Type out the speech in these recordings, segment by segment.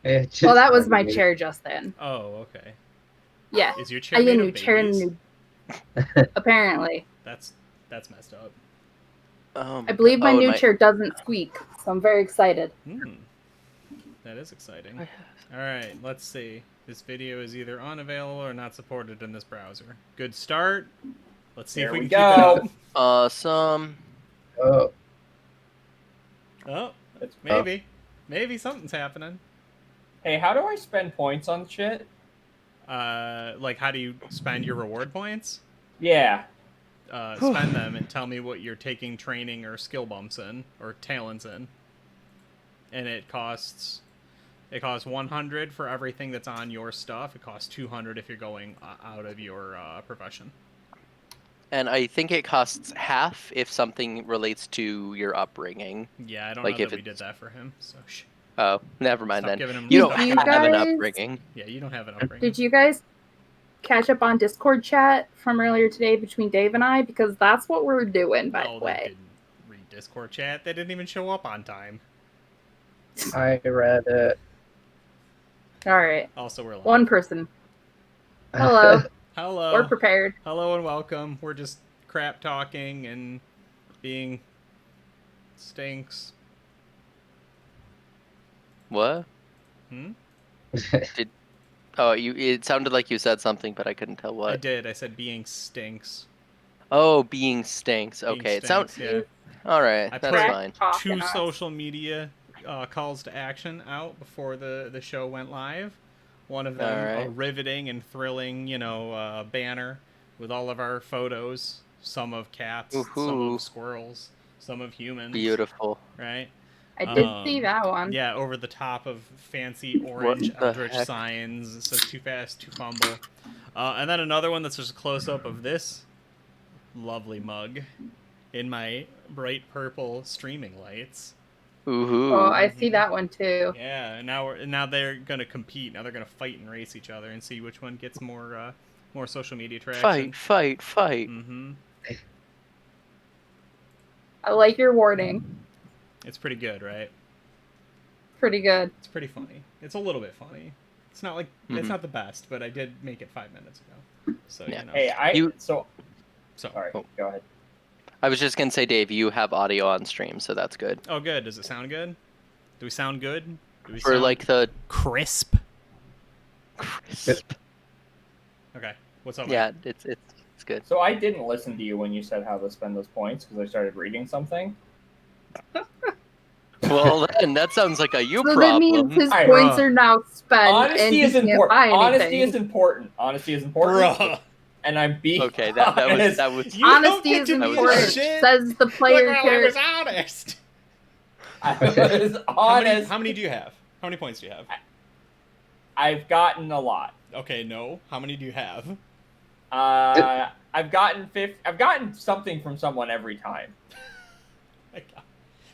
Well, that was my chair just then. Oh, okay. Yeah. Is your I chair get a made new of chair and a babies? new... Apparently. That's messed up. Oh I my believe my god. new chair doesn't squeak, so I'm very excited. That is exciting. Alright, let's see. This video is either unavailable or not supported in this browser. Good start. Let's see if we can keep it up. Awesome. Oh. Oh, maybe. Maybe something's happening. Hey, how do I spend points on shit? Like, how do you spend your reward points? Yeah. Spend them and tell me what you're taking training or skill bumps in, or talents in. And it costs 100 for everything that's on your stuff. It costs 200 if you're going out of your profession. And I think it costs half if something relates to your upbringing. Yeah, I don't like know if that we did that for him. So. Oh, never mind Stop then. giving him You don't Did you have an guys- upbringing. Yeah, you don't have an upbringing. Did you guys catch up on Discord chat from earlier today between Dave and I? Because that's what we're doing, by the way. They didn't read Discord chat. They didn't even show up on time. I read it. All right. Also, we're live. One person. Hello. Hello. We're prepared. Hello and welcome. We're just crap talking and being stinks. What? Oh, it sounded like you said something, but I couldn't tell what. I did. I said being stinks. Oh, being stinks. Being Okay, stinks, it sounds. Yeah. All right, I that's put fine. 2 social media calls to action out before the show went live. One of them a riveting and thrilling, banner with all of our photos. Some of cats, some of squirrels, some of humans. Beautiful. Right? I did see that one. Yeah, over the top of fancy orange eldritch signs. It says too fast, too fumble. And then another one that's just a close-up of this lovely mug in my bright purple streaming lights. Ooh. Oh, I see that one too. Yeah, and now they're gonna compete. Now they're gonna fight and race each other and see which one gets more social media traction. Fight. Mm-hmm. I like your warning. It's pretty good, right? Pretty good. It's pretty funny. It's a little bit funny. It's not like it's not the best, but I did make it 5 minutes ago. So yeah. Hey, sorry. Oh. Go ahead. I was just gonna say, Dave, you have audio on stream, so that's good. Oh, good. Does it sound good? Do we sound good? Do we For sound like the crisp? Crisp. Okay. What's up? Yeah, it's good. So I didn't listen to you when you said how to spend those points because I started reading something. Well, then that sounds like a you so problem. That means his points are now spent. Honesty is important. Honesty is important. Honesty is important. Bruh. And I'm being okay. That was. Honesty is important. Says the player I was honest. I was honest. How many do you have? How many points do you have? I've gotten a lot. Okay, no. How many do you have? I've gotten something from someone every time.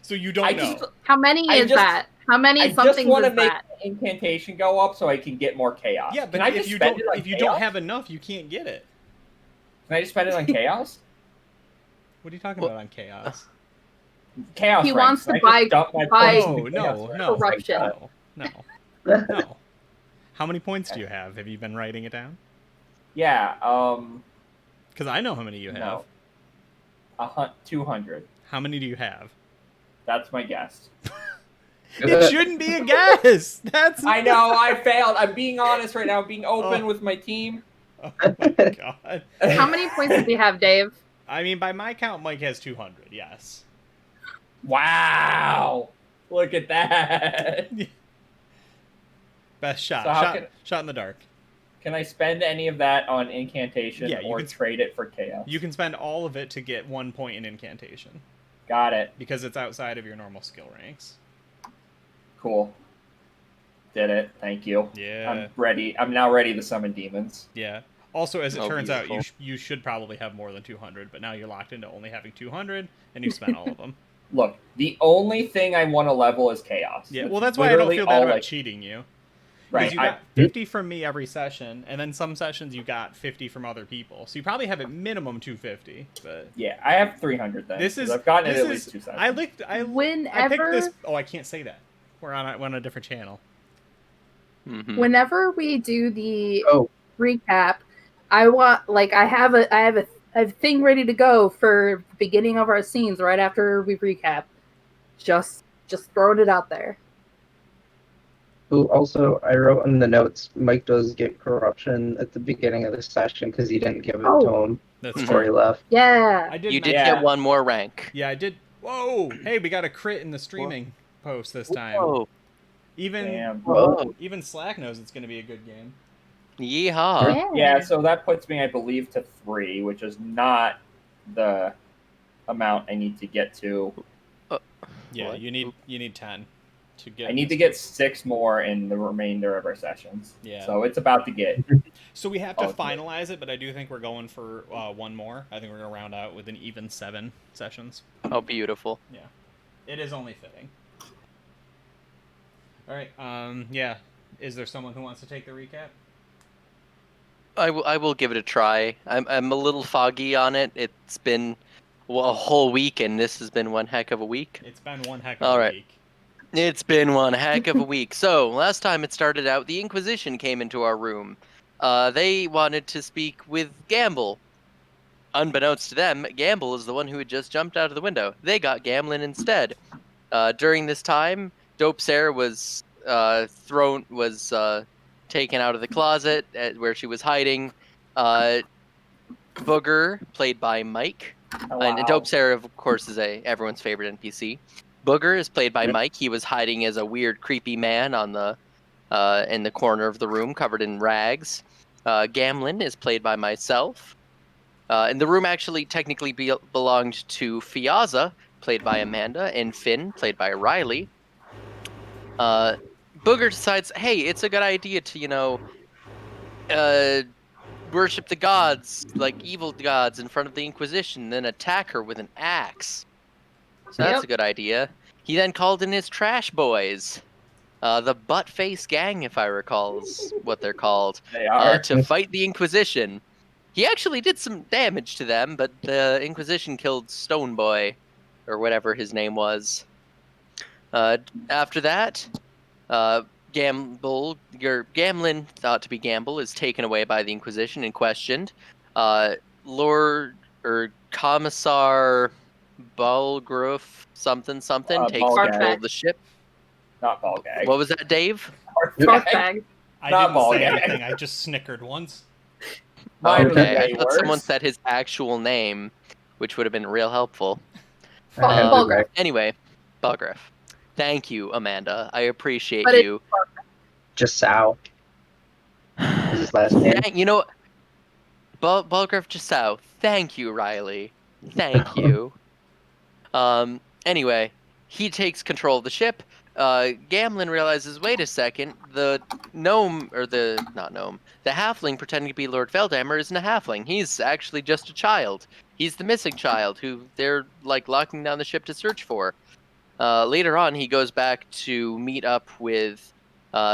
So you don't know. How many is that? How many somethings is that? I just want to make the incantation go up so I can get more chaos. Yeah, but if you don't have enough, you can't get it. Can I just spend it on chaos? What are you talking about on chaos? Chaos. He wants to buy corruption. No. How many points do you have? Have you been writing it down? Yeah. Because I know how many you have. No. 200. How many do you have? That's my guess. It shouldn't be a guess. I know. I failed. I'm being honest right now. I'm being open with my team. Oh my god. How many points do you have, Dave? I mean, by my count, Mike has 200. Yes. Wow. Look at that. Best shot. Shot in the dark. Can I spend any of that on incantation or trade it for chaos? You can spend all of it to get 1 point in incantation. Got it. Because it's outside of your normal skill ranks. Cool. Did it. Thank you. Yeah. I'm ready. I'm now ready to summon demons. Yeah. Also, as it turns out, you should probably have more than 200, but now you're locked into only having 200, and you spent all of them. Look, the only thing I want to level is chaos. Yeah, well, that's why I don't feel bad about cheating you. Right. You got 50 from me every session, and then some sessions you got 50 from other people. So you probably have at minimum 250. But yeah, I have 300 then. I've gotten it at least 2 sessions. I picked this. Oh, I can't say that. We're on a different channel. Whenever we do the recap, I want I have a thing ready to go for the beginning of our scenes right after we recap. Just throwing it out there. Ooh, also, I wrote in the notes, Mike does get corruption at the beginning of the session because he didn't give it to him before he left. Yeah. You did get one more rank. Yeah, I did. Whoa! Hey, we got a crit in the streaming post this time. Whoa. Even Slack knows it's going to be a good game. Yeehaw. Yeah, so that puts me, I believe, to 3, which is not the amount I need to get to. Yeah, you need 10 to get. I need to get 6 more in the remainder of our sessions. Yeah. So it's about to get. So we have to finalize it, but I do think we're going for one more. I think we're going to round out with an even 7 sessions. Oh, beautiful. Yeah. It is only fitting. All right. Yeah. Is there someone who wants to take the recap? I will give it a try. I'm a little foggy on it. It's been a whole week, and this has been one heck of a week. It's been one heck of a week. It's been one heck of a week. So, last time it started out, the Inquisition came into our room. They wanted to speak with Gamble. Unbeknownst to them, Gamble is the one who had just jumped out of the window. They got Gamlin instead. During this time, Dope Sarah was taken out of the closet where she was hiding. Booger, played by Mike. And Dope Sarah, of course, is everyone's favorite NPC. Booger is played by Mike. He was hiding as a weird, creepy man on the in the corner of the room, covered in rags. Gamlin is played by myself. And the room actually technically belonged to Fiaza, played by Amanda, and Finn, played by Riley. Booger decides, hey, it's a good idea to, worship the gods, like evil gods, in front of the Inquisition, then attack her with an axe. So that's a good idea. He then called in his trash boys, the Buttface Gang, if I recall, is what they're called, to fight the Inquisition. He actually did some damage to them, but the Inquisition killed Stoneboy, or whatever his name was. After that, Gamlin, thought to be Gamble, is taken away by the Inquisition and questioned. Lord or Commissar Balgruf something takes control of the ship. Not Ballgag. What was that, Dave? Ballgag. I didn't say anything. I just snickered once. Okay, I thought someone said his actual name, which would have been real helpful. Anyway, Balgruf. Thank you, Amanda. I appreciate you. Jasau. His last name. You know, Balgruf Jasau. Thank you, Riley. Thank you. Anyway, he takes control of the ship. Gamlin realizes, wait a second, the halfling pretending to be Lord Feldhammer isn't a halfling. He's actually just a child. He's the missing child who they're locking down the ship to search for. Later on, he goes back to meet up with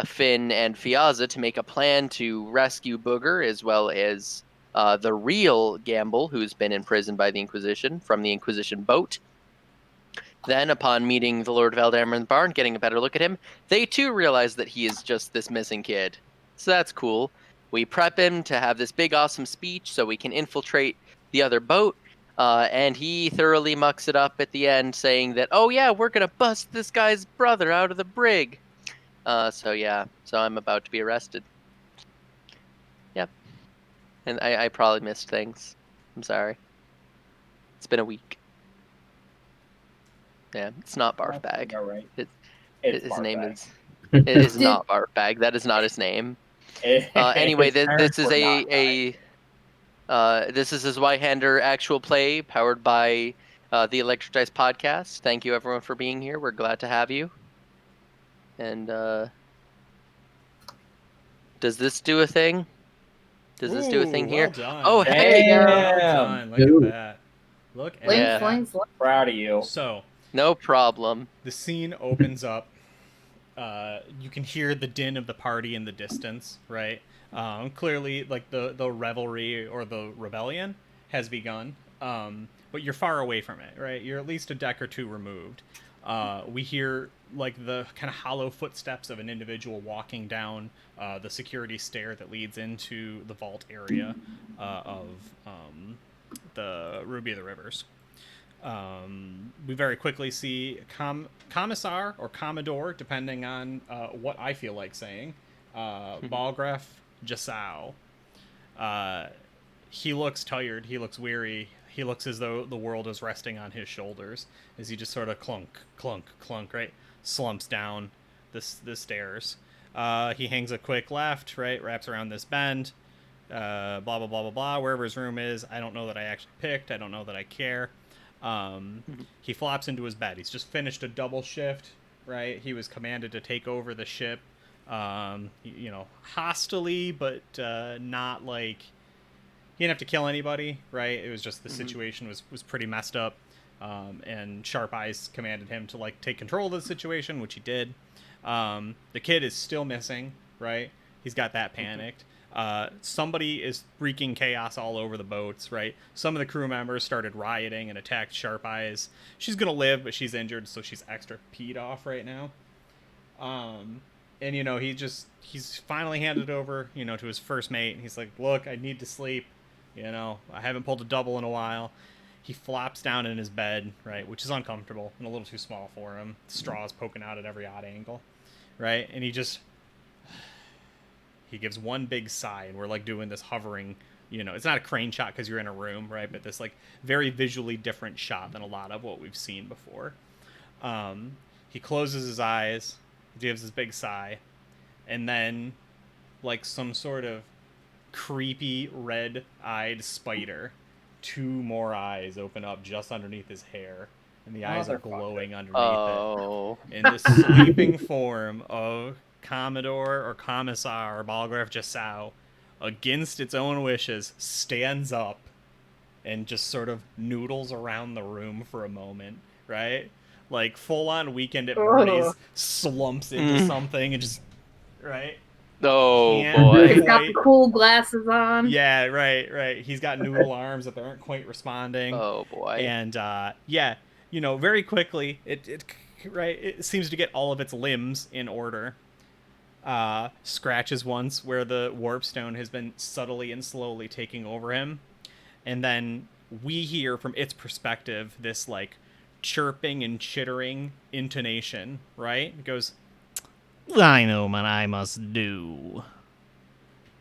Finn and Fiaza to make a plan to rescue Booger, as well as the real Gamble, who's been imprisoned by the Inquisition, from the Inquisition boat. Then, upon meeting the Lord Valdamar in the barn, getting a better look at him, they too realize that he is just this missing kid. So that's cool. We prep him to have this big, awesome speech so we can infiltrate the other boat. And he thoroughly mucks it up at the end, saying that, oh yeah, we're going to bust this guy's brother out of the brig. So I'm about to be arrested. Yep. And I probably missed things. I'm sorry. It's been a week. Yeah, it's not Barfbag. Right. His name is... It is not Barfbag. That is not his name. Anyway, this is a Zweihander actual play powered by the Electric Dice podcast. Thank you, everyone, for being here. We're glad to have you. And does this do a thing? Does this do a thing here? Done. Oh, hey! Well done. Look at that. Look at that. Proud of you. So, no problem. The scene opens up. You can hear the din of the party in the distance, right? Clearly, the revelry or the rebellion has begun, but you're far away from it, right? You're at least a deck or two removed. We hear like the kind of hollow footsteps of an individual walking down the security stair that leads into the vault area of the Ruby of the Rivers. We very quickly see Commissar or Commodore, depending on what I feel like saying, Balgraf Jasau. He looks tired. He looks weary. He looks as though the world is resting on his shoulders as he just sort of clunk, clunk, clunk, right? Slumps down the stairs. He hangs a quick left, right? Wraps around this bend. Blah, blah, blah, blah, blah. Wherever his room is, I don't know that I actually picked. I don't know that I care. He flops into his bed. He's just finished a double shift, right? He was commanded to take over the ship, hostily, but not like... He didn't have to kill anybody, right? It was just the situation was pretty messed up. And Sharp Eyes commanded him to like take control of the situation, which he did. The kid is still missing, right? He's got that panicked. Somebody is wreaking chaos all over the boats, right? Some of the crew members started rioting and attacked Sharp Eyes. She's gonna live, but she's injured, so she's extra peed off right now. And he's finally handed over, to his first mate. And he's like, look, I need to sleep. I haven't pulled a double in a while. He flops down in his bed, right, which is uncomfortable and a little too small for him. Straws poking out at every odd angle, right? And he gives one big sigh, and we're like doing this hovering, it's not a crane shot because you're in a room, right? But this like very visually different shot than a lot of what we've seen before. He closes his eyes, gives this big sigh, and then like some sort of creepy red-eyed spider, two more eyes open up just underneath his hair, and the eyes are glowing underneath it. And the sleeping form of Commodore or Commissar or Balgraf Jasau, against its own wishes, stands up and just sort of noodles around the room for a moment, right? Like full-on Weekend at Bernie's slumps into something and just, right? Oh, boy. He's got the cool glasses on. Yeah, right. He's got noodle arms that aren't quite responding. Oh, boy. And, very quickly, it seems to get all of its limbs in order. Scratches once where the warp stone has been subtly and slowly taking over him. And then we hear from its perspective this, like, chirping and chittering intonation, right? It goes, I know what I must do.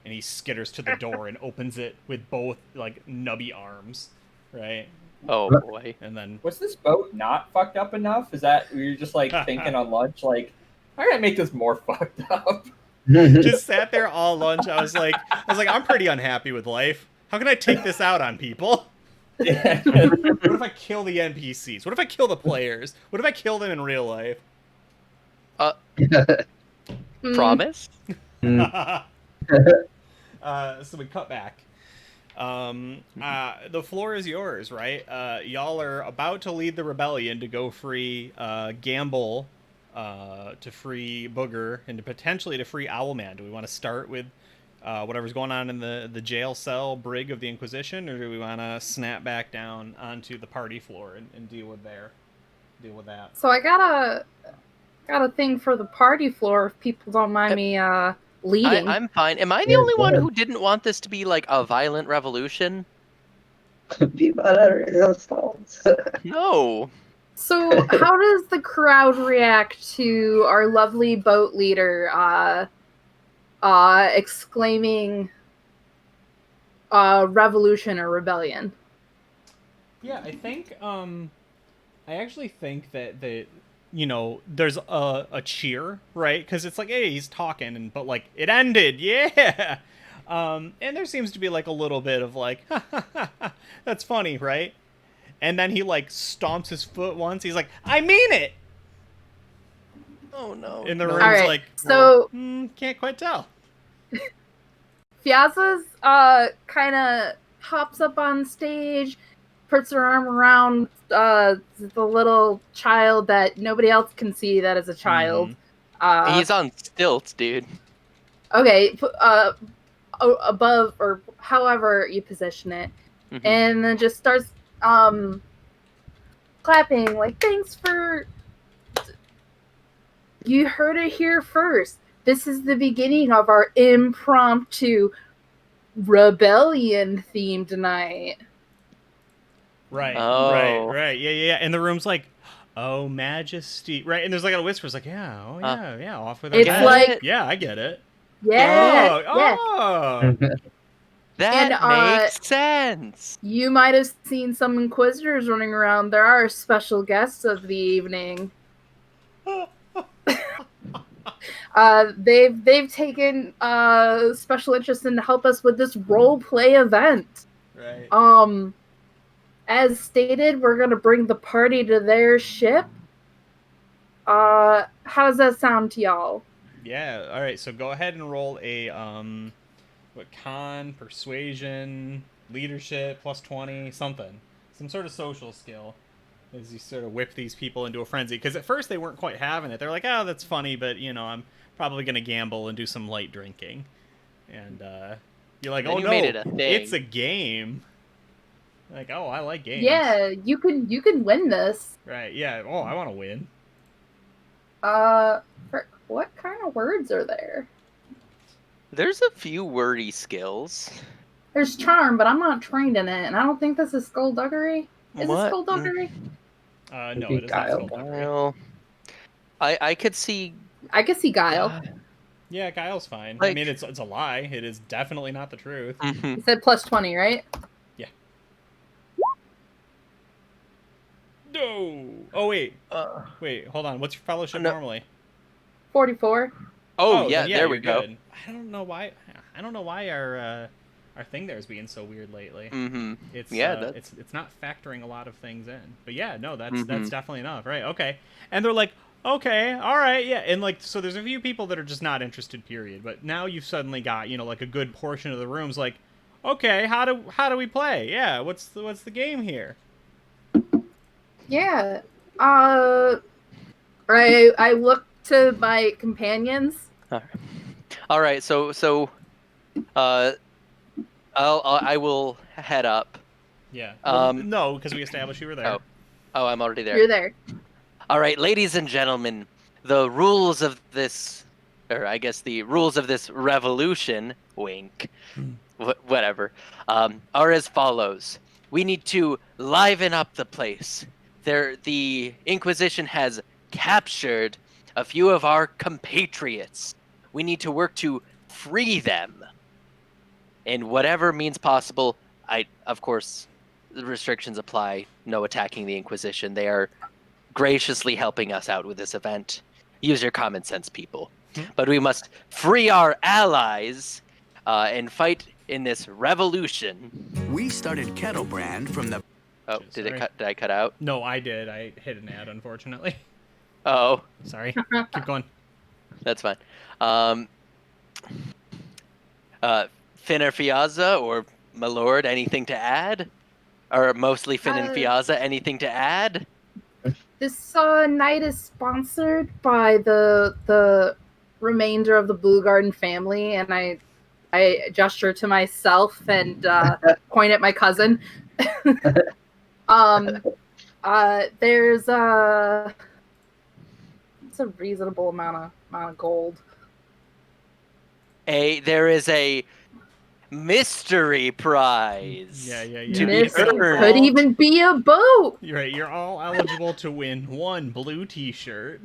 And he skitters to the door and opens it with both, like, nubby arms, right? Oh, boy. And then... Was this boat not fucked up enough? Is that... Were you just, like, thinking on lunch, like, how can I make this more fucked up? Just sat there all lunch. I was like, I'm pretty unhappy with life. How can I take this out on people? Yeah. What if I kill the NPCs? What if I kill the players? What if I kill them in real life? Promise? So we cut back. The floor is yours, right? Y'all are about to lead the rebellion to go free Gamble, to free Booger, and potentially to free Owlman. Do we want to start with whatever's going on in the jail cell brig of the Inquisition, or do we want to snap back down onto the party floor and deal with that? So I got a thing for the party floor if people don't mind me leading. I'm fine. Am I the only one who didn't want this to be like a violent revolution? No. So how does the crowd react to our lovely boat leader exclaiming revolution or rebellion? Yeah, I think I actually think that there's a cheer, right? Because it's like, hey, he's talking, but like it ended, yeah. And there seems to be like a little bit of like, that's funny, right? And then he like stomps his foot once. He's like, I mean it. Oh no. And the room's right, like, so can't quite tell. Fiazza's kind of hops up on stage, puts her arm around the little child that nobody else can see that is a child. He's on stilts, dude. Okay, above or however you position it, and then just starts clapping like, thanks for You heard it here first. This is the beginning of our impromptu rebellion themed night. Right, Oh. right. Yeah. And the room's like, oh, majesty. Right, and there's like a whisper. It's like, yeah, oh, yeah, off with our It's head. like, yeah, I get it. yeah. Oh. That makes sense. You might have seen some Inquisitors running around. There are special guests of the evening. They've taken special interest in to help us with this role play event. Right. As stated, we're gonna bring the party to their ship. How does that sound to y'all? Yeah. All right. So go ahead and roll a con, persuasion, leadership +20, something, some sort of social skill, as you sort of whip these people into a frenzy. Because at first they weren't quite having it. They're like, oh, that's funny, but I'm probably gonna gamble and do some light drinking. And you're like, oh no, it's a game. Like, oh, I like games. Yeah, you can win this. Right. Yeah. Oh, I want to win. What kind of words are there? There's a few wordy skills. There's charm, but I'm not trained in it, and I don't think this is skullduggery. Is it skullduggery? No, it is not skullduggery. I could see. I could see guile. Yeah, guile's fine. I mean, it's a lie. It is definitely not the truth. You said +20, right? Yeah. No. Oh wait. Wait. Hold on. What's your fellowship normally? 44. Oh yeah, there we go. Good. I don't know why our thing there is being so weird lately. Mm-hmm. It's it's not factoring a lot of things in. But yeah, no, that's definitely enough. Right. Okay. And they're like, okay, all right, yeah, and like, so there's a few people that are just not interested, period. But now you've suddenly got, like a good portion of the room's like, okay, how do we play? Yeah, what's the game here? Yeah. I look to my companions. All right. So, I will head up. Yeah. Well, no, because we established you were there. Oh, I'm already there. You're there. All right, ladies and gentlemen, the rules of this, or I guess the rules of this revolution, wink, whatever, are as follows. We need to liven up the place. The Inquisition has captured a few of our compatriots. We need to work to free them. In whatever means possible. Of course, the restrictions apply. No attacking the Inquisition. They are graciously helping us out with this event. Use your common sense, people. But we must free our allies and fight in this revolution. We started Kettlebrand from the... Oh, did I cut out? No, I did. I hit an ad, unfortunately. Oh. Sorry. Keep going. That's fine. Finn or Fiazza or my lord, anything to add? Or mostly Finn and Fiazza, anything to add? This night is sponsored by the remainder of the Blue Garden family, and I gesture to myself and point at my cousin. There's it's a reasonable amount of gold. There is a mystery prize. Yeah. To be earned. Could even be a boat. You're right. You're all eligible to win one blue T-shirt.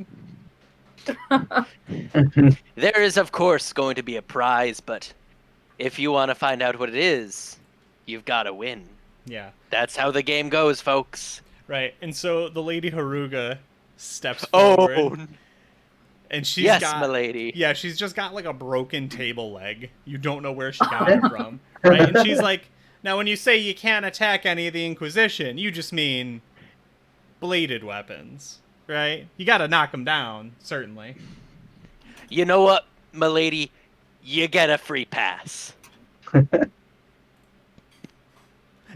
There is, of course, going to be a prize, but if you want to find out what it is, you've got to win. Yeah. That's how the game goes, folks. Right. And so the Lady Haruga steps forward. Oh. And she's got, milady. Yeah, she's just got like a broken table leg. You don't know where she got it from. Right? And she's like, now when you say you can't attack any of the Inquisition, you just mean bladed weapons, right? You gotta knock them down, certainly. You know what, milady? You get a free pass. And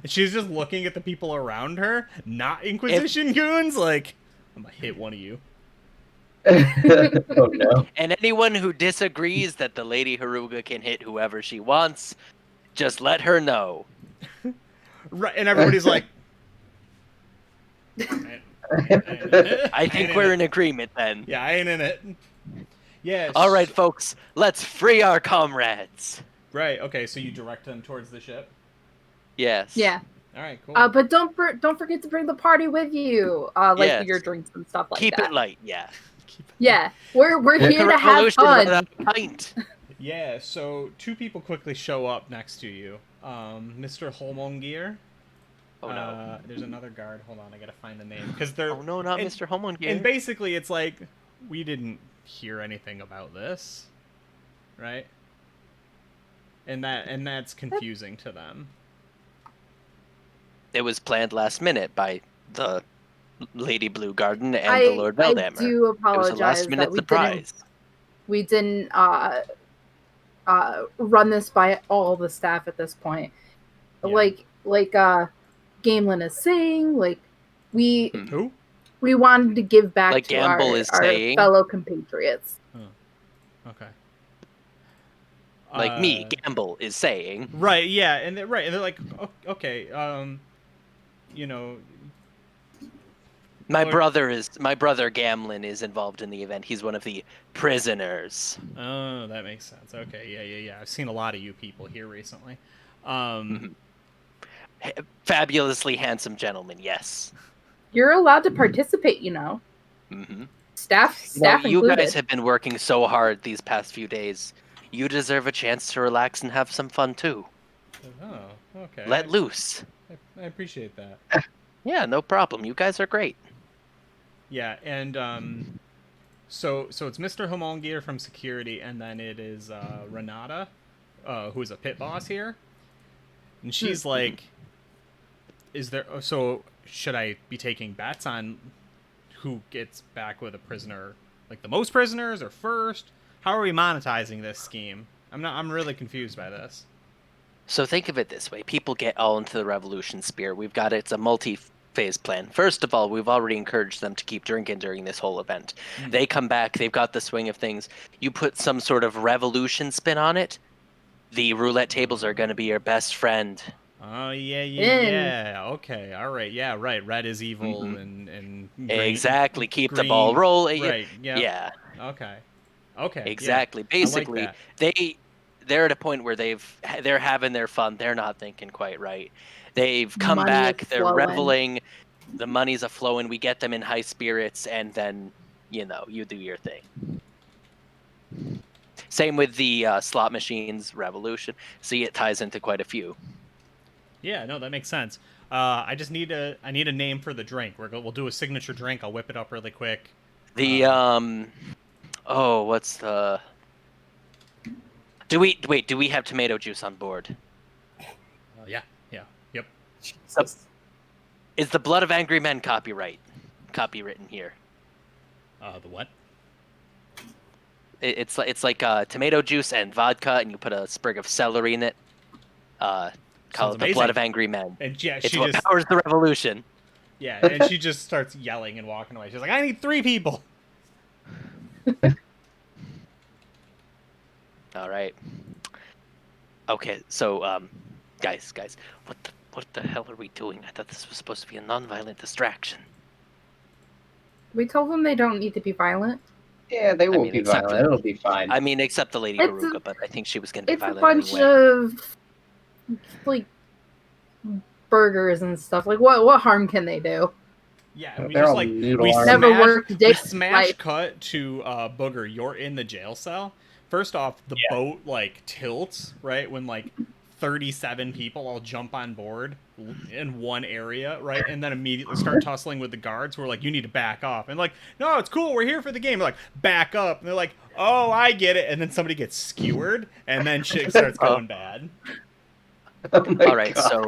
she's just looking at the people around her, not Inquisition goons, like, I'm gonna hit one of you. Oh no. And anyone who disagrees that the Lady Haruga can hit whoever she wants, just let her know. Right, and everybody's like... I think we're in agreement then. Yeah, I ain't in it. Yes. All right, folks, let's free our comrades. Right. Okay. So you direct them towards the ship. Yes. Yeah. All right. Cool. But don't forget to bring the party with you. Like Yes. your drinks and stuff like Keep that. Keep it light. Yeah. Yeah. We're here to have fun. Pint. Yeah. So 2 people quickly show up next to you. Mr. Holmongir. Oh no. There's another guard. Hold on. I gotta find the name because they're. Oh no, not Mr. Holmongir. And basically, it's like we didn't hear anything about this, right? And that's confusing to them. It was planned last minute by the Lady Blue Garden and the Lord Veldammer. I do apologize. It was a last-minute surprise. We didn't run this by all the staff at this point. Yeah. Like Gamelin is saying, like we wanted to give back like to Gamble our fellow compatriots. Oh. Okay. Like me, Gamble is saying. Right. Yeah. And they're like, okay. You know. My brother Gamlin is involved in the event. He's one of the prisoners. Oh, that makes sense. Okay, yeah. I've seen a lot of you people here recently. Fabulously handsome gentleman, yes. You're allowed to participate, you know. Mm-hmm. Staff you included. guys have been working so hard these past few days. You deserve a chance to relax and have some fun too. Oh, okay. Let loose. I appreciate that. Yeah, no problem. You guys are great. Yeah, and so it's Mr. Homongir from security, and then it is Renata, who's a pit boss here, and she's like, "Is there? So should I be taking bets on who gets back with a prisoner, like the most prisoners, or first? How are we monetizing this scheme? I'm really confused by this." So think of it this way: people get all into the revolution spear. It's a multi-phase plan. First of all, we've already encouraged them to keep drinking during this whole event. They come back, they've got the swing of things. You put some sort of revolution spin on it, the roulette tables are going to be your best friend. Oh yeah. Okay, all right, yeah, right. Red is evil, and green, exactly. Keep green, the ball rolling. Right. Yeah. Okay. Exactly. Yeah. Basically, I like that. they're at a point where they're having their fun. They're not thinking quite right. They've come back. They're reveling. The money's a flowing. We get them in high spirits, and then you do your thing. Same with the slot machines revolution. See, it ties into quite a few. Yeah, no, that makes sense. I need a name for the drink. We'll do a signature drink. I'll whip it up really quick. What's the? Do we have tomato juice on board? Yeah, yep. Is the Blood of Angry Men copywritten here? The what? It's like tomato juice and vodka, and you put a sprig of celery in it. Call it the Blood of Angry Men. And yeah, it's what powers the revolution. Yeah, and she just starts yelling and walking away. She's like, "I need 3 people." All right. Okay, so guys, what the hell are we doing? I thought this was supposed to be a non-violent distraction. We told them they don't need to be violent. Yeah, they won't be violent. It'll be fine. I mean, except the Lady Haruka, but I think she was going to be violent anyway. It's a bunch of like burgers and stuff. Like what harm can they do? Yeah, we smash cut to Booger. You're in the jail cell. First off, the boat like tilts, right? When like 37 people all jump on board in one area, right? And then immediately start tussling with the guards who are like, "You need to back off." And like, "No, it's cool. We're here for the game." We're like, "Back up." And they're like, "Oh, I get it." And then somebody gets skewered, and then shit starts going bad. All right, God. so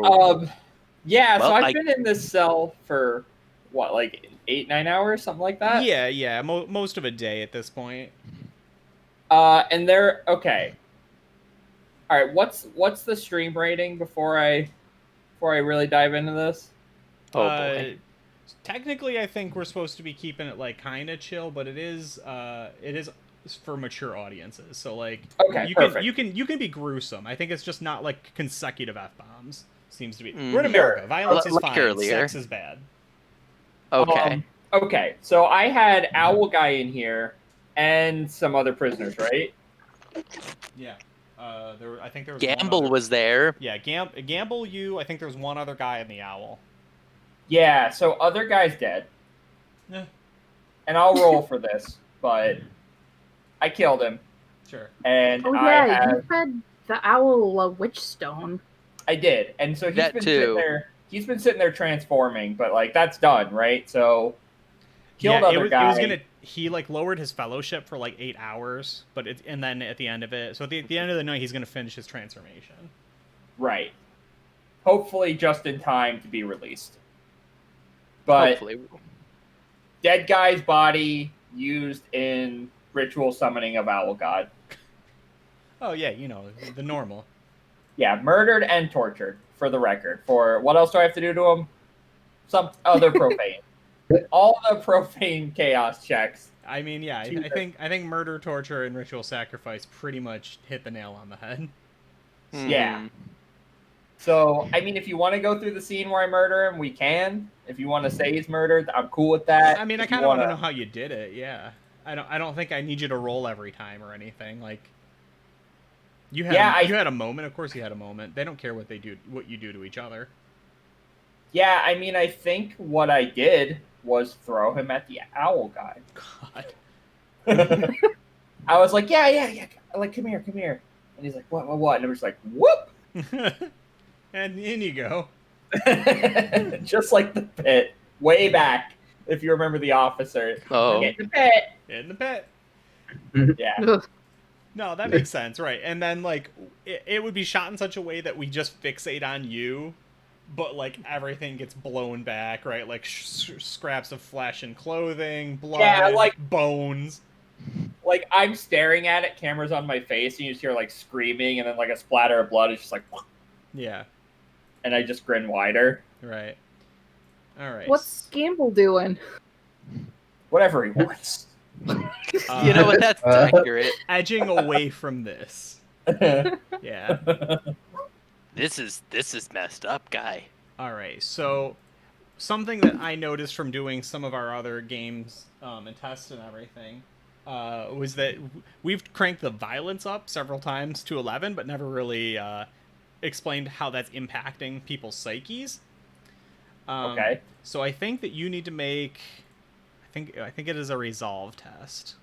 so I've been in this cell for what, like 8-9 hours, something like that. Yeah, most of a day at this point. And they're okay. All right, what's the stream rating before I really dive into this? Oh boy. Technically, I think we're supposed to be keeping it like kind of chill, but it is for mature audiences. So like, you can be gruesome. I think it's just not like consecutive F-bombs. Seems to be. We're in America. Violence is fine. Earlier. Sex is bad. Okay. Okay, so I had Owl Guy in here and some other prisoners, right? Yeah. I think there was Gamble one other... was there. Yeah, Gamble, you. I think there was one other guy in the owl. Yeah, so other guy's dead. Yeah. And I'll roll for this, but I killed him. Sure. And Oh I yeah, have... you fed the owl a witch stone. I did, and so That been too. sitting there. He's been sitting there transforming, but like that's done, right? So killed other guy. It was gonna. He like lowered his fellowship for like 8 hours, but and then at the end of it, so at the end of the night, he's gonna finish his transformation. Right. Hopefully, just in time to be released. But Hopefully. Dead guy's body used in ritual summoning of Owl God. Oh yeah, you know the normal. Yeah, murdered and tortured, for the record. For what else do I have to do to him? Some other profane. All the profane chaos checks. I mean, yeah, I think murder, torture, and ritual sacrifice pretty much hit the nail on the head. Yeah. So, I mean, if you want to go through the scene where I murder him, we can. If you want to say he's murdered, I'm cool with that. I mean, I kind of want to know how you did it. Yeah, I don't think I need you to roll every time or anything. Like, you had a moment. Of course, you had a moment. They don't care what you do to each other. Yeah, I mean, I think what I did was throw him at the owl guy. God. I was like, yeah. Like, come here. And he's like, what? And I'm just like, whoop. And in you go. Just like the pit, way back. If you remember the officer. Oh. Get in the pit. In the pit. Yeah. No, that makes sense, right? And then, like, it would be shot in such a way that we just fixate on you, but, like, everything gets blown back, right? Like, scraps of flesh and clothing, blood, like bones. Like, I'm staring at it, camera's on my face, and you just hear, like, screaming, and then, like, a splatter of blood is just like... Yeah. And I just grin wider. Right. All right. What's Gamble doing? Whatever he wants. You know what? That's accurate. Edging away from this. Yeah. This is messed up, guy. All right. So, something that I noticed from doing some of our other games and tests and everything was that we've cranked the violence up several times to 11, but never really explained how that's impacting people's psyches. Okay. So I think that you need to make. I think it is a resolve test.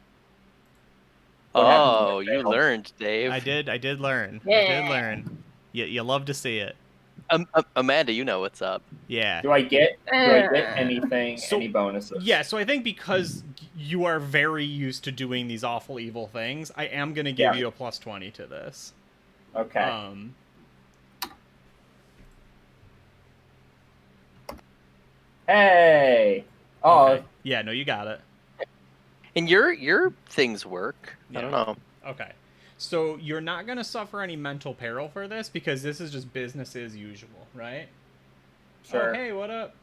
Oh, you learned, Dave. I did learn. Yeah. I did learn. You love to see it. Amanda, you know what's up. Yeah. Do I get anything, any bonuses? Yeah, so I think because you are very used to doing these awful evil things, I am going to give you a plus 20 to this. Okay. Hey! Oh. Okay. Yeah, no, you got it. And your things work. Yeah. I don't know. Okay. So you're not going to suffer any mental peril for this because this is just business as usual, right? Sure. Oh, hey, what up?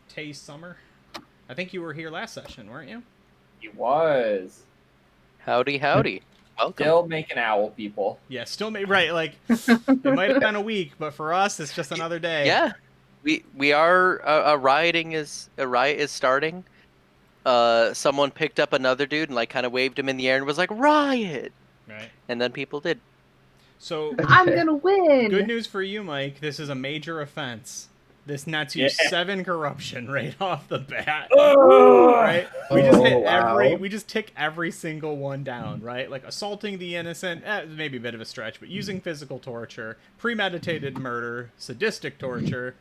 Tay Summer. I think you were here last session, weren't you? He was. Howdy. Welcome. Still making owl people. Yeah, right, like, it might have been a week, but for us, it's just another day. Yeah. We are a riot is starting. Someone picked up another dude and like kind of waved him in the air and was like riot. Right. And then people did. So I'm gonna win. Good news for you, Mike. This is a major offense. This nets you 7 corruption right off the bat. Right? We just tick every single one down, right? Like assaulting the innocent, maybe a bit of a stretch, but using physical torture, premeditated murder, sadistic torture,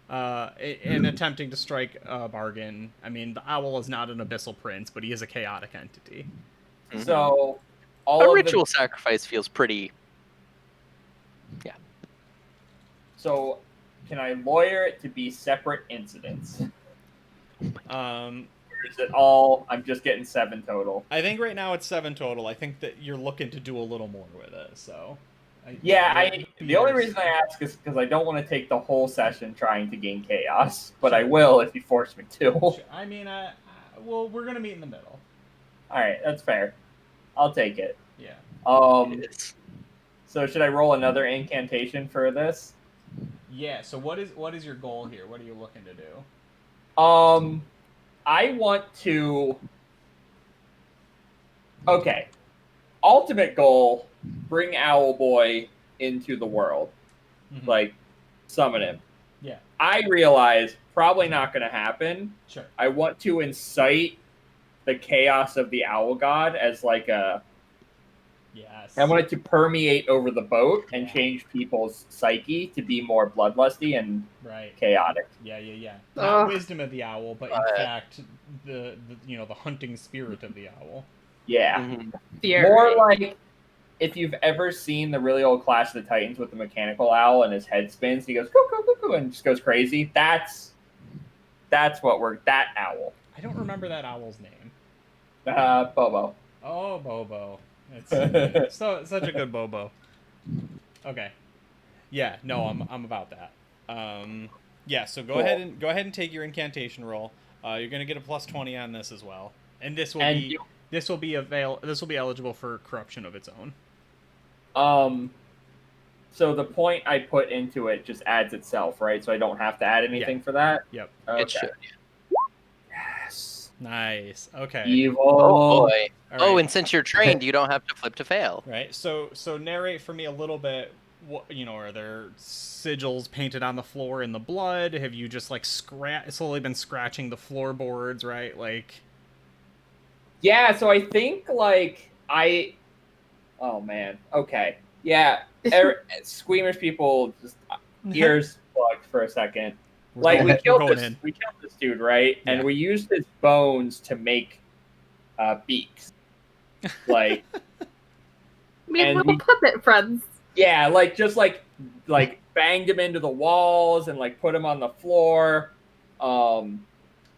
and attempting to strike a bargain. I mean, the owl is not an abyssal prince, but he is a chaotic entity. Mm-hmm. So a ritual sacrifice feels pretty. Yeah. So can I lawyer it to be separate incidents? Or is it all? I'm just getting 7 total. I think right now it's 7 total. I think that you're looking to do a little more with it. So. The only reason I ask is because I don't want to take the whole session trying to gain chaos, but I will if you force me to. I mean, well, we're gonna meet in the middle. All right, that's fair. I'll take it. Yeah. So should I roll another incantation for this? Yeah. So what is your goal here? What are you looking to do? I want to. Okay. Ultimate goal: bring Owlboy into the world. Mm-hmm. Like, summon him. Yeah. I realize probably not going to happen. Sure. I want to incite the chaos of the Owl God as like a. Yes. I want it to permeate over the boat and change people's psyche to be more bloodlusty and chaotic. Yeah. Not wisdom of the owl, but in fact the hunting spirit of the owl. Yeah. Mm-hmm. More like if you've ever seen the really old Clash of the Titans with the mechanical owl and his head spins, he goes coo coo coo coo and just goes crazy. That's what we're that owl. I don't remember that owl's name. Bobo. Oh, Bobo. It's so good. Such a good Bobo. Okay. Yeah, no, I'm about that. Yeah, so go ahead and take your incantation roll. You're gonna get a plus 20 on this as well, and this will be eligible for corruption of its own. So the point I put into it just adds itself, right? So I don't have to add anything for that. Yep. Okay. It should. Yes. Nice. Okay. Evil. Oh boy. Right. Oh, and since you're trained, you don't have to flip to fail. Right. So narrate for me a little bit. What, are there sigils painted on the floor in the blood? Have you just like slowly been scratching the floorboards, right? Like. Yeah. So I think Oh man. Okay. Yeah. Squeamish people just ears plugged for a second. We killed this dude, right? Yeah. And we used his bones to make beaks. Like little puppet friends. Yeah, just banged him into the walls and put him on the floor.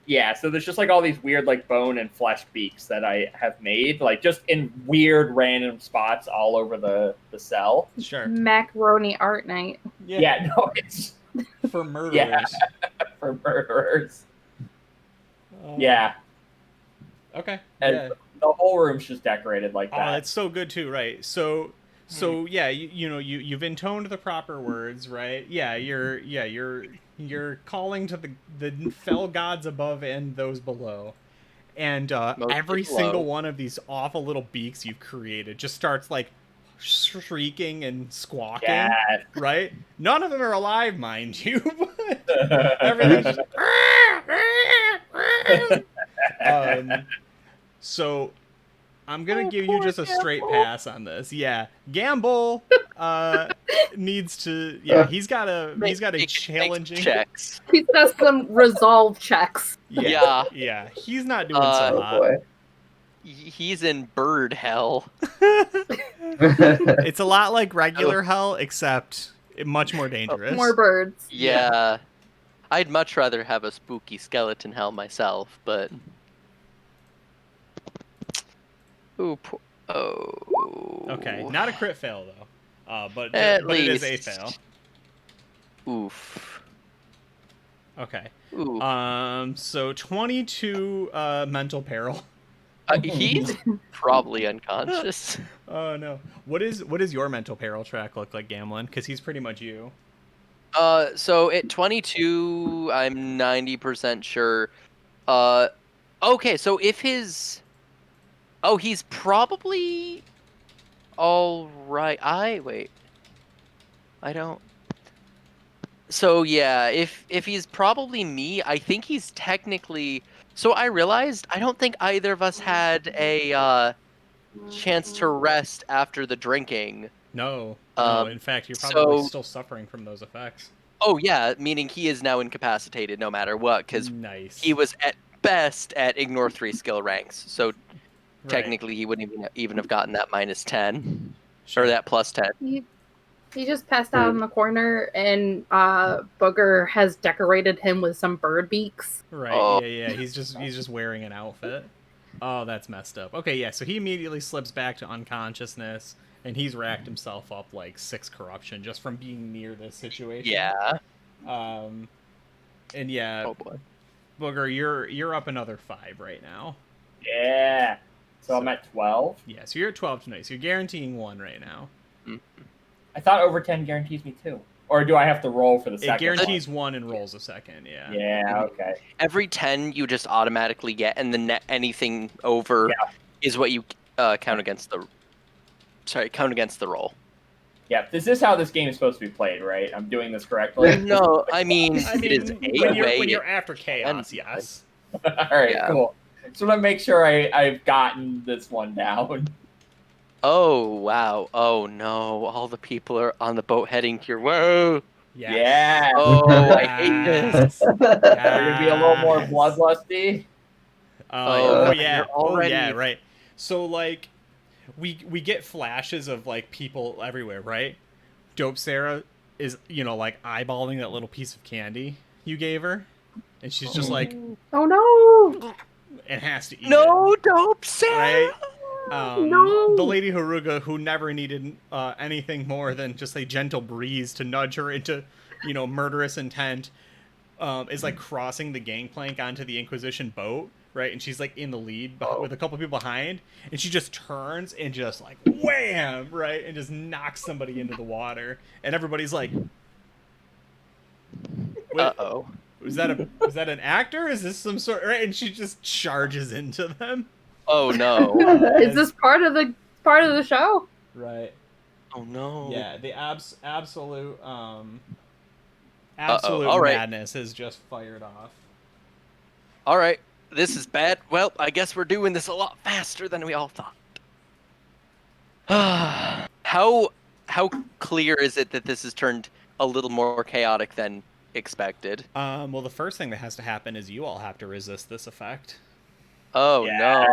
Yeah, so there's just all these weird bone and flesh beaks that I have made, just in weird random spots all over the cell. Sure. Macaroni art night. Yeah, no, it's for murderers. Yeah, for murderers. Yeah. Okay. And the whole room's just decorated like that. Oh, it's so good too, right? So yeah, you've intoned the proper words, right? Yeah, you're calling to the fell gods above and those below, and every single one of these awful little beaks you've created just starts shrieking and squawking, right? None of them are alive, mind you, but everything's just so I'm gonna give you just a straight pass on this. Yeah, Gamble needs to. Yeah, he's got a challenging checks. He does some resolve checks. Yeah. He's not doing so hot. Boy. He's in bird hell. It's a lot like regular hell, except much more dangerous. More birds. Yeah. I'd much rather have a spooky skeleton hell myself, but. Ooh, Okay, not a crit fail though, but it is a fail. Oof. Okay. Ooh. So 22 mental peril. He's probably unconscious. Oh no. What is your mental peril track look like, Gamlin? Because he's pretty much you. So at 22, I'm 90% sure. Okay, so if his. Oh, he's probably all right. Wait. I don't. So yeah, if he's probably me, I think he's technically. So I realized I don't think either of us had a chance to rest after the drinking. No. In fact, you're probably still suffering from those effects. Oh yeah, meaning he is now incapacitated no matter what, because he was at best at ignore 3 skill ranks. So. Technically, he wouldn't even have gotten that -10 or that +10. He just passed out in the corner, and Booger has decorated him with some bird beaks. Right. Oh. Yeah. He's just wearing an outfit. Oh, that's messed up. Okay, yeah. So he immediately slips back to unconsciousness, and he's racked himself up 6 corruption just from being near this situation. Yeah. And yeah. Oh boy. Booger, you're up another 5 right now. Yeah. So I'm at 12? Yeah, so you're at 12 tonight. So you're guaranteeing 1 right now. I thought over 10 guarantees me 2. Or do I have to roll for the It second? guarantees one and rolls a second. Yeah. Yeah. Okay. Every 10 you just automatically get, and then anything over is what you count against the. Sorry, count against the roll. Yeah, this is how this game is supposed to be played, right? I'm doing this correctly? No, I mean, it is when you're after ChAoS, yes. Alright, cool. So I'm gonna make sure I've gotten this one down. Oh, wow. Oh, no. All the people are on the boat heading here. Whoa. Yes. Yeah. Oh, I hate this. Are you gonna be a little more bloodlusty? Yeah. Already... Oh, yeah, right. So, like, we get flashes of, like, people everywhere, right? Dope Sarah is, like, eyeballing that little piece of candy you gave her. And she's just like... Oh, no! And has to eat it. No, Dope Sarah! Right? No! The Lady Haruga, who never needed anything more than just a gentle breeze to nudge her into, murderous intent, is, like, crossing the gangplank onto the Inquisition boat, right? And she's, like, in the lead with a couple people behind, and she just turns and just, like, wham, right? And just knocks somebody into the water. And everybody's like... Uh-oh. Was that an actor? Is this some sort... Right? And she just charges into them. Oh, no. Is this part of the show? Right. Oh, no. Yeah, the absolute madness has just fired off. All right, this is bad. Well, I guess we're doing this a lot faster than we all thought. How clear is it that this has turned a little more chaotic than expected? Well, the first thing that has to happen is you all have to resist this effect. Oh, no.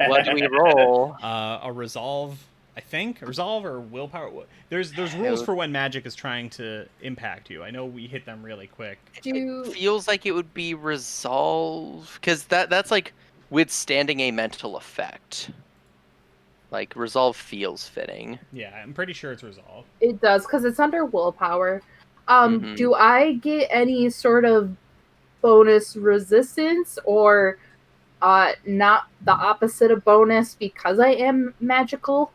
What do we roll? A resolve, I think. Resolve or willpower. There's rules for when magic is trying to impact you. I know we hit them really quick. It feels like it would be resolve, because that's like withstanding a mental effect. Like, resolve feels fitting. Yeah, I'm pretty sure it's resolve. It does, because it's under willpower. Do I get any sort of bonus resistance, or not the opposite of bonus because I am magical?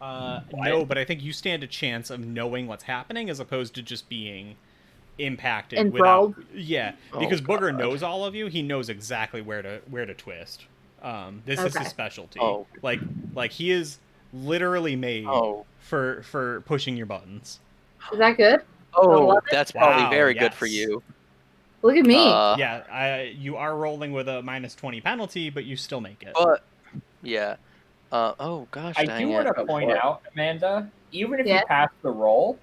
No, but I think you stand a chance of knowing what's happening as opposed to just being impacted. Enthralled? Yeah, because Booger knows all of you. He knows exactly where to twist. This is his specialty. Oh. Like he is literally made for pushing your buttons. Is that good? Oh, that's probably very good for you. Look at me. You are rolling with a -20 penalty, but you still make it. But yeah. Oh gosh. I do want to point out, Amanda, even if you pass the roll,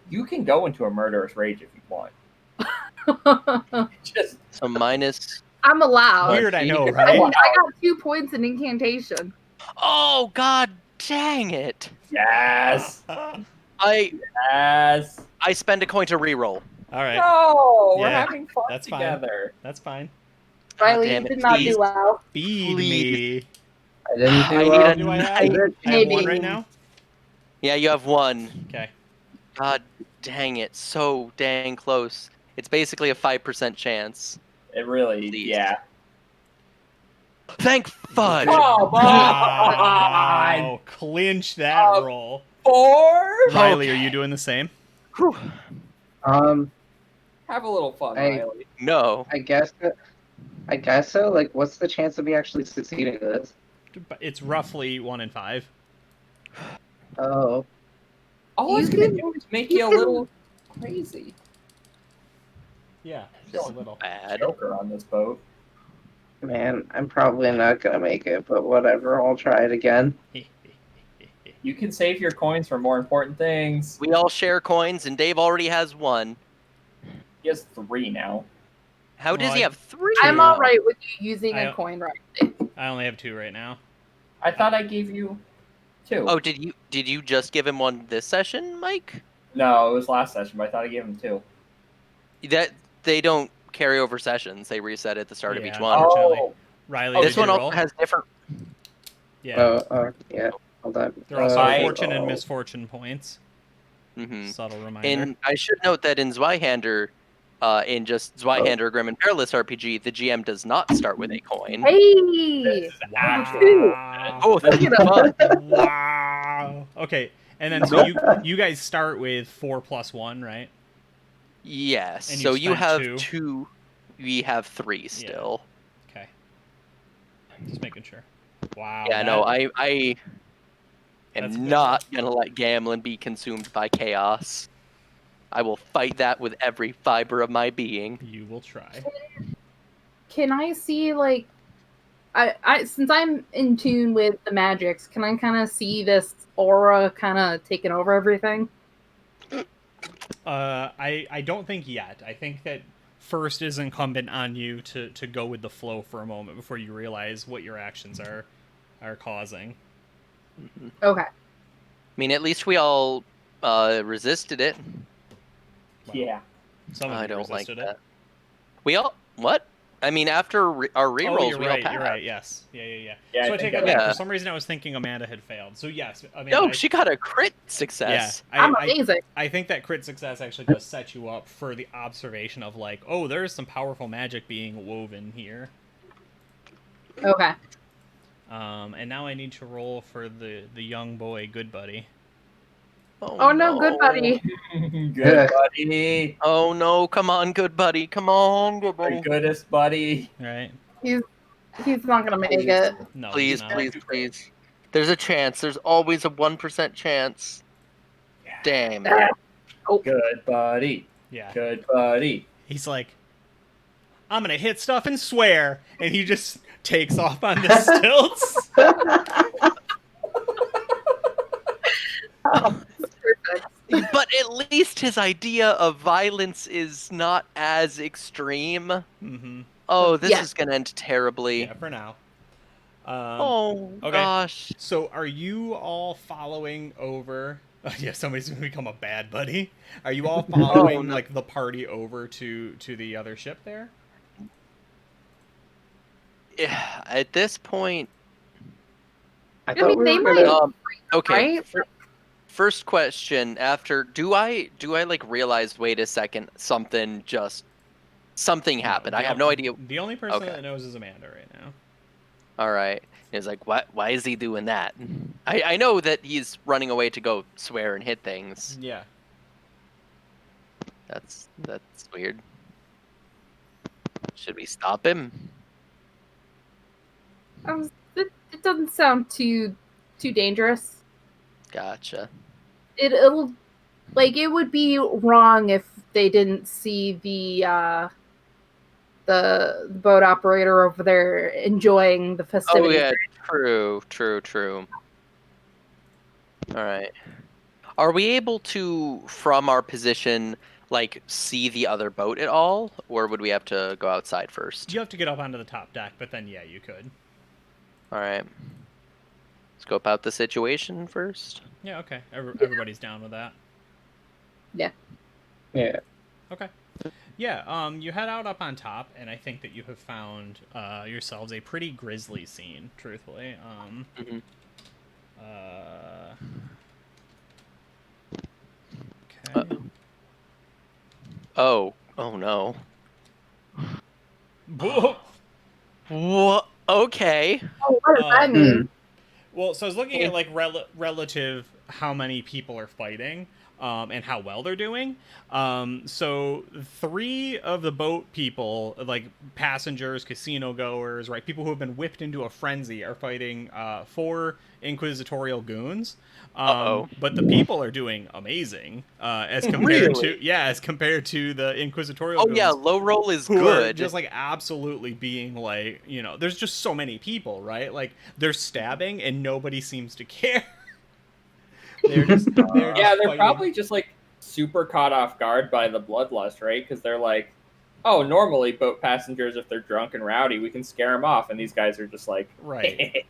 you can go into a murderous rage if you want. Just so minus. I'm allowed. Weird, I know, right? I got 2 points in incantation. Oh god, dang it! Yes. I spend a coin to reroll. All right. No, we're having fun together. That's fine. Riley, you did not do well. Feed me. I didn't do well. Do I have 1 right now? Yeah, you have 1. Okay. God dang it, so dang close. It's basically a 5% chance. It really, yeah. Thank fudge! Come on! Wow, clinch that roll. 4? Riley, are you doing the same? Whew. Have a little fun, Riley. No. I guess so. Like, what's the chance of me actually succeeding at this? It's roughly 1 in 5. Oh. All it's gonna do is make you a little crazy. Yeah, just a little. Bad. Joker on this boat. Man, I'm probably not gonna make it, but whatever. I'll try it again. You can save your coins for more important things. We all share coins, and Dave already has 1. He has 3 now. How does he have 3? I'm all right with you using a coin, right? I only have 2 right now. I thought I gave you 2. Oh, did you just give him 1 this session, Mike? No, it was last session, but I thought I gave him 2. That they don't carry over sessions; they reset at the start of each one. Oh, Riley, this one also has different. Yeah. Yeah. Hold on. There are also fortune and misfortune points. Mm-hmm. Subtle reminder. And I should note that in Zweihander, in just Zweihander Grim and Perilous RPG, the GM does not start with a coin. Hey! Wow. Oh, that's fun. Wow. Okay. And then so you guys start with 4 + 1, right? Yes. And So you have 2. 2. We have 3 still. Yeah. Okay. Just making sure. Wow. Yeah. No. I am not gonna let Gamlin be consumed by chaos. I will fight that with every fiber of my being. You will try. Can I see, like, I since I'm in tune with the magics, can I kind of see this aura kind of taking over everything? I don't think yet. I think that first is incumbent on you to go with the flow for a moment before you realize what your actions are causing. Okay. I mean, at least we all resisted it. Well, yeah. Some of I you don't like resisted that. it. We all what? I mean, after our rerolls, you're we right. all passed. You're right. Yes. Yeah. Yeah, So I I take think that back. Yeah. For some reason, I was thinking Amanda had failed. So yes, Amanda. No, she got a crit success. Yeah, I'm amazing. I think that crit success actually does set you up for the observation of like, oh, there's some powerful magic being woven here. Okay. And now I need to roll for the young boy, good buddy. Oh no, good buddy. Good buddy. Oh no, come on, good buddy. Come on, good The buddy. goodest buddy. Right? He's not gonna make it. No, Please, he's not. please. There's a chance. There's always a 1% chance. Damn. Good buddy. Yeah. Good buddy. He's like, I'm gonna hit stuff and swear, and he just takes off on the stilts. But at least his idea of violence is not as extreme. Mm-hmm. Oh, this Yeah. is gonna end terribly. Yeah, for now. Oh okay. gosh. So are you all following over? Yeah, somebody's gonna become a bad buddy. Are you all following no. like the party over to the other ship there? Yeah, at this point, I I thought mean, we they were gonna. might, okay. right? First question: After do I like realize? Wait a second, something happened. I have no idea. The only person Okay. that knows is Amanda right now. All right. He's like, what? Why is he doing that? I know that he's running away to go swear and hit things. Yeah. That's weird. Should we stop him? It doesn't sound too dangerous. Gotcha. It'll, like, it would be wrong if they didn't see the boat operator over there enjoying the festivities. Oh yeah, true. All right. Are we able to, from our position, like see the other boat at all, or would we have to go outside first? You have to get up onto the top deck, but then yeah, you could. All right. Scope out the situation first. Yeah. Okay. Everybody's down with that. Yeah. Yeah. Okay. Yeah, you head out up on top, and I think that you have found yourselves a pretty grisly scene, truthfully. Okay. Oh no. Whoa. What? Okay. Oh, what does that mean? Well, so I was looking at like relative how many people are fighting, and how well they're doing. So 3 of the boat people, like passengers, casino goers, right, people who have been whipped into a frenzy, are fighting 4 inquisitorial goons. But the people are doing amazing as compared to the inquisitorial goons. Oh yeah, low roll is who good. are just like absolutely being like, there's just so many people, right? Like they're stabbing and nobody seems to care. They're They're probably just like super caught off guard by the bloodlust, right? Because they're like, oh, normally boat passengers, if they're drunk and rowdy, we can scare them off, and these guys are just like, right.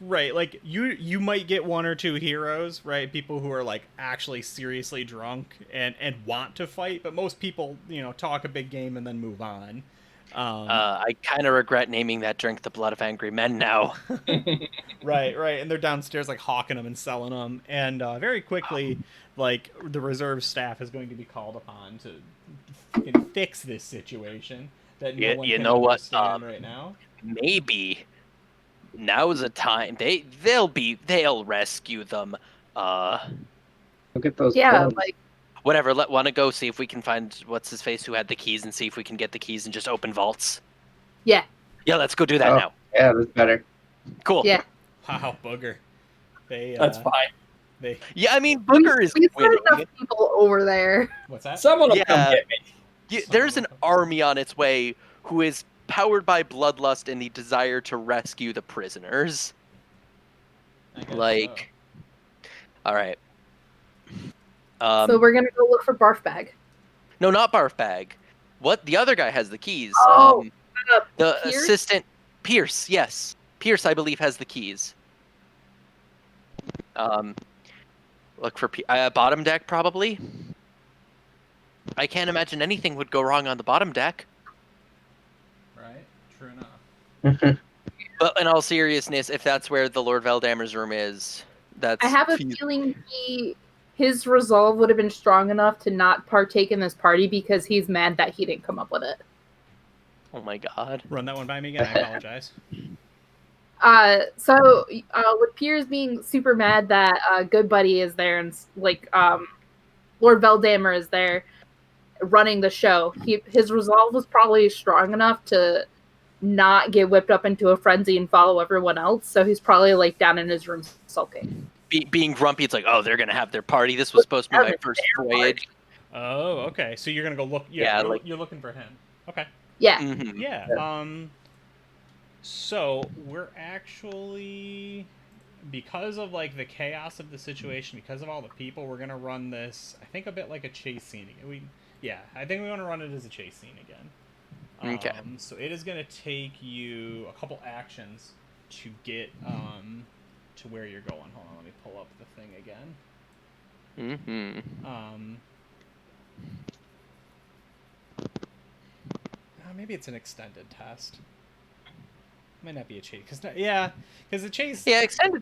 Right, like you might get 1 or 2 heroes, right? People who are like actually seriously drunk and want to fight, but most people, talk a big game and then move on. I kind of regret naming that drink the Blood of Angry Men now. Right, and they're downstairs like hawking them and selling them, and very quickly, like the reserve staff is going to be called upon to fix this situation that no one can understand right now. Maybe now's the time. They'll rescue them. Look at those Yeah, bones. Whatever. Want to go see if we can find what's his face who had the keys and see if we can get the keys and just open vaults. Yeah. Yeah, let's go do that now. Yeah, that's better. Cool. Yeah. Wow, booger. That's fine. Yeah, I mean, Booger is We've winning. got enough people over there. What's that? Someone will come get me. There's an army on its way who is powered by bloodlust and the desire to rescue the prisoners. Like, so. All right. So we're gonna go look for Barf Bag. No, not Barf Bag. What? The other guy has the keys. Oh, the Pierce? assistant, Pierce. Yes, Pierce, I believe, has the keys. Look for bottom deck, probably. I can't imagine anything would go wrong on the bottom deck. Right. True enough. But in all seriousness, if that's where the Lord Veldammer's room is, that's. I have a feeling his resolve would have been strong enough to not partake in this party because he's mad that he didn't come up with it. Oh my god. Run that one by me again. I apologize. So with Piers being super mad that Good Buddy is there and Lord Veldammer is there running the show, his resolve was probably strong enough to not get whipped up into a frenzy and follow everyone else. So he's probably down in his room sulking. Being grumpy, it's like, oh, they're gonna have their party. This was supposed to be my first voyage. Oh, okay. So you're gonna go look. You're looking for him. Okay. Yeah. Mm-hmm. Yeah. So we're actually, because of the chaos of the situation, because of all the people, we're gonna run this. I think a bit like a chase scene. I think we want to run it as a chase scene again. Okay. So it is gonna take you a couple actions to get to where you're going. Hold on, let me pull up the thing again. Mm-hmm. Maybe it's an extended test. Might not be a chase, because the chase. Yeah, extended.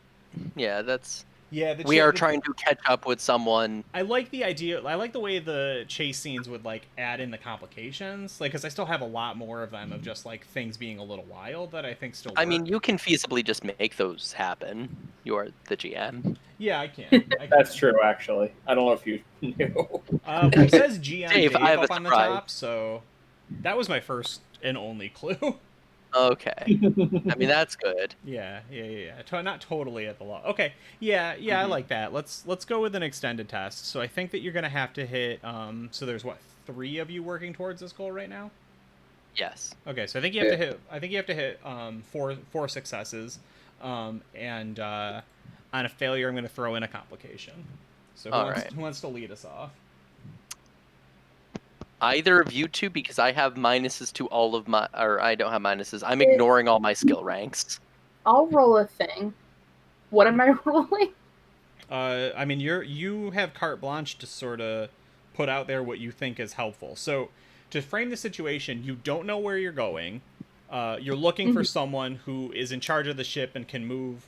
Yeah, that's. Yeah, we are trying to catch up with someone. I like the idea. I like the way the chase scenes would add in the complications, because I still have a lot more of them of just things being a little wild that I think still work. I mean, you can feasibly just make those happen. You are the GM. Yeah, I can. That's true, actually. I don't know if you knew. It says GM Dave, Dave I have up a on the surprise. top, so that was my first and only clue. Okay. I mean, that's good. Yeah. Not totally at the law. Okay. Yeah, I like that. Let's go with an extended test. So I think that you're gonna have to hit. So there's 3 of you working towards this goal right now. Yes. Okay, so I think you have to hit. I think you have to hit 4 successes, and on a failure, I'm gonna throw in a complication. So who wants to lead us off? Either of you two, because I have minuses to all of my, or I don't have minuses. I'm ignoring all my skill ranks. I'll roll a thing. What am I rolling? I mean, you have carte blanche to sort of put out there what you think is helpful. So, to frame the situation, you don't know where you're going. You're looking for someone who is in charge of the ship and can move,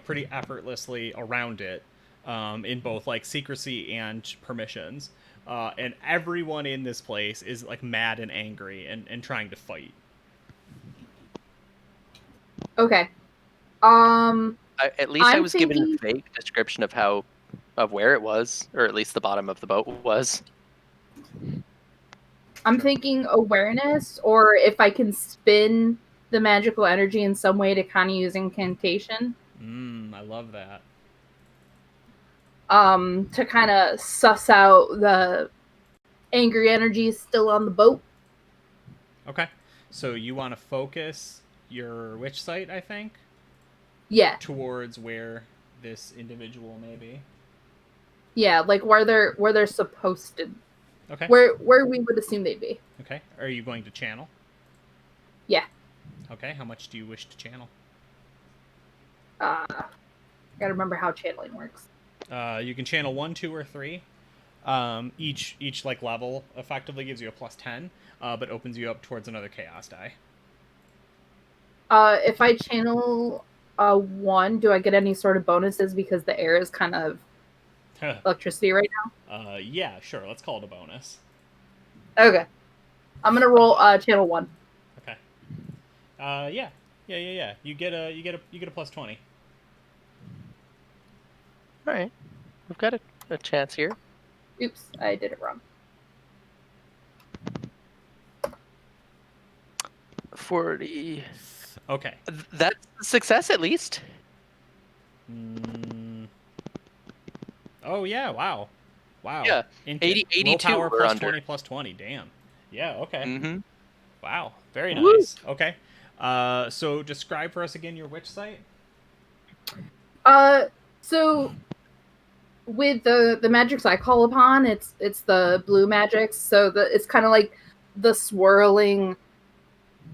pretty effortlessly around it, in both secrecy and permissions. And everyone in this place is mad and angry and trying to fight. Okay. At least I was given a fake description of where it was, or at least the bottom of the boat was. I'm thinking awareness, or if I can spin the magical energy in some way to kind of use incantation. I love that. To kind of suss out the angry energy still on the boat. Okay. So you want to focus your witch sight, I think? Yeah. Towards where this individual may be. Yeah, where they're supposed to. Okay. Where we would assume they'd be. Okay. Are you going to channel? Yeah. Okay. How much do you wish to channel? Gotta remember how channeling works. You can channel 1, 2, or 3. Each level effectively gives you a +10, but opens you up towards another chaos die. If I channel 1, do I get any sort of bonuses because the air is kind of electricity right now? Yeah, sure. Let's call it a bonus. Okay. I'm gonna roll channel 1. Okay. Yeah. You get a +20. All right. We've got a chance here. Oops, I did it wrong. 40. Okay. That's a success at least. Oh yeah! Wow. Yeah. 82 willpower we're plus under. 20 plus 20. Damn. Yeah. Okay. Mm-hmm. Wow. Very Woo. nice. Okay. So describe for us again your witch site. So with the magics I call upon, it's the blue magics. So it's kind of like the swirling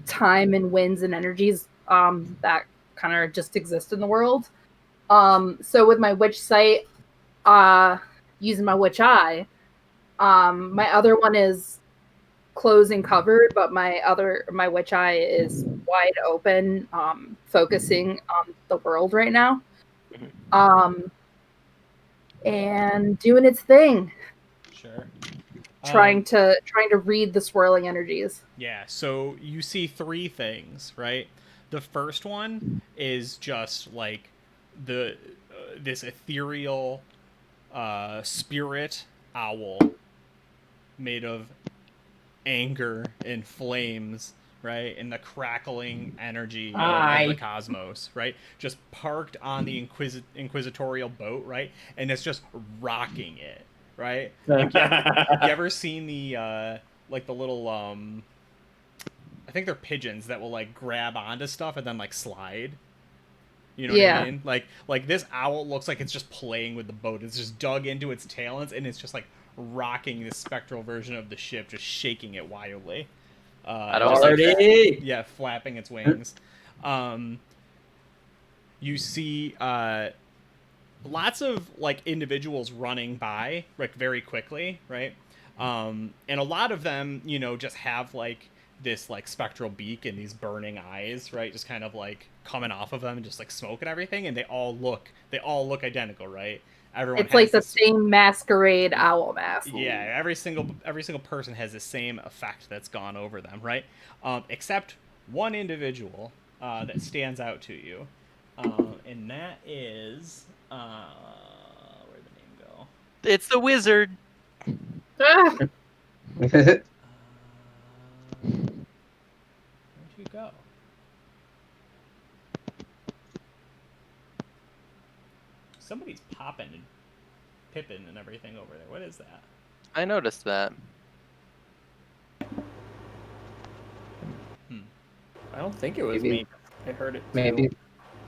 time and winds and energies that kind of just exist in the world. So with my witch site, using my witch eye, my other one is closed and covered, but my witch eye is wide open, focusing on the world right now. And doing its thing. Sure. Trying to read the swirling energies. Yeah, so you see 3 things, right? The first one is just like this ethereal spirit owl made of anger and flames, right? And the crackling energy of the cosmos, right? Just parked on the inquisitorial boat, right? And it's just rocking it, right? Like, you ever seen the like the little I think they're pigeons that will like grab onto stuff and then like slide. You know what I mean? Like this owl looks like it's just playing with the boat. It's just dug into its talons and it's just like rocking this spectral version of the ship, just shaking it wildly. I don't just, like yeah, flapping its wings. You see lots of like individuals running by like very quickly, right? And a lot of them, you know, just have like this like spectral beak and these burning eyes, right? Just kind of like coming off of them and just like smoke and everything, and they all look identical, right? Everyone it's like the this same masquerade owl mask. Yeah, every single person has the same effect that's gone over them, right? Except one individual that stands out to you, and that is where'd the name go? It's the wizard. Where'd you go? Somebody's popping and pipping and everything over there. What is that? I noticed that. I don't think it was me. I heard it too. Maybe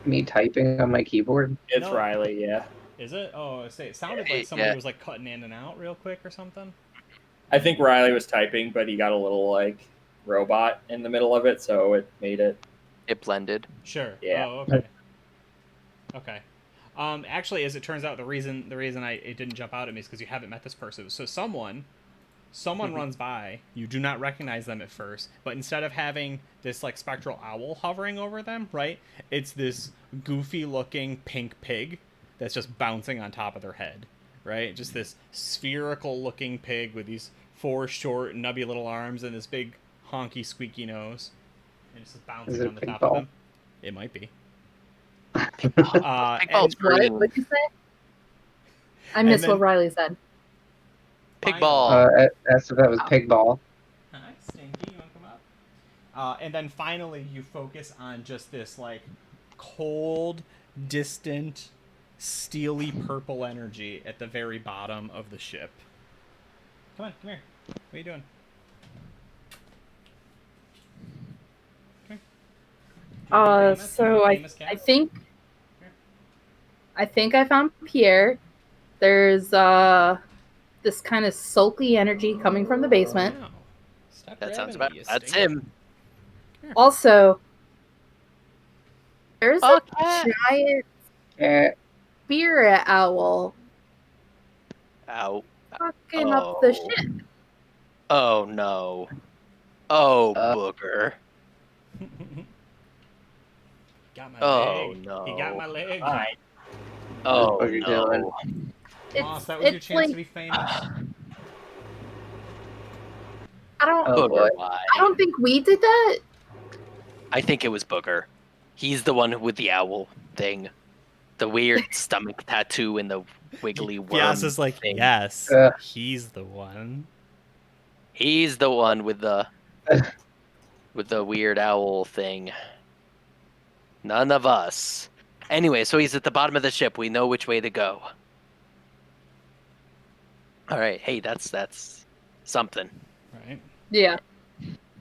me typing on my keyboard. It's Riley, yeah. Is it? Oh, I say it sounded like somebody was like cutting in and out real quick or something. I think Riley was typing, but he got a little like robot in the middle of it, so it made it. It blended. Sure. Yeah. Oh, okay. Okay. Actually, as it turns out, the reason it didn't jump out at me is because you haven't met this person. So someone runs by, you do not recognize them at first, but instead of having this like spectral owl hovering over them, right, it's this goofy looking pink pig that's just bouncing on top of their head, right? Just this spherical looking pig with these 4 short nubby little arms and this big honky squeaky nose, and it's just bouncing on the top of them. It might be. Pink ball's green. What did you say? I missed what Riley said. Pig ball. Asked if that was pig ball. Hi, Stinky. You want to come up? And then finally, you focus on just this like cold, distant, steely purple energy at the very bottom of the ship. Come on, come here. What are you doing? So I think I found Pierre. There's this kind of sulky energy coming from the basement. Wow. That sounds about. That's him. Also, there's a giant spirit owl. Ow. Fucking up the ship. Oh no. Oh booger. Got my leg. No. He got my leg. Fine. Oh What are you no. doing? Moss, that was your chance to be famous. I don't. Booger, why? I don't think we did that. I think it was Booger. He's the one with the owl thing. The weird stomach tattoo and the wiggly worm. Piazza's like, thing. yes, he's the one. He's the one with the weird owl thing. None of us. Anyway, so he's at the bottom of the ship. We know which way to go. All right. Hey, that's something. Right. Yeah.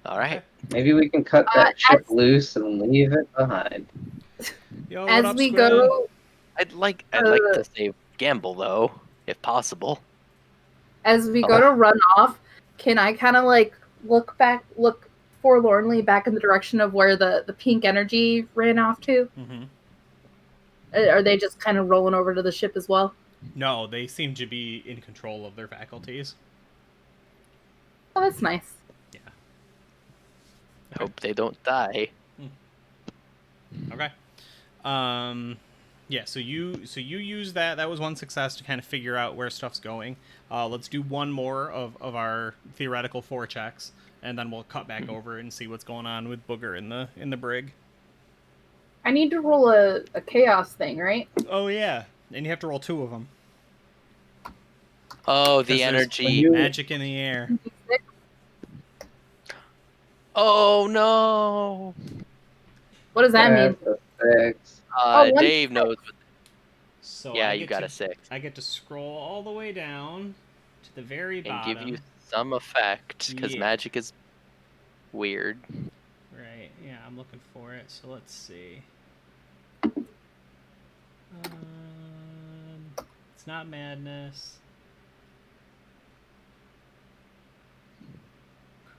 All right. Maybe we can cut that ship loose and leave it behind. Yo, As up, we Squid? go, I'd like to save Gamble though, if possible. as we go to run off, can I kind of like look forlornly back in the direction of where the pink energy ran off to? Mm-hmm. Are they just kind of rolling over to the ship as well? No, they seem to be in control of their faculties. Oh, that's nice. Yeah. Hope they don't die. Okay. Yeah, so you use that. That was one success to kind of figure out where stuff's going. Let's do one more of our theoretical 4 checks, and then we'll cut back over and see what's going on with Booger in the brig. I need to roll a ChAoS thing, right? Oh yeah, and you have to roll 2 of them. Oh, the energy. Magic in the air. Oh no. What does that mean? Dave knows. So yeah, you got a 6. I get to scroll all the way down to the very bottom. And give you some effect, because magic is weird. Right, yeah, I'm looking for it. So let's see. It's not madness.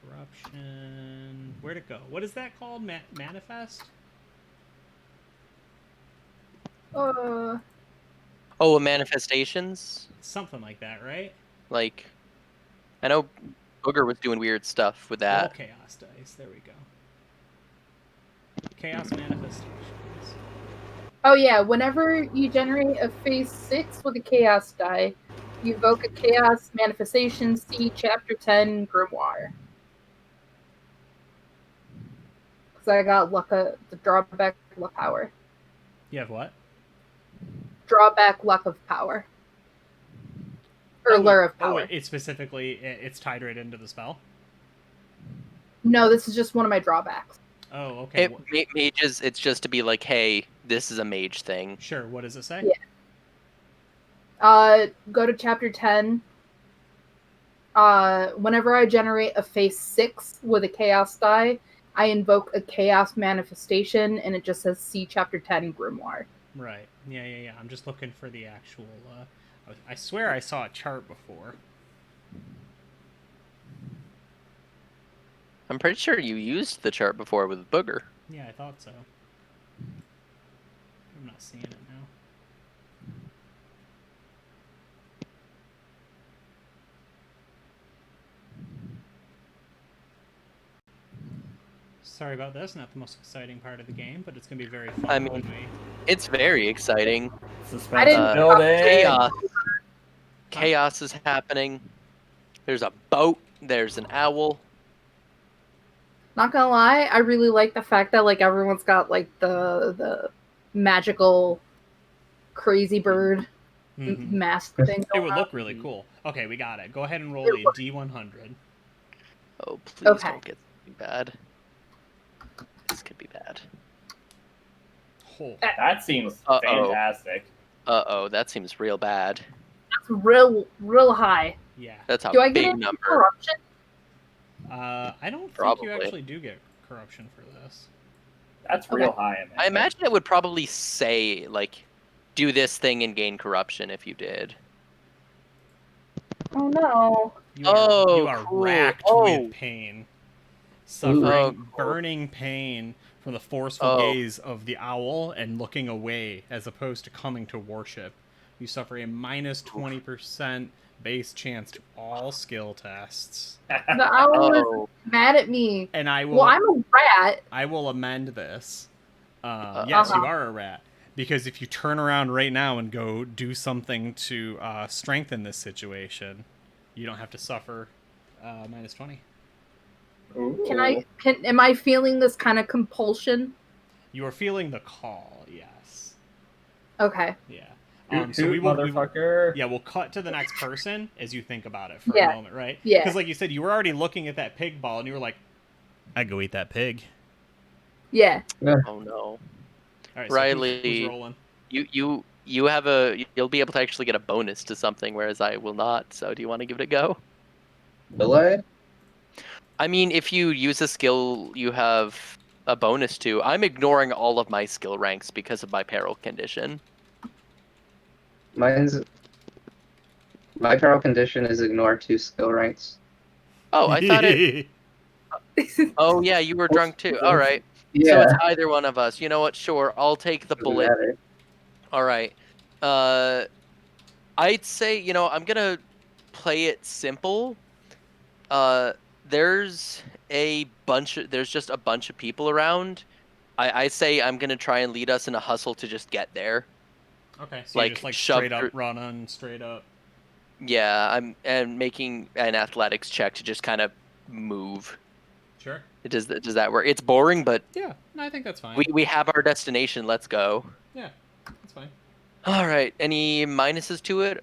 Corruption. Where'd it go? What is that called? Manifest? Oh, manifestations? Something like that, right? Like, I know Booger was doing weird stuff with that. All ChAoS dice. There we go. ChAoS manifestations. Oh yeah, whenever you generate a phase 6 with a ChAoS die, you evoke a ChAoS manifestation, see Chapter 10 Grimoire. Because I got the drawback luck power. You have what? Drawback luck of power. Or lure of power. Oh, it's specifically, it's tied right into the spell? No, this is just one of my drawbacks. Oh, okay. Mages, it's just to be like, hey, this is a mage thing. Sure, what does it say? Yeah. Go to Chapter 10. Whenever I generate a phase 6 with a ChAoS die, I invoke a ChAoS manifestation, and it just says see Chapter 10 Grimoire. Right. Yeah. I'm just looking for the actual... I swear I saw a chart before. I'm pretty sure you used the chart before with Booger. Yeah, I thought so. I'm not seeing it now. Sorry about this, not the most exciting part of the game, but it's going to be very fun. I mean, it's very exciting. Suspense building. ChAoS is happening. There's a boat. There's an owl. Not gonna lie, I really like the fact that like everyone's got like the magical crazy bird mask thing. It would look really cool. Okay, we got it. Go ahead and roll a D100. Oh, please don't get something bad. This could be bad. Oh. That seems fantastic. That seems real bad. That's real high. Yeah. That's a Do I big get any number. corruption? I don't think you actually do get corruption for this. That's real high. I imagine it would probably say, like, do this thing and gain corruption if you did. Oh no. You are cool. racked with pain. Suffering burning pain from the forceful gaze of the owl and looking away as opposed to coming to worship. You suffer a minus 20% base chance to all skill tests. The owl is mad at me. And I will. Well, I'm a rat. I will amend this. Yes, you are a rat. Because if you turn around right now and go do something to strengthen this situation, you don't have to suffer minus 20. Am I feeling this kind of compulsion? You are feeling the call, yes. Okay. Yeah. So motherfucker. We'll cut to the next person as you think about it for Yeah. a moment, right? Yeah. Because like you said, you were already looking at that pig ball, and you were like, "I'd go eat that pig." Yeah. Oh no, All right, Riley, so who's rolling? you'll be able to actually get a bonus to something, whereas I will not. So do you want to give it a go? Will I? I mean, if you use a skill you have a bonus to, I'm ignoring all of my skill ranks because of my peril condition. My peril condition is ignore 2 skill ranks. Oh, I thought it. Oh yeah, you were drunk too. All right. Yeah. So it's either one of us. You know what? Sure, I'll take the Doesn't bullet. matter. All right. I'd say, I'm gonna play it simple. Uh, there's there's just a bunch of people around. I say I'm gonna try and lead us in a hustle to just get there. Okay, so Like, you just like shove straight up through- running, straight up. Yeah, and making an athletics check to just kind of move. Sure. Does that work? It's boring, but Yeah, no, I think that's fine. we have our destination. Let's go. Yeah, that's fine. All right. Any minuses to it?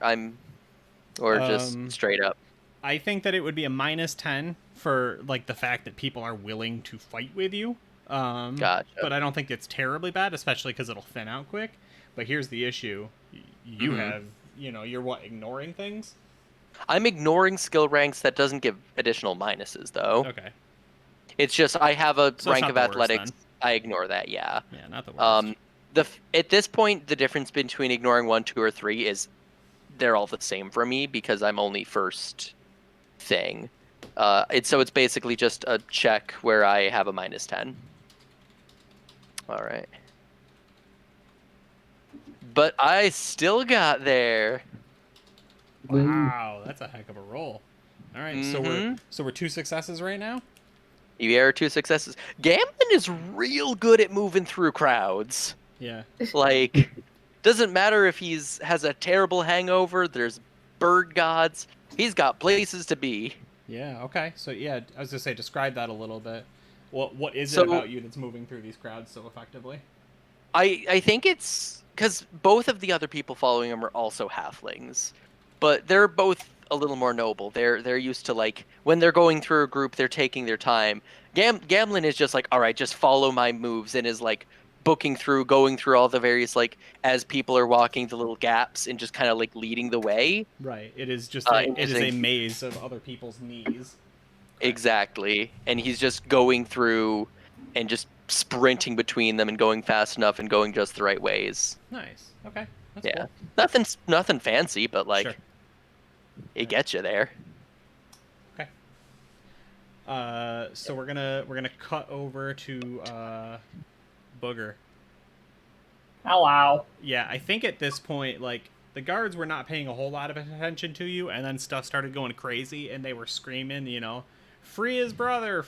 Or just straight up. I think that it would be a -10 for like the fact that people are willing to fight with you. Gotcha. But I don't think it's terribly bad, especially because it'll thin out quick. But here's the issue: you have, you're what, ignoring things. I'm ignoring skill ranks. That doesn't give additional minuses, though. Okay. It's just I have a So rank it's of not the worst, athletics. then. I ignore that. Yeah. Yeah, not the worst. At this point, the difference between ignoring 1, 2, or 3 is they're all the same for me because I'm only first thing. It's basically just a check where I have a -10. All right. But I still got there. Wow, that's a heck of a roll. All right, Mhm. so we're 2 successes right now. You are 2 successes. Gamblin is real good at moving through crowds. Yeah. Like, doesn't matter if has a terrible hangover. There's bird gods. He's got places to be. Yeah. Okay. So yeah, I was gonna say, describe that a little bit. What is it about you that's moving through these crowds so effectively? I think it's because both of the other people following him are also halflings, but they're both a little more noble. They're used to, like, when they're going through a group, they're taking their time. Gamlin is just like, all right, just follow my moves, and is like going through all the various, like, as people are walking the little gaps and just kind of like leading the way. Right. It is just it is a maze of other people's knees. Exactly, and he's just going through and just sprinting between them and going fast enough and going just the right ways. Nice. Okay. That's Cool. Nothing fancy, but like, sure. It gets you there. Okay. So we're gonna cut over to Booger. Hello. Yeah, I think at this point, like, the guards were not paying a whole lot of attention to you, and then stuff started going crazy, and they were screaming, free his brother,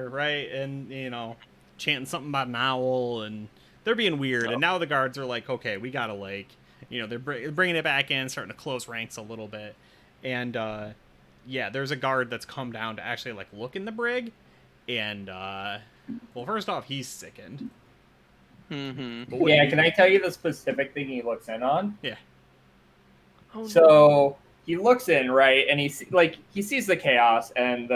right? And, chanting something about an owl, and they're being weird. And now the guards are like, okay, we gotta, like, they're bringing it back in, starting to close ranks a little bit. And, yeah, there's a guard that's come down to actually, like, look in the brig, and, well, first off, he's sickened. Mm-hmm. Yeah, can I tell you the specific thing he looks in on? Yeah. Oh, so he looks in, right, and he sees the chaos, and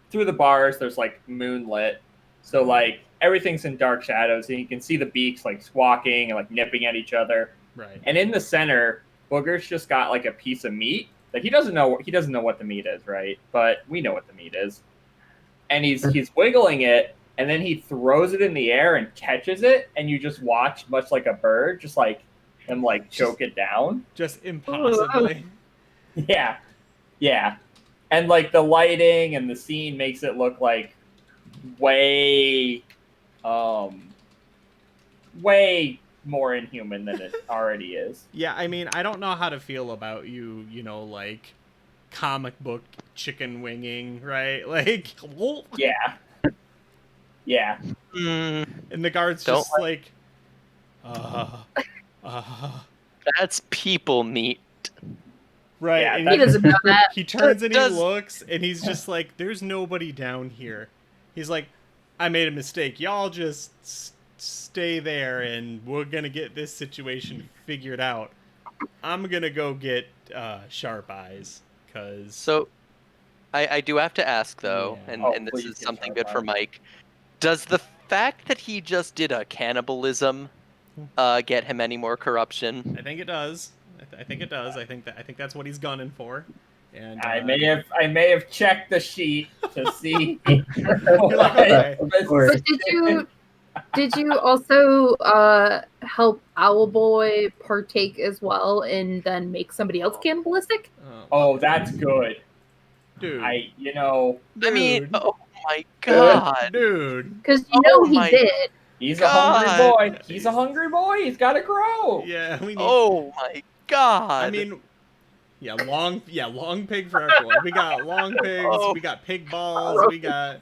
through the bars there's like moonlit, so like everything's in dark shadows, and you can see the beaks like squawking and like nipping at each other. Right. And in the center, Booger's just got like a piece of meat that he doesn't know what the meat is, right? But we know what the meat is, and he's wiggling it. And then he throws it in the air and catches it, and you just watch, much like a bird, just like him like choke it down. Just impossibly. Yeah. And like the lighting and the scene makes it look like way more inhuman than it already is. Yeah, I mean, I don't know how to feel about you, like comic book chicken winging, right? Like, Yeah. And the guard's just like, that's people meat. Right. Yeah, and he doesn't know that. He turns and he looks, and he's just like, there's nobody down here. He's like, I made a mistake. Y'all just stay there and we're gonna get this situation figured out. I'm gonna go get Sharp Eyes, cause. So, I do have to ask though, Yeah. and this is something good for Mike. Does the fact that he just did a cannibalism get him any more corruption? I think it does. I think it does. I think that's what he's gunning for. And I may have checked the sheet to see. You're like, okay. But did you also help Owlboy partake as well and then make somebody else cannibalistic? Oh, that's good. Dude. I mean, oh my god. Dude. Because he did. He's a hungry boy. He's a hungry boy. He's got to grow. Yeah, we need... Oh my god. I mean, long pig for everyone. We got long pigs, we got pig balls, we got...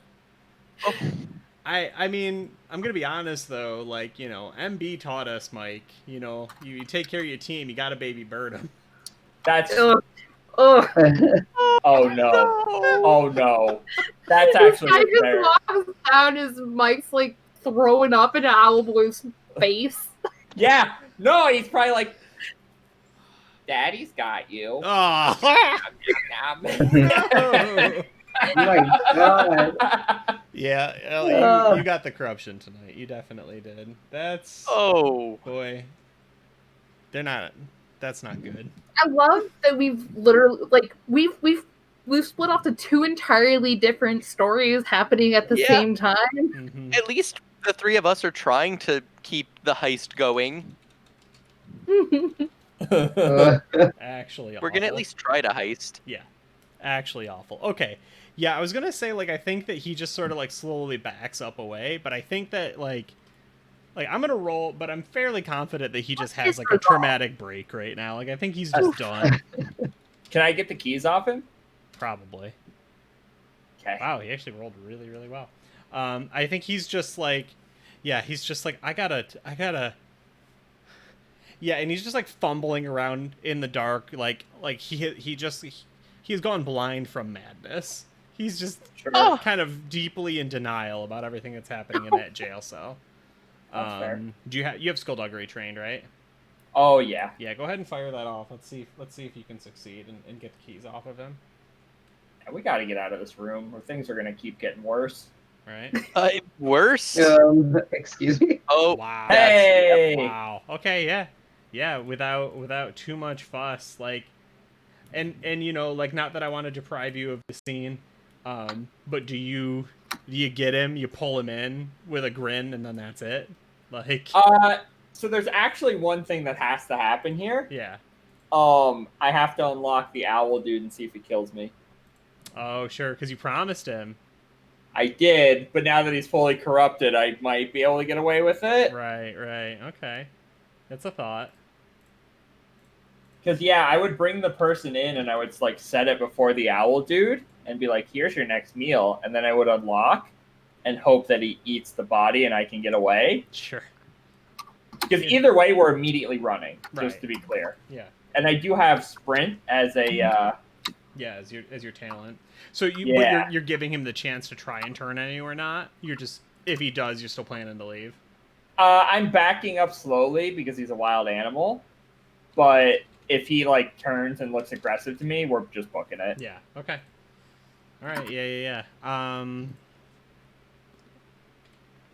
I mean, I'm going to be honest, though, like, MB taught us, Mike, you take care of your team, you got to baby bird them. That's... Oh no. Oh no. That's actually I just walks down as Mike's like throwing up into Owlboy's face. Yeah. No, he's probably like, Daddy's got you. Oh. Oh my god. Yeah, you got the corruption tonight. You definitely did. That's... Oh. Boy. That's not good. I love that we've literally, like, we've split off to two entirely different stories happening at the same time. Mm-hmm. At least the three of us are trying to keep the heist going. Actually awful. We're gonna at least try to heist. Yeah. Actually awful. Okay. Yeah, I was gonna say, like, I think that he just sort of, like, slowly backs up away, but I think that, like, I'm gonna roll, but I'm fairly confident that he just has, like, a traumatic break right now. Like, I think he's just done. Can I get the keys off him? Probably. Okay. Wow, he actually rolled really, really well. I think he's just like, he's just like, I gotta. Yeah, and he's just, like, fumbling around in the dark, like he's gone blind from madness. He's just kind of deeply in denial about everything that's happening in that jail cell. Do you have skullduggery trained, right? Oh yeah. Yeah, go ahead and fire that off. Let's see if you can succeed and get the keys off of him. Yeah, we got to get out of this room, or things are gonna keep getting worse. Right. Worse? Excuse me. Oh wow. Hey. Wow. Okay. Yeah. Without too much fuss, like, and like, not that I want to deprive you of the scene, but do you get him? You pull him in with a grin, and then that's it. Like. So there's actually one thing that has to happen here. Yeah. I have to unlock the owl dude and see if he kills me. Oh, sure, because you promised him. I did, but now that he's fully corrupted, I might be able to get away with it. Right. Okay. That's a thought. Because, I would bring the person in and I would, like, set it before the owl dude and be like, here's your next meal. And then I would unlock and hope that he eats the body and I can get away. Sure. Because either way, we're immediately running, just to be clear. Yeah. And I do have sprint as a... as your talent. So you're giving him the chance to try and turn any or not? You're just, if he does, you're still planning to leave? I'm backing up slowly because he's a wild animal. But if he, like, turns and looks aggressive to me, we're just booking it. Yeah, okay. All right, yeah.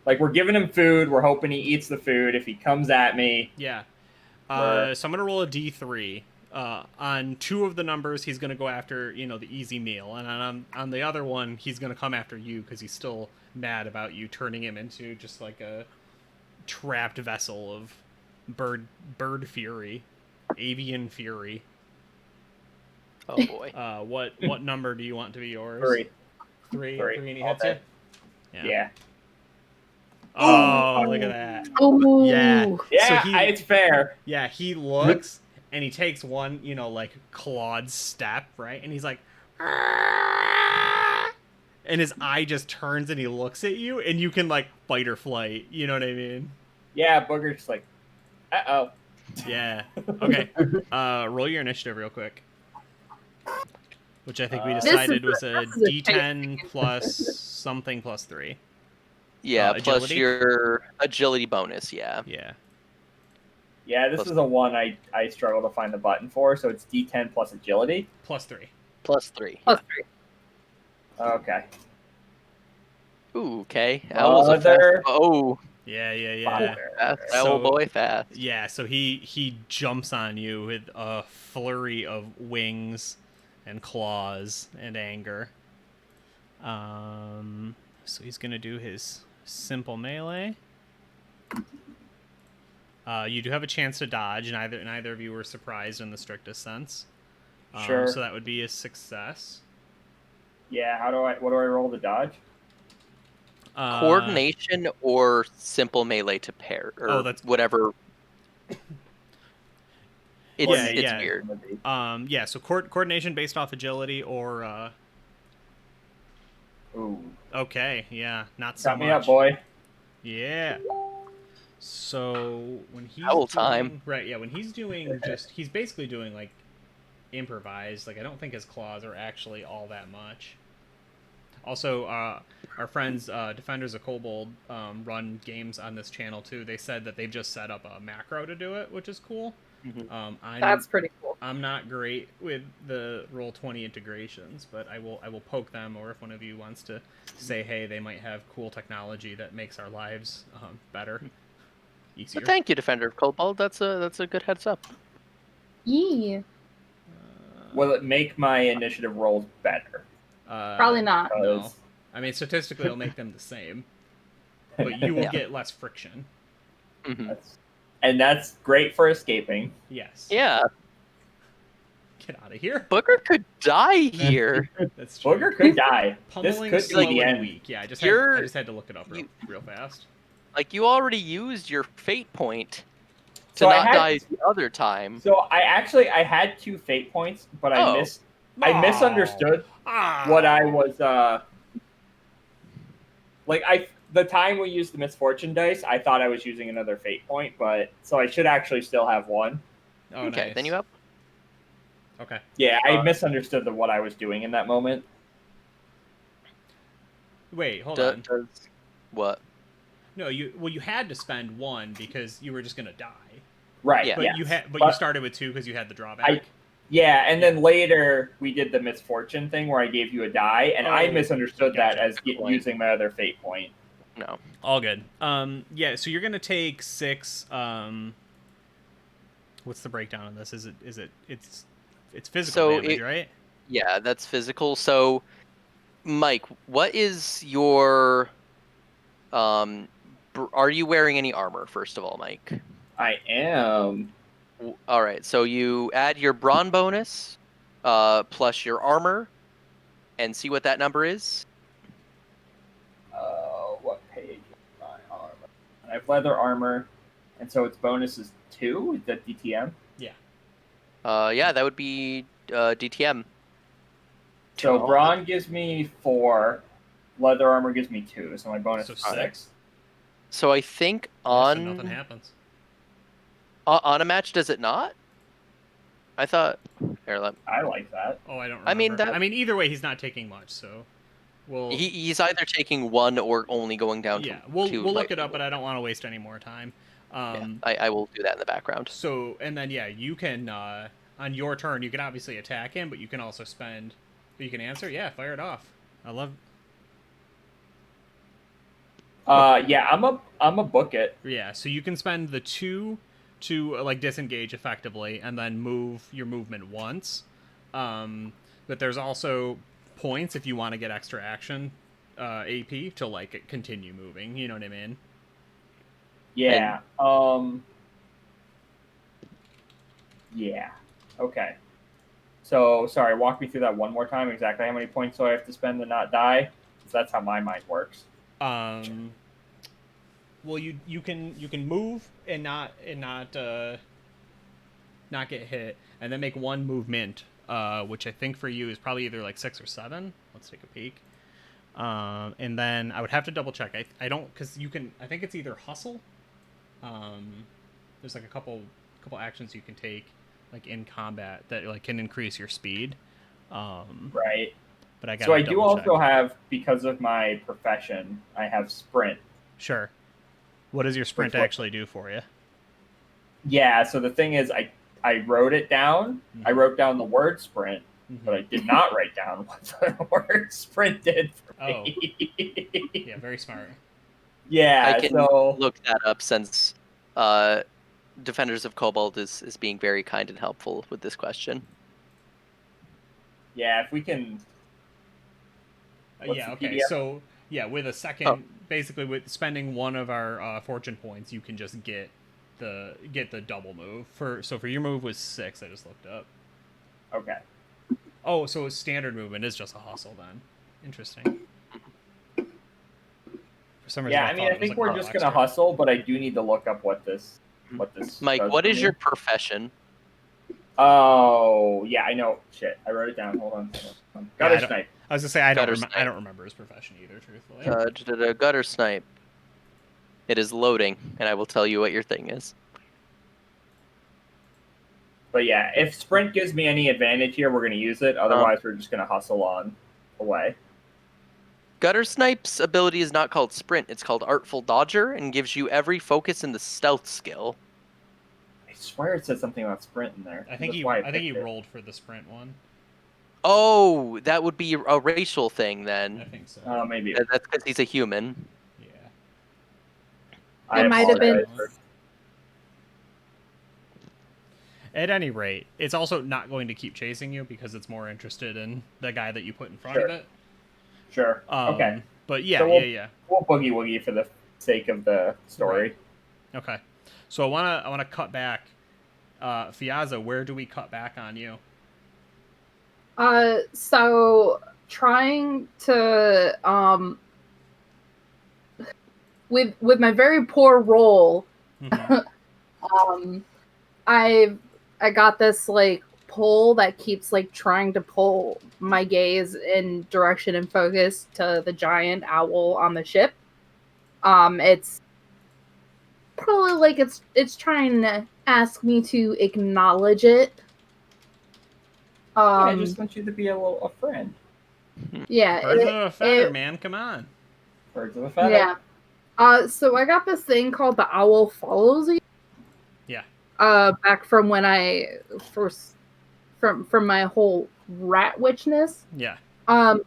Like, we're giving him food. We're hoping he eats the food. If he comes at me... Yeah. So I'm going to roll a D3. On two of the numbers, he's going to go after, the easy meal. And on the other one, he's going to come after you because he's still mad about you turning him into just like a trapped vessel of bird fury. Avian fury. Oh, boy. What number do you want to be yours? 3. 3 and he hits you? Yeah. Oh, look at that. Oh. Yeah. Yeah, it's fair. Yeah, he looks, and he takes one, like, clawed step, right? And he's like, Arr! And his eye just turns and he looks at you, and you can, like, fight or flight. You know what I mean? Yeah, Booger's like, uh-oh. Yeah. Okay. Roll your initiative real quick. Which I think we decided was a D10 plus something plus 3. Yeah, plus agility? your agility bonus. Yeah. Yeah. Yeah, this is a one I struggle to find the button for, so it's D10 plus agility. +3. +3. Plus Yeah. 3. Okay. Ooh, okay. That was a fast. Oh. Yeah. Fast. Old boy fast. Yeah, so he jumps on you with a flurry of wings and claws and anger. So he's gonna do his simple melee. You do have a chance to dodge. Neither of you were surprised in the strictest sense. Sure. So that would be a success. Yeah. What do I roll to dodge? Coordination or simple melee to pair or that's whatever. It's weird. Yeah. So coordination based off agility or. Ooh. Okay. Yeah. Not so Got much. me up, boy. Yeah. So when he's Owl time. Right. Yeah. When he's doing he's basically doing like improvised. Like I don't think his claws are actually all that much. Also, our friends Defenders of Kobold run games on this channel too. They said that they've just set up a macro to do it, which is cool. Mm-hmm. That's pretty cool. I'm not great with the Roll20 integrations, but I will poke them, or if one of you wants to say, hey, they might have cool technology that makes our lives better, easier. But thank you, Defender of Kobold. That's a good heads up. Yeah. Will it make my initiative rolls better? Probably not. No. I mean, statistically, it'll make them the same, but you will get less friction. Mm-hmm. And that's great for escaping. Yes. Yeah. Get out of here. Booger could die here. That's true. Booger could die. Pummeling this could be the end. weak. Yeah, I just had to look it up real fast. Like, you already used your fate point to not die the other time. So I had 2 fate points, but I misunderstood what I was the time we used the misfortune dice, I thought I was using another fate point, but so I should actually still have 1. Oh, okay, nice. Then you up. Okay. Yeah, I misunderstood what I was doing in that moment. Wait, hold on. What? No, you had to spend 1 because you were just gonna die. Right. Yeah. But you started with 2 because you had the drawback. And then later we did the misfortune thing where I gave you a die, and I misunderstood that as using my other fate point. No. All good. Yeah, so you're gonna take 6. What's the breakdown on this? It's physical damage, right? Yeah, that's physical. So, Mike, what is your are you wearing any armor, first of all, Mike? I am. All right, so you add your brawn bonus plus your armor and see what that number is. What page is my armor? I have leather armor, and so its bonus is 2? Is that DTM? Yeah. Yeah, that would be DTM. So brawn gives me 4, leather armor gives me 2, so my bonus is 6. So I think so nothing happens. On a match, does it not? I thought. I like that. Oh, I don't remember. I mean, either way, he's not taking much, so he's either taking 1 or only going down to 2. We'll look it up, but I don't want to waste any more time. I will do that in the background. So, and then you can on your turn, you can obviously attack him, but you can also spend. You can answer. Yeah, fire it off. I love. Yeah, I'm a book it. Yeah, so you can spend the 2 to like disengage effectively, and then move your movement once. But there's also points if you want to get extra action, AP to like continue moving. You know what I mean? Yeah. Yeah. Okay. So sorry, walk me through that one more time. Exactly how many points do I have to spend to not die? Because that's how my mind works. Well, you can move and not get hit, and then make 1 movement, which I think for you is probably either like 6 or 7. Let's take a peek. And then I would have to double check. I don't, because you can. I think it's either hustle. There's like a couple actions you can take like in combat that like can increase your speed. Right. But I got. So I do also have, because of my profession, I have sprint, Sure. What does your sprint actually do for you? Yeah, so the thing is, I wrote it down. Mm-hmm. I wrote down the word sprint, but I did not write down what the word sprint did for me. Yeah, very smart. Yeah, I can look that up since Defenders of Cobalt is being very kind and helpful with this question. Yeah, if we can... yeah, okay, PDF? So, yeah, with a second, basically with spending one of our fortune points, you can just get the double move. So for your move was 6, I just looked up. Okay. Oh, so a standard movement is just a hustle then. Interesting. For some reason, I think we're just gonna hustle, but I do need to look up what this Mike, what is your profession? Oh, yeah, I know. Shit, I wrote it down. Hold on. Gutter snipe. I was gonna say I don't remember his profession either, truthfully. Gutter snipe. It is loading, and I will tell you what your thing is. But yeah, if sprint gives me any advantage here, we're going to use it. Otherwise, we're just going to hustle on away. Gutter Snipe's ability is not called sprint. It's called Artful Dodger and gives you every focus in the stealth skill. I swear it said something about sprint in there. I think he rolled for the sprint one. Oh, that would be a racial thing then. I think so. Maybe. That's because he's a human. Yeah. It might have been... At any rate, it's also not going to keep chasing you because it's more interested in the guy that you put in front of it. Sure. Okay. But yeah, so we'll boogie woogie for the sake of the story. Right. Okay. So I wanna cut back. Fiaza, where do we cut back on you? So trying to with my very poor roll, I got this like pull that keeps like trying to pull my gaze in direction and focus to the giant owl on the ship. It's probably like it's trying to ask me to acknowledge it. I just want you to be a friend. Yeah, birds of a feather, man. Come on. Birds of a feather. Yeah. So I got this thing called the owl follows you. Yeah. Back from when I first from my whole rat witchness. Yeah. I'm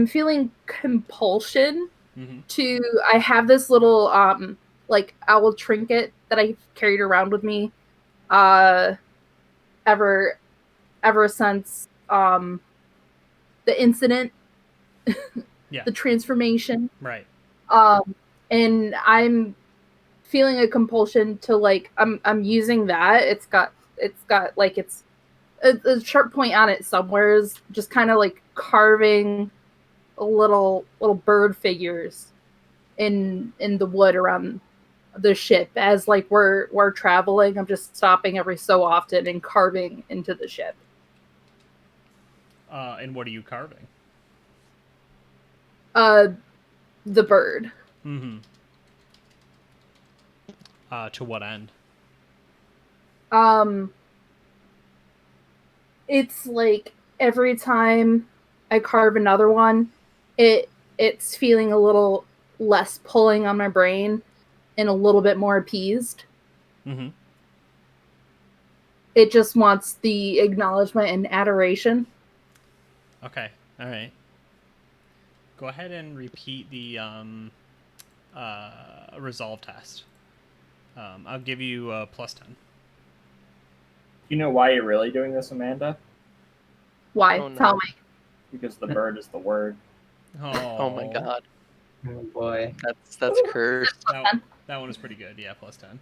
feeling compulsion to. I have this little like owl trinket that I carried around with me, ever since the incident, the transformation, right? And I'm feeling a compulsion to like I'm using that. It's got like it's a sharp point on it somewhere, just kind of like carving little bird figures in the wood around the ship as like we're traveling. I'm just stopping every so often and carving into the ship. And what are you carving? The bird. To what end? It's like every time I carve another one, it's feeling a little less pulling on my brain and a little bit more appeased. It just wants the acknowledgement and adoration. Okay. All right. Go ahead and repeat the resolve test. I'll give you a +10. You know why you're really doing this, Amanda? Why? Tell me. Because the bird is the word. Oh my god. Oh boy. That's cursed. That one is pretty good. Yeah, +10.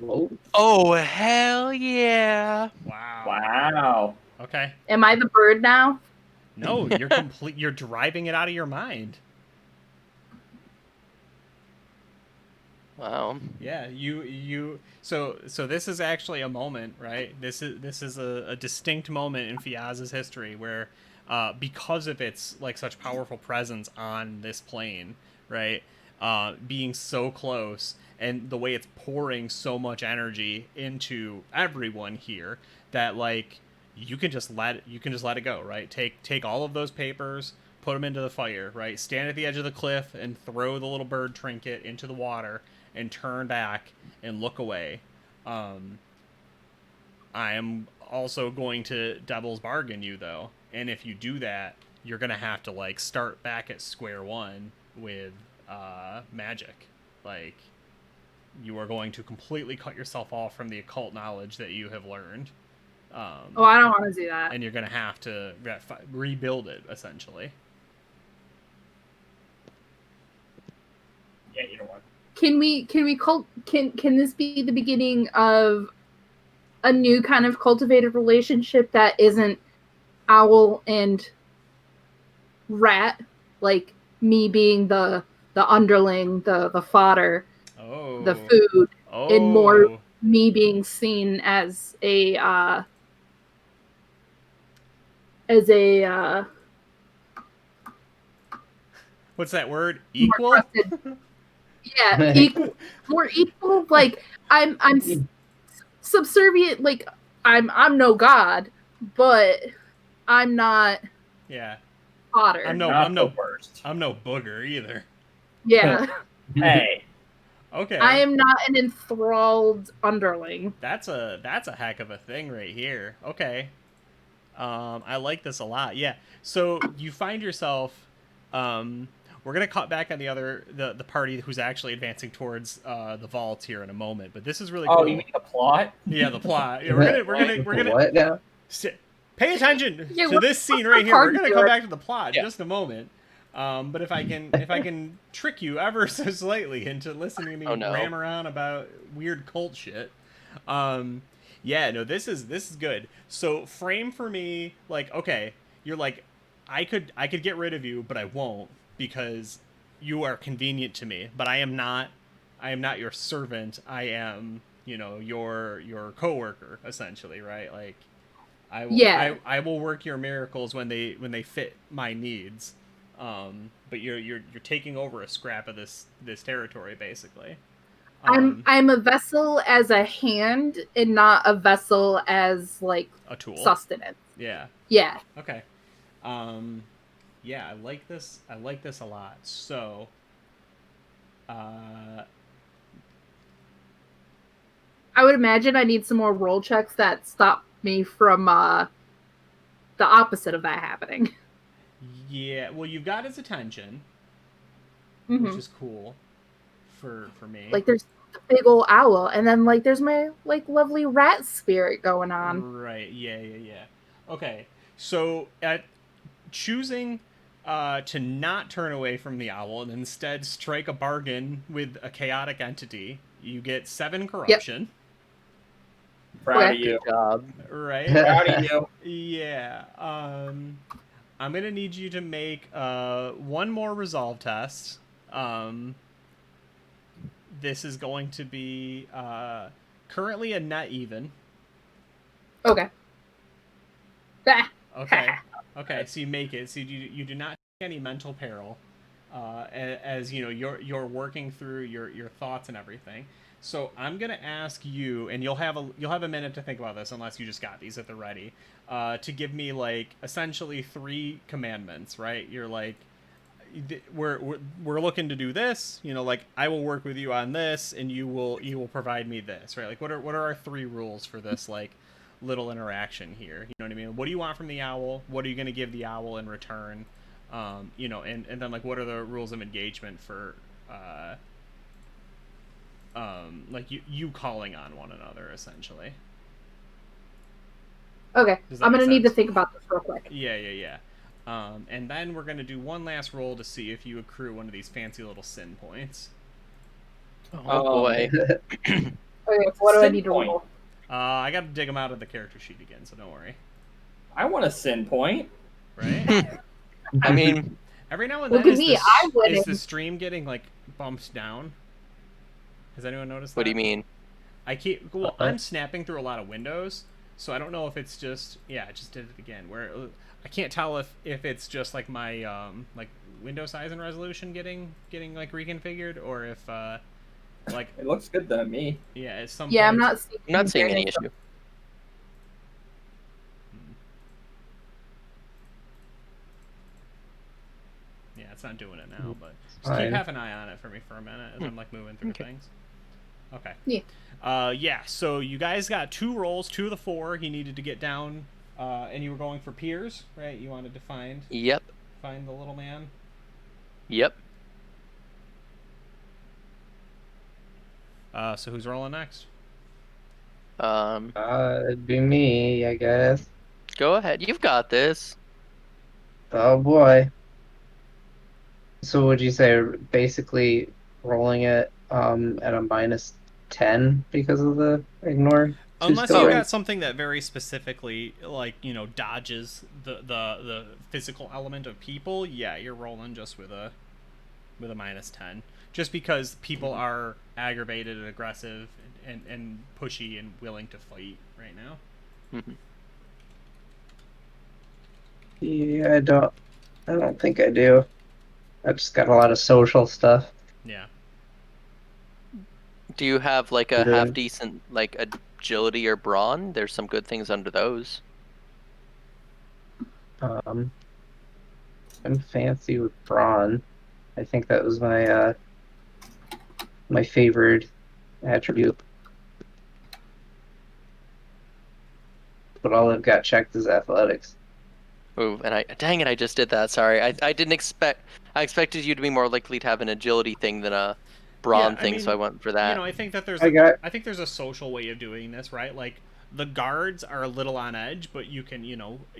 Whoa. Oh hell yeah! Wow. Okay. Am I the bird now? No, you're You're driving it out of your mind. Wow. Yeah, you. So this is actually a moment, right? This is a distinct moment in Fiaz's history where, because of its like such powerful presence on this plane, right? Being so close and the way it's pouring so much energy into everyone here that like you can just let it go, right? Take all of those papers, put them into the fire, right? Stand at the edge of the cliff and throw the little bird trinket into the water and turn back and look away. I am also going to devil's bargain you, though, and if you do that, you're gonna have to like start back at square one with magic. Like, you are going to completely cut yourself off from the occult knowledge that you have learned. I don't want to do that. And you're gonna have to rebuild it essentially. Yeah, you don't want. Can this be the beginning of a new kind of cultivated relationship that isn't owl and rat, like me being the underling, the fodder, the food, and more me being seen as a what's that word? Equal? Yeah, equal, more equal. Like I'm subservient. Like I'm no god, but I'm not. Yeah. Fodder. I'm no booger either. Yeah. Hey. Okay. I am not an enthralled underling. That's a heck of a thing right here. Okay. I like this a lot. Yeah. So you find yourself we're gonna cut back on the party who's actually advancing towards the vault here in a moment, but this is really cool. Oh, you mean the plot? Yeah, the plot. Yeah, we're gonna what now? Pay attention to this scene right here. We're gonna come back to the plot in just a moment. But if I can trick you ever so slightly into listening to me ram around about weird cult shit. Yeah, no, this is good. So frame for me, like, okay, you're like, I could get rid of you, but I won't because you are convenient to me. But I am not your servant. I am, your coworker essentially, right? Like, I will work your miracles when they fit my needs. But you're taking over a scrap of this territory basically. I'm a vessel as a hand and not a vessel as like a tool. Sustenance. Yeah. Yeah. Okay. Yeah, I like this a lot. So I would imagine I need some more roll checks that stop me from the opposite of that happening. Yeah, well, you've got his attention, mm-hmm. which is cool for me. Like, there's the big old owl, and then like there's my like lovely rat spirit going on. Right. Yeah. Okay. So at choosing to not turn away from the owl and instead strike a bargain with a chaotic entity, you get 7 corruption. Yep. Proud of you. Good job. Right. Proud of you. Yeah. I'm gonna need you to make 1 more resolve test. This is going to be currently a net even. Okay. Okay. So you make it. So you do not take any mental peril, as you're working through your thoughts and everything. So I'm gonna ask you, and you'll have a minute to think about this, unless you just got these at the ready, to give me like essentially 3 commandments, right? You're like, we're looking to do this, like I will work with you on this, and you will provide me this, right? Like what are our 3 rules for this like little interaction here? You know what I mean? What do you want from the owl? What are you gonna give the owl in return? And then like what are the rules of engagement for like you calling on one another essentially. Okay, I'm gonna need to think about this real quick. Yeah. And then we're gonna do one last roll to see if you accrue one of these fancy little sin points. Oh boy. Okay, what do I need to roll? I gotta dig them out of the character sheet again, so don't worry. I want a sin point. Right? I mean, every now and then is the stream getting like bumped down? Has anyone noticed that? What do you mean? I'm snapping through a lot of windows, so I don't know if it's just I just did it again. Where I can't tell if it's just like my like window size and resolution getting like reconfigured, or if like it looks good to me. Yeah, at some I'm not seeing any issue. not doing it now, but just keep half an eye on it for me for a minute as I'm like moving through things. Okay. Yeah. So you guys got 2 rolls, 2 of the 4. He needed to get down, and you were going for Piers, right? You wanted to find the little man. Yep. So who's rolling next? It'd be me, I guess. Go ahead. You've got this. Oh boy. So would you say basically rolling it at a -10 because of the ignore? Unless you got something that very specifically, like, dodges the physical element of people, yeah, you're rolling just with a -10. Just because people are aggravated and aggressive and pushy and willing to fight right now. Yeah, I don't think I do. I've just got a lot of social stuff. Yeah. Do you have like a half decent like agility or brawn? There's some good things under those. I'm fancy with brawn. I think that was my my favorite attribute. But all I've got checked is athletics. Oh, and dang it, I just did that. Sorry, I didn't expect. I expected you to be more likely to have an agility thing than a brawn thing, so I went for that. I think that I think there's a social way of doing this, right? Like the guards are a little on edge, but you can,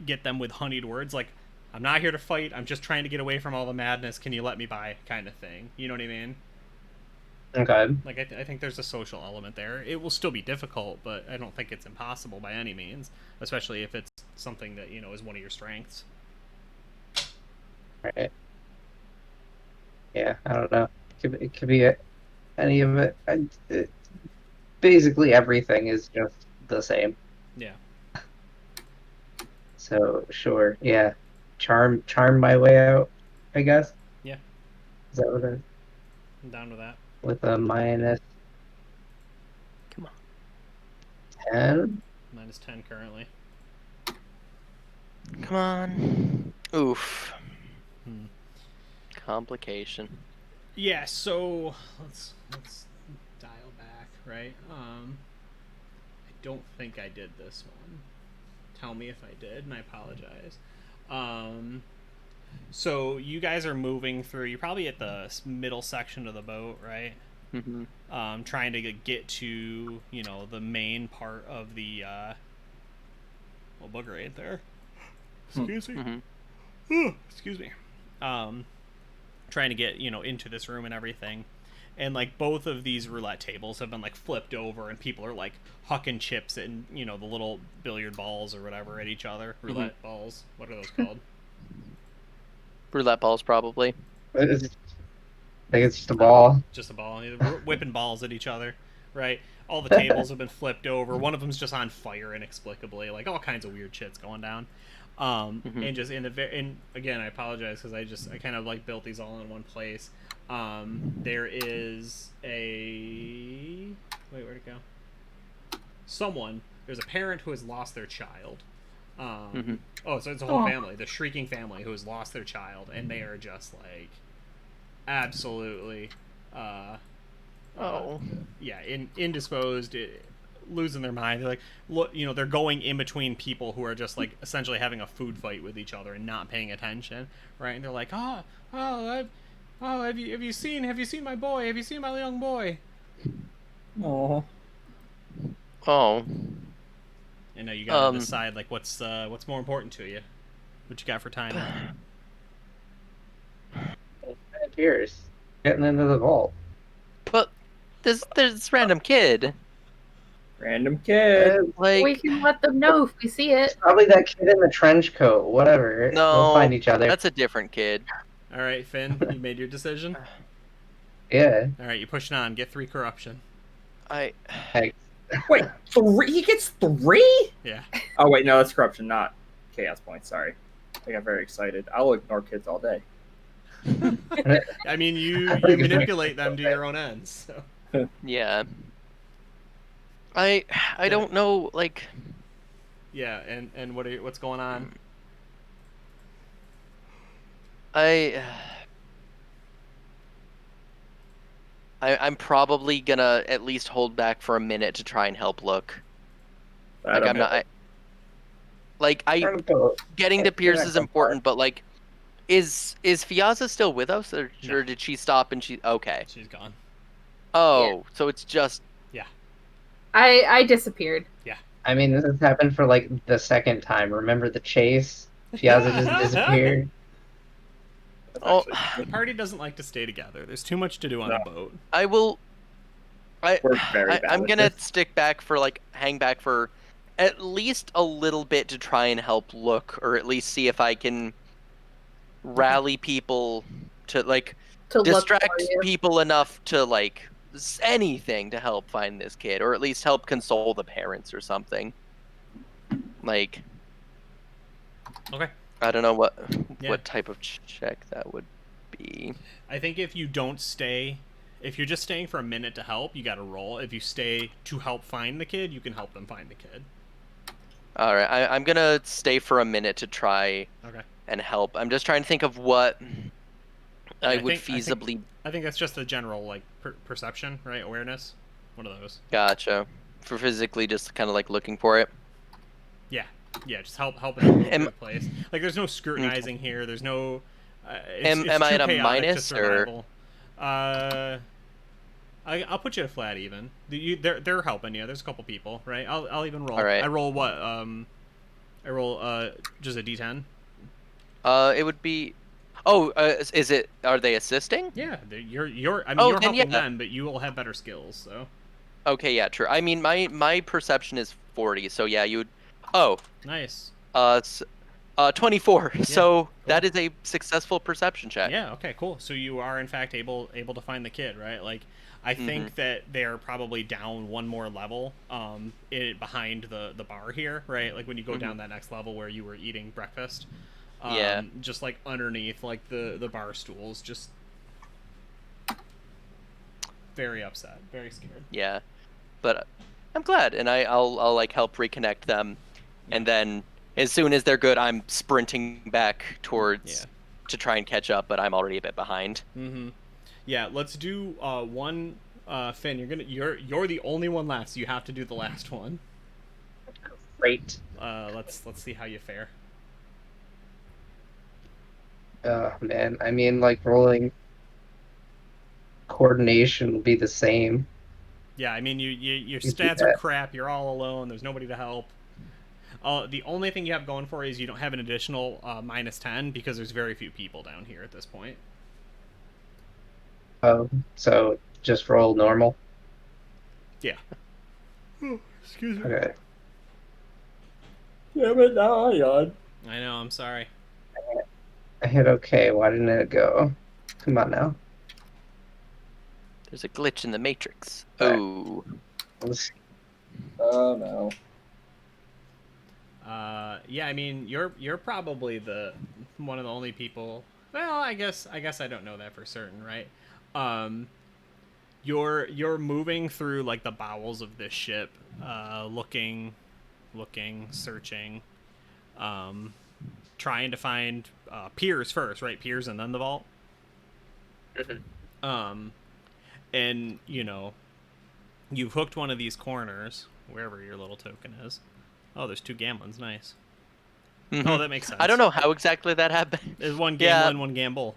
get them with honeyed words like, "I'm not here to fight. I'm just trying to get away from all the madness. Can you let me by?" kind of thing. You know what I mean? Okay. Like I think there's a social element there. It will still be difficult, but I don't think it's impossible by any means, especially if it's something that is one of your strengths. Right. Yeah, I don't know. It could be any of it. Basically, everything is just the same. Yeah. So sure, yeah, charm my way out, I guess. Yeah. Is that what it is? I'm down with that. With a -10. Come on. -10 currently. Come on. Oof. Complication. Yeah, so let's dial back, right? I don't think I did this one. Tell me if I did, and I apologize. So you guys are moving through. You're probably at the middle section of the boat, right? Trying to get to the main part of the bugger right there. Excuse me. Excuse me. Trying to get into this room and everything, and like both of these roulette tables have been like flipped over, and people are like hucking chips and the little billiard balls or whatever at each other. Roulette balls. What are those called? Roulette balls, probably. I think it's just a ball. Just a ball. Whipping balls at each other, right? All the tables have been flipped over. One of them's just on fire inexplicably. Like all kinds of weird shit's going down. And just in again, I apologize because I kind of like built these all in one place. There is where'd it go? There's a parent who has lost their child. So it's a whole family, the shrieking family who has lost their child, and they are just like absolutely indisposed, losing their mind. They're like, look, they're going in between people who are just like essentially having a food fight with each other and not paying attention, right? And they're like, have you seen my boy? Have you seen my young boy? Oh. And now you gotta decide like what's more important to you. What you got for time? Pierce getting into the vault. But there's this random kid. We can let them know if we see it. Probably that kid in the trench coat. Whatever. No, we'll find each other. That's a different kid. All right, Finn, you made your decision. Yeah. All right, you pushing on. Get 3 corruption. Wait, 3? He gets 3? Yeah. Oh wait, no, that's corruption, not chaos points. Sorry, I got very excited. I'll ignore kids all day. I mean, you manipulate them to your own ends. So. Yeah. I don't know, like. Yeah, and what's going on? I'm probably gonna at least hold back for a minute to try and help look. Like I'm not. Getting to Pierce is important, but like, is Fiaza still with us, or did she stop and she? Okay, she's gone. Oh, so it's just I disappeared. Yeah. I mean, this has happened for like the second time. Remember the chase? Fiaza just disappeared. Oh, the party doesn't like to stay together. There's too much to do on a boat. I'm gonna stick back for hang back for at least a little bit to try and help look, or at least see if I can rally people to distract people enough to anything to help find this kid, or at least help console the parents or something. Okay. I don't know what type of check that would be. I think if you don't stay, if you're just staying for a minute to help, you got to roll. If you stay to help find the kid, you can help them find the kid. All right, I'm gonna stay for a minute to try and help. I'm just trying to think of what I would feasibly. I think that's just the general perception, right? Awareness, one of those. Gotcha. For physically, just kind of looking for it. Yeah, just help it move to a place. There's no scrutinizing here. There's no. It's am I at a minus or? I'll put you at flat even. They're helping you. There's a couple people, right? I'll even roll. All right. I roll what? I roll just a D10. It would be. Oh, is it? Are they assisting? Yeah, you're. I mean, you're helping them, but you will have better skills. So. Okay, yeah, true. I mean, my perception is 40, so yeah, you would. Oh. Nice. 24. Yeah, so cool. That is a successful perception check. Yeah. Okay. Cool. So you are in fact able to find the kid, right? I think that they're probably down one more level, behind the bar here, right? When you go down that next level where you were eating breakfast. Just underneath the bar stools, just very upset, very scared. Yeah, but I'm glad, and I'll help reconnect them, and then as soon as they're good, I'm sprinting back towards to try and catch up, but I'm already a bit behind. Yeah, let's do one. Finn, you're the only one left, so you have to do the last one. Great. Let's see how you fare. Man, I mean, rolling coordination will be the same. Yeah, I mean, your stats are crap. You're all alone. There's nobody to help. The only thing you have going for is you don't have an additional -10 because there's very few people down here at this point. Oh, so just roll normal? Yeah. Excuse me. Okay. Damn it, now I yawn. I know, I'm sorry. I hit okay. Why didn't it go? Come on now. There's a glitch in the matrix. Right. Oh. Oh no. Yeah, I mean, you're probably one of the only people. Well, I guess I don't know that for certain, right? You're moving through the bowels of this ship, looking, searching, trying to find Piers first, right? Piers and then the vault. And you've hooked one of these corners wherever your little token is. Oh, there's 2 gamblins. Nice. Oh, that makes sense. I don't know how exactly that happened. There's one gamble, one gamble.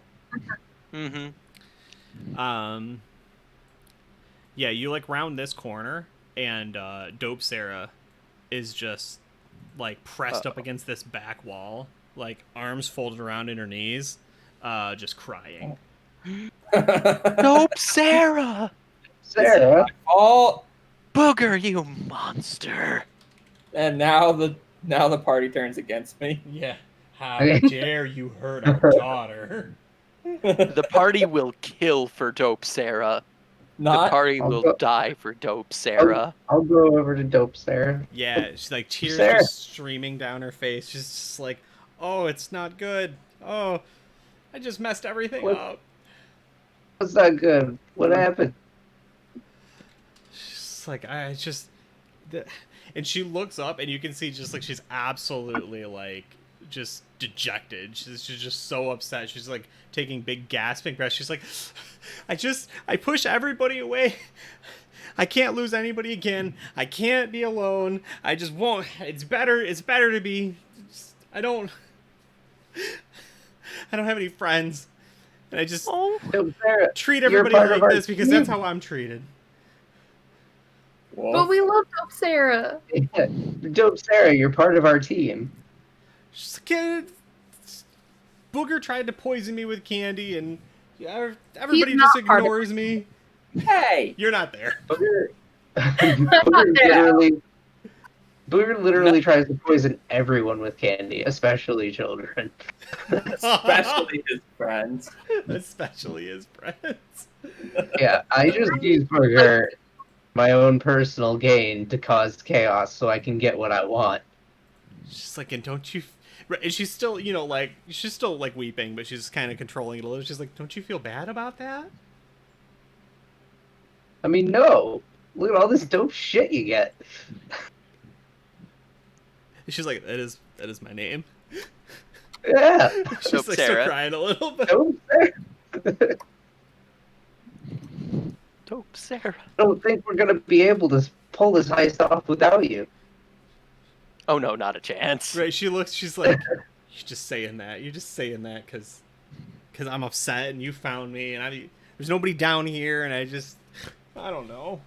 Yeah, you round this corner, and Dope Sarah is just pressed up against this back wall, arms folded around in her knees, just crying. Dope Sarah! Sarah? All Booger, you monster! And now the party turns against me. Yeah. How dare you hurt our daughter? The party will kill for Dope Sarah. The party will die for Dope Sarah. I'll go over to Dope Sarah. Yeah, she's tears just streaming down her face. She's just oh, it's not good. Oh, I just messed everything up. What's not good? What happened? She's I just... And she looks up, and you can see just she's absolutely just dejected. She's just so upset. She's like taking big gasping breaths. She's like, I push everybody away. I can't lose anybody again. I can't be alone. I just won't. It's better to be. I don't have any friends. And I just treat everybody like this because that's how I'm treated. Well, but we love Dope Sarah. Yeah. Dope Sarah, you're part of our team. She's like, Booger tried to poison me with candy, and everybody just ignores me. Hey! You're not there. Booger literally tries to poison everyone with candy, especially children. Especially his friends. Especially his friends. Yeah, I just use Booger my own personal gain to cause chaos so I can get what I want. She's like, and don't you... And she's still, you know, like, she's still, like, weeping, but she's kind of controlling it a little. She's like, don't you feel bad about that? I mean, no. Look at all this dope shit you get. She's like, that is my name. Yeah. She's Dope like Sarah. still crying a little bit. Dope Sarah. Dope Sarah. I don't think we're gonna be able to pull this heist off without you. Oh no, not a chance. Right, she's like, you're just saying that. You're just saying that because I'm upset and you found me and there's nobody down here and I don't know.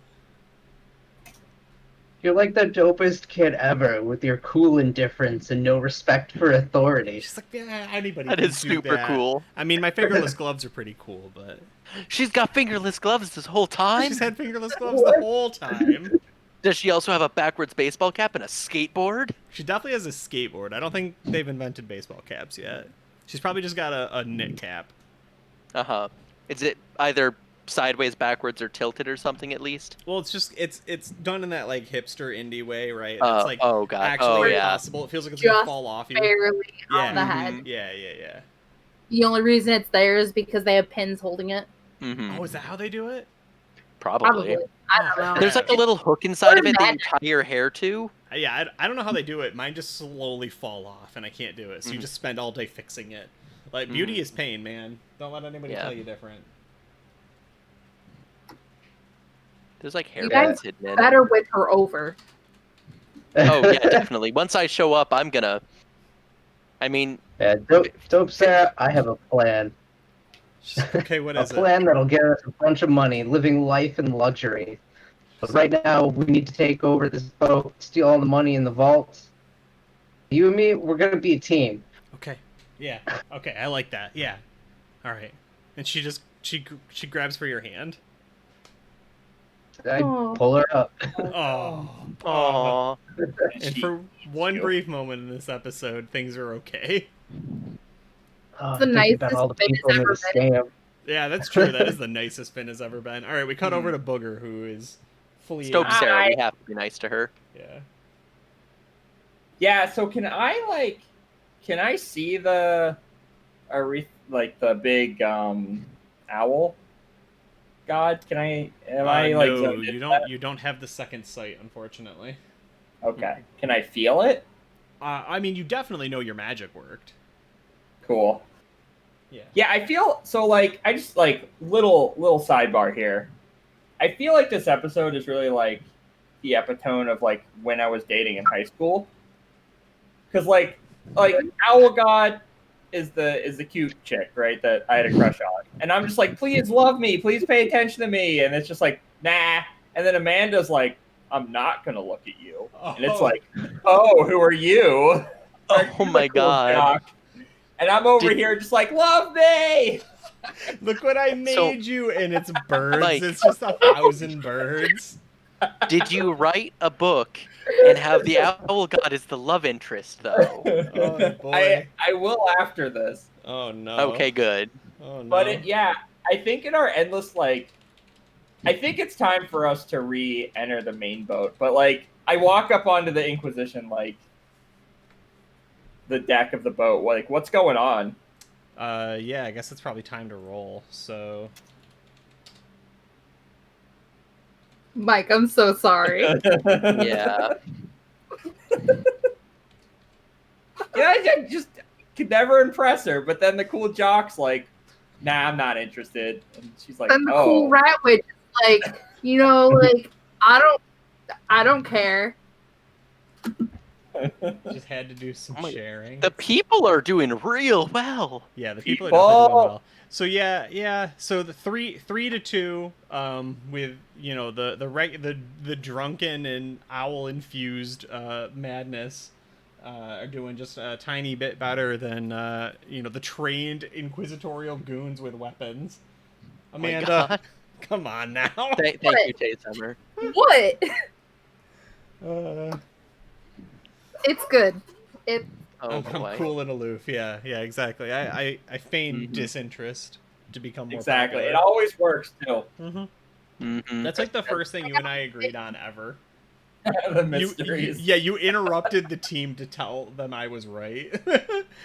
You're like the dopest kid ever with your cool indifference and no respect for authority. She's like, yeah, anybody That can is do super that. cool. I mean, my fingerless gloves are pretty cool, but... She's got fingerless gloves this whole time? She's had fingerless gloves the whole time. Does she also have a backwards baseball cap and a skateboard? She definitely has a skateboard. I don't think they've invented baseball caps yet. She's probably just got a knit cap. Uh-huh. Is it either sideways, backwards, or tilted or something at least? Well, it's just it's done in that like hipster indie way, right? It's like God. actually possible. It feels like it's gonna fall off you. Barely on the head. Yeah. The only reason it's there is because they have pins holding it. Mm-hmm. Oh, is that how they do it? Probably. I don't know. There's like a little hook inside of it that you tie your hair to. Yeah, I don't know how they do it. Mine just slowly fall off, and I can't do it. So you just spend all day fixing it. Like, beauty is pain, man. Don't let anybody tell you different. There's like hair You guys hidden in. better whip her over. Oh, yeah, definitely. Once I show up, I'm gonna... I mean... Yeah, Dope Sarah, I have a plan. Okay, what is it? A plan that'll get us a bunch of money, living life in luxury. But right now, we need to take over this boat, steal all the money in the vaults. You and me, we're gonna be a team. Okay. Yeah. Okay, I like that. Yeah. All right. And she grabs for your hand. I pull her up. Aww. And for one brief moment in this episode, things are okay. Oh, the nicest about all the Finn people has in ever the been. scam. Yeah, that's true. That is the nicest Finn has ever been. All right, we cut over to Booger, who is fully... Dope Sarah, we have to be nice to her. Yeah. Yeah, so can I see the big owl god? No, you don't have the second sight, unfortunately. Okay. Can I feel it? I mean, you definitely know your magic worked. Cool. Yeah. Yeah, I feel so like I just like little sidebar here. I feel like this episode is really like the epitome of like when I was dating in high school. Cause like Owl God is the cute chick, right? That I had a crush on. And I'm just like, please love me, please pay attention to me. And it's just like, nah. And then Amanda's like, I'm not gonna look at you. And it's like, oh, who are you? Oh my god. Jock? And I'm over here just like, love me! Look what I made you, and it's birds. Mike, it's just 1,000 birds. Did you write a book and have the owl god as the love interest, though? Oh, boy. I will after this. Oh, no. Okay, good. Oh, no. But I think in our endless, I think it's time for us to re-enter the main boat. But, I walk up onto the Inquisition, the deck of the boat. What's going on? Yeah, I guess it's probably time to roll, so... Mike, I'm so sorry. Yeah. I just could never impress her. But then the cool jock's like, nah, I'm not interested. And she's like, then the cool rat witch is like, like, I don't care. Just had to do some sharing. The people are doing real well. Yeah, the people are definitely doing well. So yeah. So the 3-2, with the drunken and owl infused madness, are doing just a tiny bit better than the trained inquisitorial goons with weapons. Amanda, come on now. Thank you, Tay Summer. What? It's good. I'm cool and aloof. Yeah, exactly. I feign disinterest to become more popular. It always works too. That's like the first thing you and I agreed on ever. The mysteries. You interrupted the team to tell them I was right.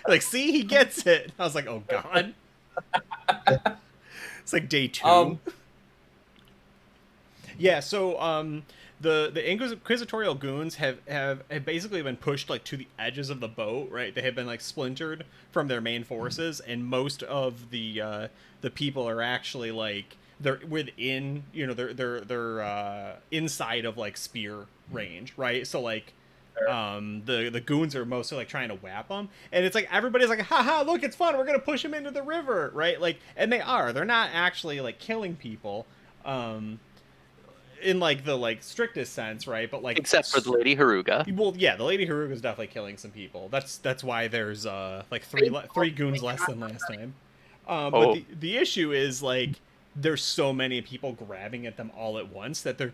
Like, see, he gets it. I was like, oh god. It's like day 2. Yeah. So the inquisitorial goons have basically been pushed like to the edges of the boat, right? They have been like splintered from their main forces, and most of the people are actually like they're within, they're inside of like spear range, right? So like the goons are mostly like trying to whap them, and it's like everybody's like, haha, look, it's fun, we're gonna push them into the river, right? Like, and they're not actually like killing people in like the strictest sense, right? But like, except for the Lady Haruga. Well, yeah, the Lady Haruga is definitely killing some people. That's why there's like three goons less than last time. But the issue is like there's so many people grabbing at them all at once that they're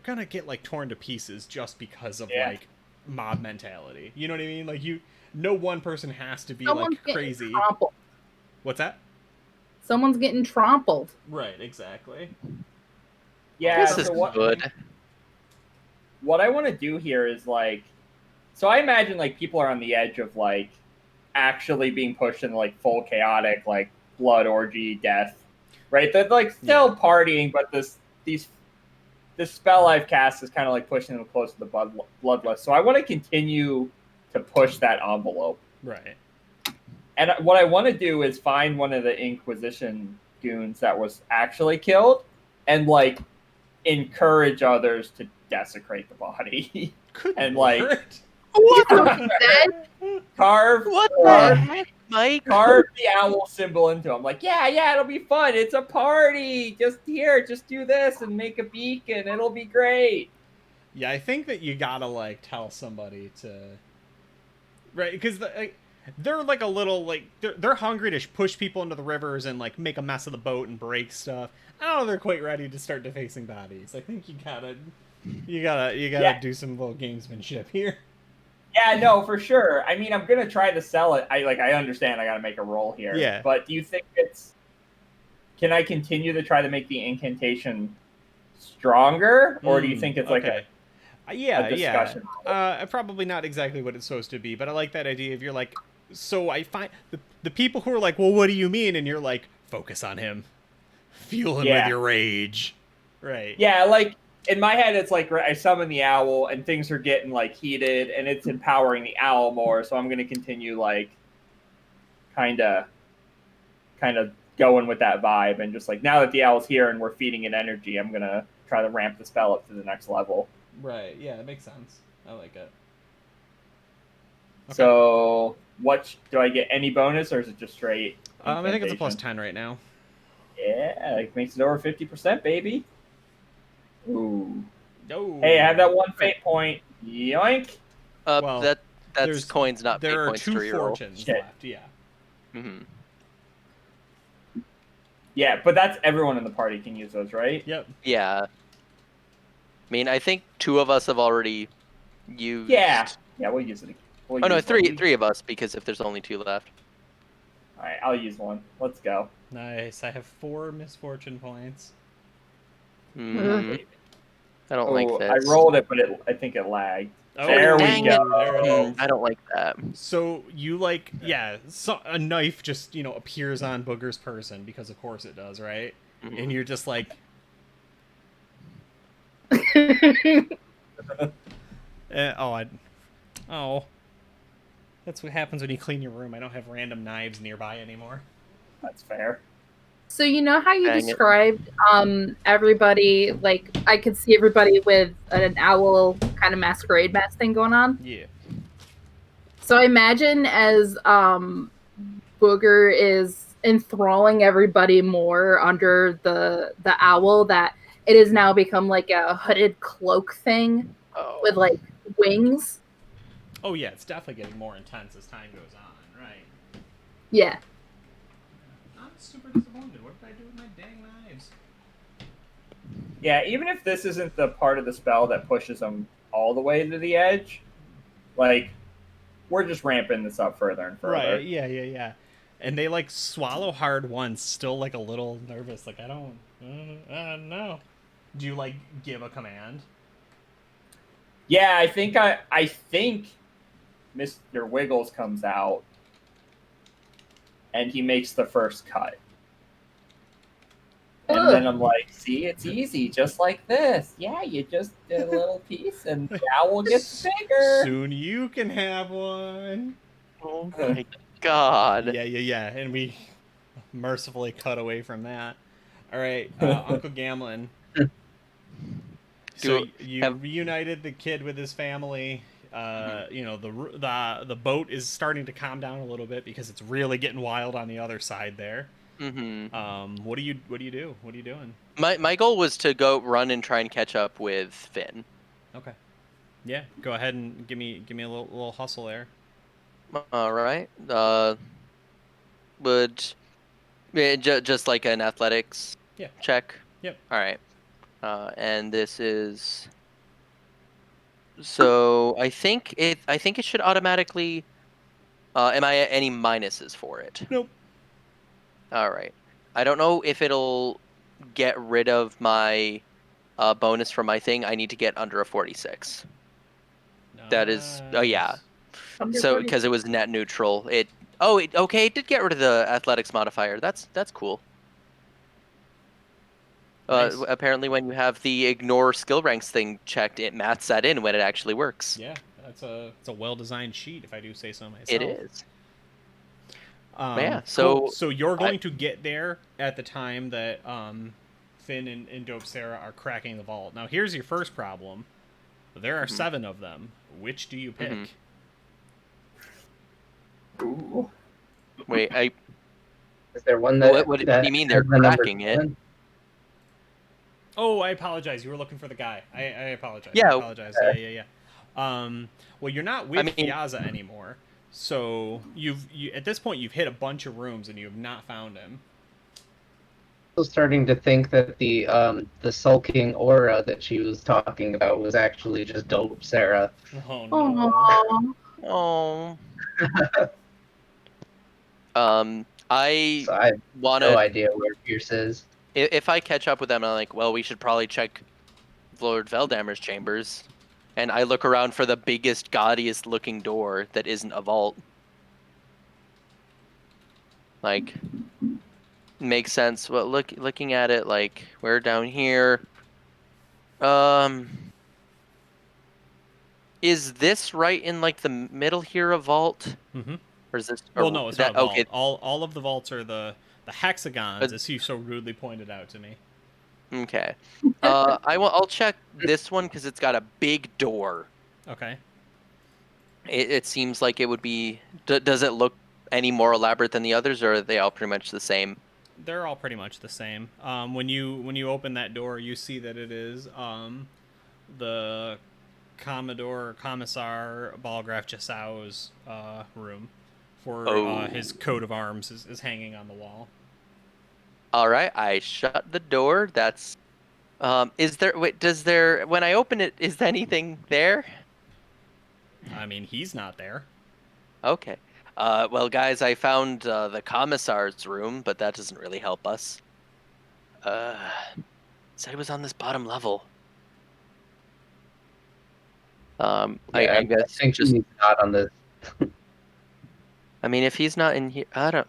gonna get like torn to pieces just because of like mob mentality. You know what I mean? Like no one person has to be like crazy. Trampled. What's that? Someone's getting trampled. Right, exactly. Yeah, this is good. What I want to do here is like, so I imagine like people are on the edge of like actually being pushed into like full chaotic like blood orgy death, right? They're like still partying, but this spell I've cast is kind of like pushing them close to the bloodlust. So I want to continue to push that envelope, right? And what I want to do is find one of the Inquisition goons that was actually killed, and like encourage others to desecrate the body. And like carve the owl symbol into him. Like, yeah, it'll be fun. It's a party. Just do this and make a beacon. It'll be great. Yeah, I think that you gotta like tell somebody to, right? Because they're like a little like they're hungry to push people into the rivers and like make a mess of the boat and break stuff. I don't know, they're quite ready to start defacing bodies. I think you gotta do some little gamesmanship here. Yeah, no, for sure. I mean, I'm gonna try to sell it. I understand I gotta make a roll here. Yeah. But do you think can I continue to try to make the incantation stronger, or do you think it's like a discussion? Probably not exactly what it's supposed to be, but I like that idea of you're like, so I find the people who are like, well, what do you mean? And you're like, focus on him. Fuel him with your rage. Right. Yeah, like in my head, it's like I summon the owl and things are getting like heated and it's empowering the owl more. So I'm going to continue like kind of going with that vibe. And just like now that the owl's here and we're feeding it energy, I'm going to try to ramp the spell up to the next level. Right. Yeah, that makes sense. I like it. Okay. So what do I get? Any bonus or is it just straight? I think it's a +10 right now. Yeah, it makes it over 50%, baby. Ooh. Oh. Hey, I have that one fate point. Yoink. Well, that's coins, not fate points. There are 2 fortunes left. Yeah. Mm-hmm. Yeah, but that's everyone in the party can use those, right? Yep. Yeah. I mean, I think 2 of us have already used. Yeah, we'll use it. Three of us, because if there's only 2 left. All right, I'll use one. Let's go. Nice. I have 4 misfortune points. Mm-hmm. I don't like this. I rolled it, but I think it lagged. Oh, there we go. There it is. I don't like that. So you so a knife just appears on Booger's person, because of course it does, right? Mm-hmm. And you're just like, That's what happens when you clean your room. I don't have random knives nearby anymore. That's fair. So you know how you Dang it. described everybody, like I could see everybody with an owl kind of masquerade mask thing going on? Yeah. So I imagine as Booger is enthralling everybody more under the owl, that it has now become like a hooded cloak thing with like wings. Oh yeah, it's definitely getting more intense as time goes on, right? Yeah. I'm super disappointed. What did I do with my dang knives? Yeah, even if this isn't the part of the spell that pushes them all the way to the edge, like, we're just ramping this up further and further. Right, yeah. And they, like, swallow hard once, still, like, a little nervous. Like, I don't know. Do you, like, give a command? Yeah, I think Mr. Wiggles comes out, and he makes the first cut. And then I'm like, see, it's easy, just like this. Yeah, you just did a little piece, and the owl gets bigger. Soon you can have one. Oh my god. Yeah. And we mercifully cut away from that. All right, Uncle Gamlin. So you reunited the kid with his family. You know, the boat is starting to calm down a little bit because it's really getting wild on the other side there. What do you do? What are you doing? My goal was to go run and try and catch up with Finn. Okay. Yeah, go ahead and give me a little hustle there. All right. Would just like an athletics check? Yep. All right. And this is. So I think it should automatically. Am I at any minuses for it? Nope. All right. I don't know if it'll get rid of my bonus for my thing. I need to get under a 46. Nice. That is. Oh yeah. So because it was net neutral, it did get rid of the athletics modifier. That's cool. Nice. Apparently, when you have the ignore skill ranks thing checked, it maths that in when it actually works. Yeah, it's a well-designed sheet, if I do say so myself. It is. Yeah. So you're going to get there at the time that Finn and Dope Sarah are cracking the vault. Now, here's your first problem. There are 7 of them. Which do you pick? Ooh. Wait, Is there one that? What do you mean they're cracking it? Oh, I apologize. You were looking for the guy. I apologize. Yeah. I apologize. Yeah. Well, you're not with Piazza anymore. So you at this point you've hit a bunch of rooms and you have not found him. I'm starting to think that the sulking aura that she was talking about was actually just Dope Sarah. Oh no. Oh. I want no idea where Pierce is. If I catch up with them, I'm like, well, we should probably check Lord Veldammer's chambers. And I look around for the biggest, gaudiest looking door that isn't a vault. Like, makes sense. Well, looking at it, like, we're down here. Is this right in, like, the middle here a vault? Mm-hmm. Or is this... Well, no, it's not a vault. Okay. All of the vaults are the hexagons, as you so rudely pointed out to me. Okay. I'll check this one because it's got a big door. Okay. It seems like it would be... Does it look any more elaborate than the others, or are they all pretty much the same? They're all pretty much the same. When you open that door, you see that it is the Commissar Balgraf Jasau's room, for his coat of arms is hanging on the wall. All right, I shut the door. That's is there when I open it, is anything there? I mean, he's not there. Okay. Well, guys, I found the commissar's room, but that doesn't really help us. Said it was on this bottom level. I guess I think he's not on this. I mean, if he's not in here, I don't.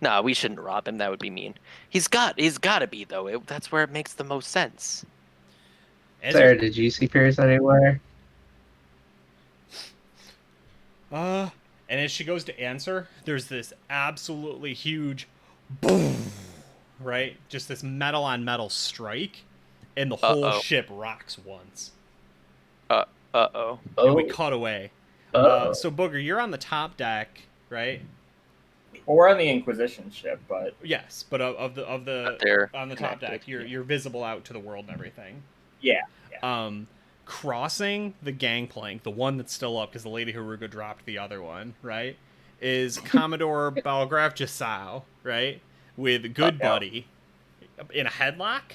No, we shouldn't rob him. That would be mean. He's got to be though. That's where it makes the most sense. Sarah, did you see Pierce anywhere? And as she goes to answer, there's this absolutely huge boom, right? Just this metal on metal strike, and the whole ship rocks once. Uh-oh. And we cut away. So, Booger, you're on the top deck, right? Well, we're on the Inquisition ship, but yes, but on the top deck, you're visible out to the world and everything. Yeah. Crossing the gangplank, the one that's still up because the Lady Haruga dropped the other one, right? Is Commodore Balgraf Jasau, right? With Good Buddy in a headlock.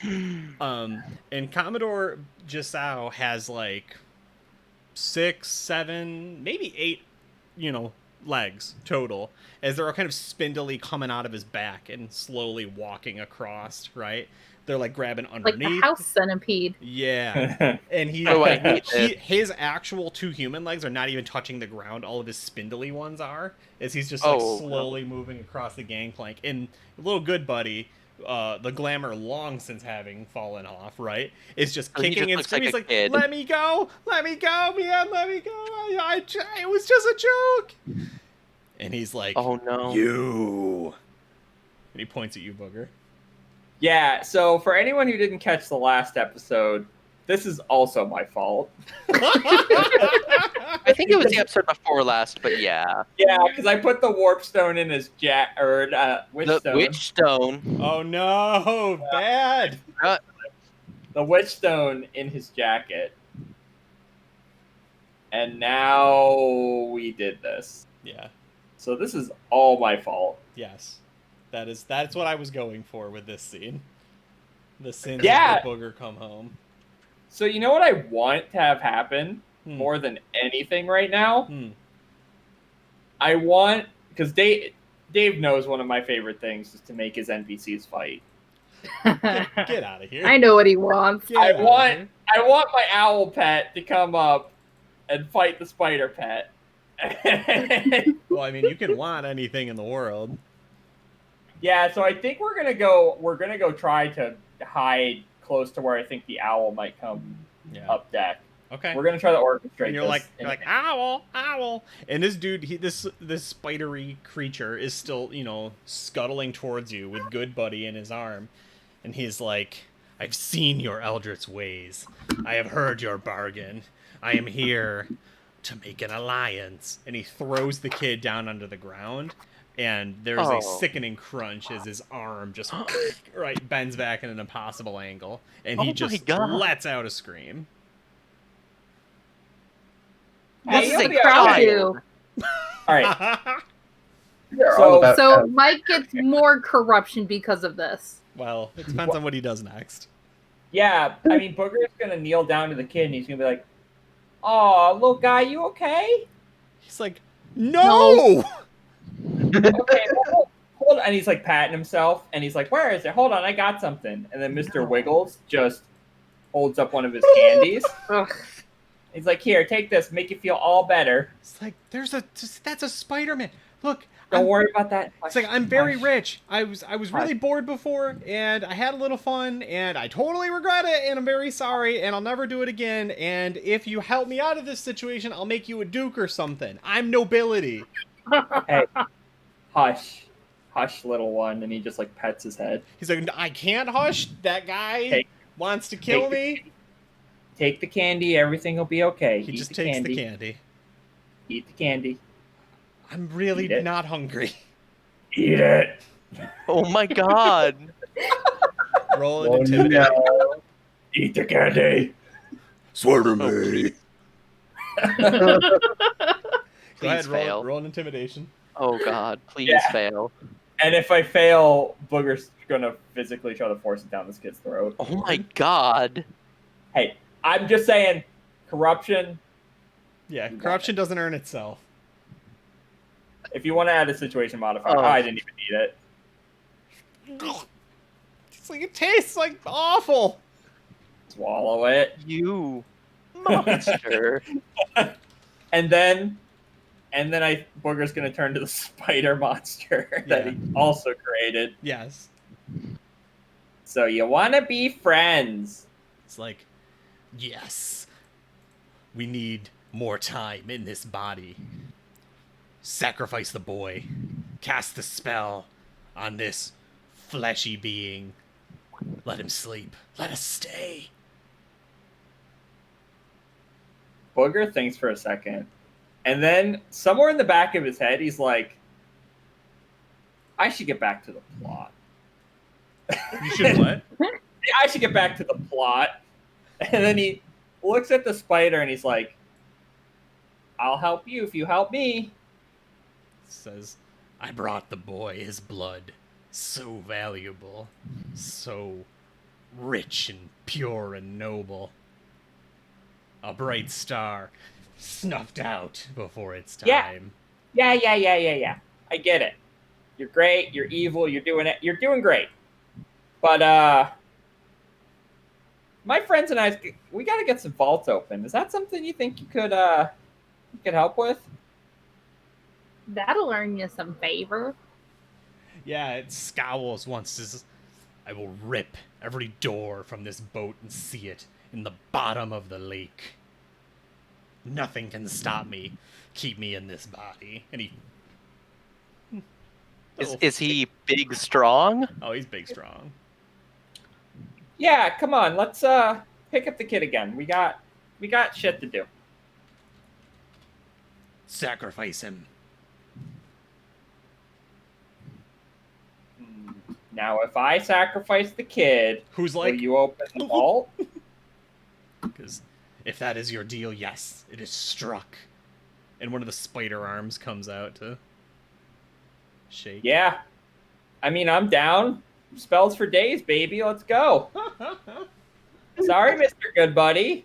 And Commodore Jasau has like 6, 7, maybe 8, legs total, as they're all kind of spindly coming out of his back and slowly walking across, right? They're like grabbing underneath. Like the house centipede. Yeah. And his actual 2 human legs are not even touching the ground. All of his spindly ones are, as he's just slowly moving across the gangplank. And little Good Buddy, the glamour long since having fallen off, right? Is just kicking and screaming. He's like, let me go, man, let me go. It was just a joke. And he's like, oh no, you. And he points at you, Booger. Yeah, so for anyone who didn't catch the last episode, this is also my fault. I think it was the episode before last, but yeah. Yeah, because I put the warp stone in his witch stone. Witch stone. Oh no, bad. The witch stone in his jacket. And now we did this. Yeah. So this is all my fault. Yes. That's what I was going for with this scene. The sins of the Booger come home. So you know what I want to have happen more than anything right now? I want, because Dave knows one of my favorite things is to make his NPCs fight. Get out of here. I know what he wants. I want my owl pet to come up and fight the spider pet. Well, I mean, you can want anything in the world. Yeah, so I think we're gonna go try to hide close to where I think the owl might come up deck. Okay. We're gonna try to orchestrate. And you're like owl. And this dude, this spidery creature is still, scuttling towards you with Good Buddy in his arm. And he's like, I've seen your eldritch ways. I have heard your bargain. I am here to make an alliance. And he throws the kid down under the ground. And there's a sickening crunch as his arm just bends back in an impossible angle. And he just lets out a scream. This is a crowd too. All right. So Mike gets more corruption because of this. Well, it depends on what he does next. Yeah, I mean, Booger's gonna kneel down to the kid and he's gonna be like, "Oh, little guy, you okay?" He's like, "No!" Okay, well, hold on. And he's like patting himself, and he's like, "Where is it? Hold on, I got something." And then Mr. Wiggles just holds up one of his candies. He's like, "Here, take this. Make you feel all better." It's like, that's a Spider-Man. Look, don't worry about that. It's like, I'm very rich. I was really bored before, and I had a little fun, and I totally regret it, and I'm very sorry, and I'll never do it again. And if you help me out of this situation, I'll make you a duke or something. I'm nobility. Hey, hush, little one. And he just like pets his head. He's like, I can't hush. That guy wants to kill me. Take the candy. Everything will be okay. He just takes the candy. Eat the candy. I'm really not hungry. Eat it. Oh my god. Roll an intimidation. No. Eat the candy. Swear to me. Go ahead, roll an intimidation. Oh god, please fail. And if I fail, Booger's gonna physically try to force it down this kid's throat. Oh my god. Hey, I'm just saying, corruption. Yeah, corruption doesn't earn itself. If you want to add a situation modifier, I didn't even need it. It's like, it tastes like awful. Swallow it. You monster. And then Booger's gonna turn to the spider monster that he also created. Yes. So you wanna be friends. It's like, yes. We need more time in this body. Sacrifice the boy. Cast the spell on this fleshy being. Let him sleep. Let us stay. Booger thinks for a second. And then somewhere in the back of his head, he's like, I should get back to the plot. You should what? I should get back to the plot. And then he looks at the spider and he's like, I'll help you if you help me. Says, I brought the boy his blood. So valuable. So rich and pure and noble. A bright star snuffed out before its time. Yeah. I get it. You're great. You're evil. You're doing it. You're doing great. But my friends and I, we got to get some vaults open. Is that something you think you could help with? That'll earn you some favor. Yeah, it's ChAoS once says, I will rip every door from this boat and see it in the bottom of the lake. Nothing can stop me, keep me in this body. And he... Is he big, strong? Oh, he's big, strong. Yeah, come on. Let's pick up the kid again. We got shit to do. Sacrifice him. Now, if I sacrifice the kid, who's like, will you open the vault? Because if that is your deal, yes, it is struck. And one of the spider arms comes out to shake. Yeah. I mean, I'm down. Spells for days, baby. Let's go. Sorry, Mr. Good Buddy.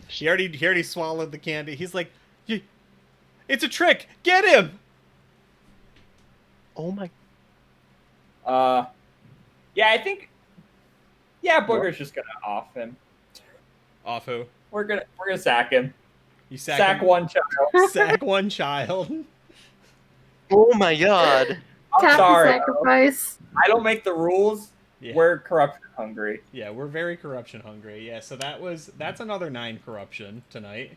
He already swallowed the candy. He's like, it's a trick. Get him. Oh my. Yeah, I think. Yeah, Booger's just gonna off him. Off who? We're gonna sack him. You sack him? One child. Sack one child. Oh my god. I'm sorry. Sacrifice. I don't make the rules. Yeah. We're corruption hungry. Yeah, we're very corruption hungry. Yeah, so that's another 9 corruption tonight.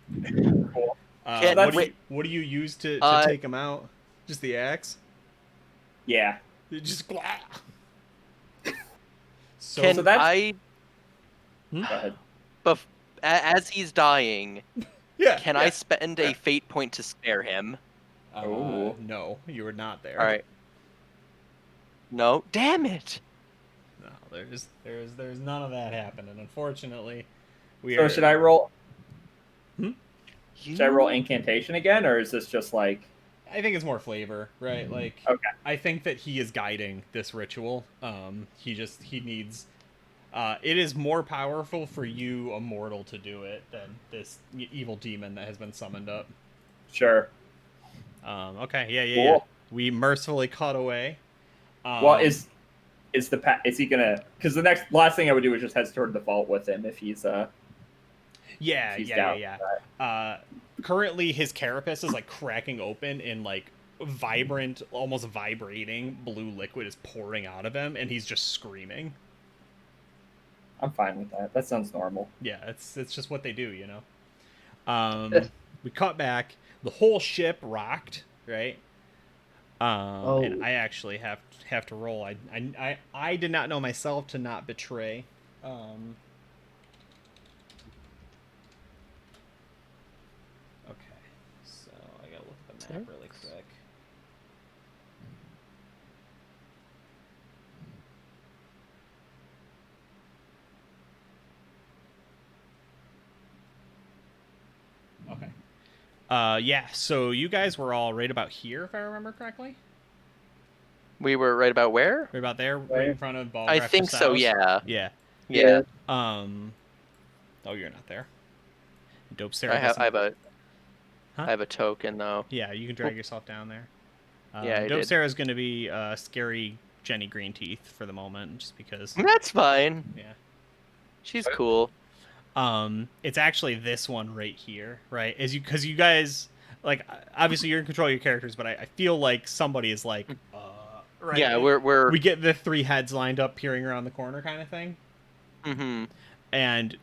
Cool. What do you use to take him out? Just the axe? Yeah. Just so that's... Go ahead. As he's dying, can I spend a fate point to spare him? No, you were not there. All right. No, damn it. No, there's none of that happening. Unfortunately, So should I roll? Should I roll incantation again, or is this just like? I think it's more flavor, right? Like, okay. I think that he is guiding this ritual. He needs. It is more powerful for you, a mortal, to do it than this evil demon that has been summoned up. Sure. Okay. Yeah. We mercifully cut away. Well, is he gonna? Because the last thing I would do is just head toward the vault with him if he's Yeah. Currently, his carapace is like cracking open and like vibrant, almost vibrating blue liquid is pouring out of him, and he's just screaming. I'm fine with that. That sounds normal. Yeah, it's just what they do, you know. We cut back. The whole ship rocked, right? And I actually have to roll. I did not know myself to not betray. Okay, so I gotta look at the map really quick. Okay. Yeah, so you guys were all right about here, if I remember correctly? We were right about where? Right about there, right in front of Ball. I think so, yeah. Yeah. Oh, you're not there. Dope Sarah. I have a token, though. Yeah, you can drag yourself down there. Yeah, Dope Sarah's going to be scary Jenny Green Teeth for the moment, just because. That's fine. Yeah. She's cool. It's actually this one right here, right? Because you guys, like, obviously you're in control of your characters, but I feel like somebody is like, right? Yeah, we get the 3 heads lined up peering around the corner kind of thing. Mm-hmm. And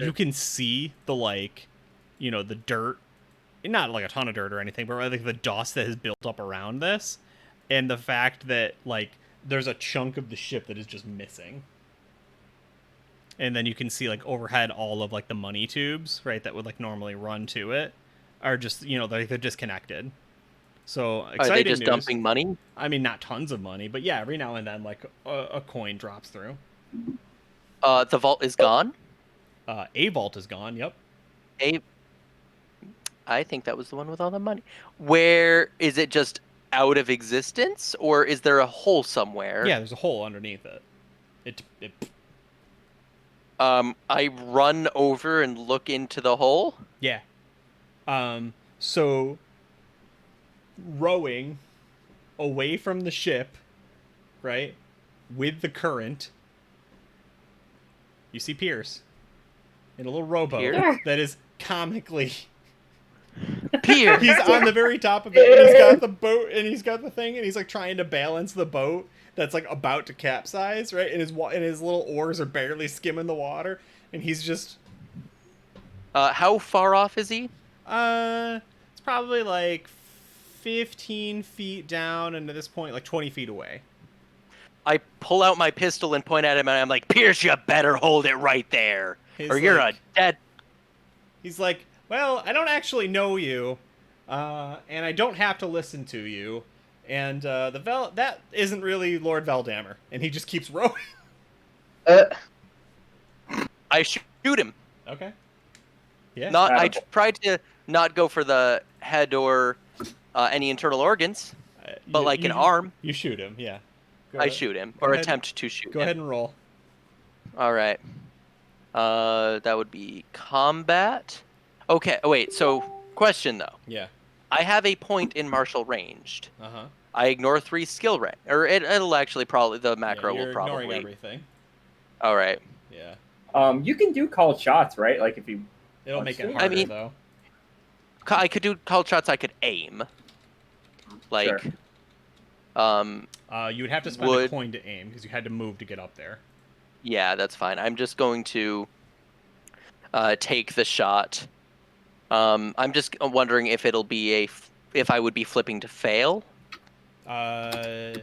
you can see the, like, you know, the dirt not like a ton of dirt or anything, but like the dust that has built up around this, and the fact that like there's a chunk of the ship that is just missing. And then you can see like overhead all of like the money tubes, right, that would like normally run to it, are just they're disconnected. So exciting Are they just news. dumping money? I mean, not tons of money, but yeah, every now and then like a coin drops through. The vault is gone. A vault is gone. Yep. I think that was the one with all the money. Where is it? Just out of existence, or is there a hole somewhere? Yeah, there's a hole underneath it. I run over and look into the hole. Yeah. So rowing away from the ship, right, with the current, you see Pierce in a little rowboat that is comically. Pierce. He's on the very top of it, and he's got the boat, and he's got the thing, and he's like trying to balance the boat that's like about to capsize, right? And his little oars are barely skimming the water, and he's just. How far off is he? It's probably like 15 feet down, and at this point, like 20 feet away. I pull out my pistol and point at him, and I'm like, Pierce, you better hold it right there, or you're a dead. He's like, well, I don't actually know you, and I don't have to listen to you, and that isn't really Lord Veldammer, and he just keeps rowing. I shoot him. Okay. Yeah. I tried to not go for the head or any internal organs, but like an arm. You shoot him, yeah. I shoot him, or attempt to shoot him. Go ahead and roll. All right. That would be combat. Okay, wait, so question though. Yeah. I have a point in martial ranged. Uh-huh. I ignore 3 skill rank, or it'll actually probably, the macro will probably. Ignoring everything. All right. Yeah. You can do called shots, right? Like if you. It'll make it harder, though. I could do called shots. I could aim. Like. Sure. You would have to spend a coin to aim because you had to move to get up there. Yeah, that's fine. I'm just going to take the shot. I'm just wondering if it'll be if I would be flipping to fail. That's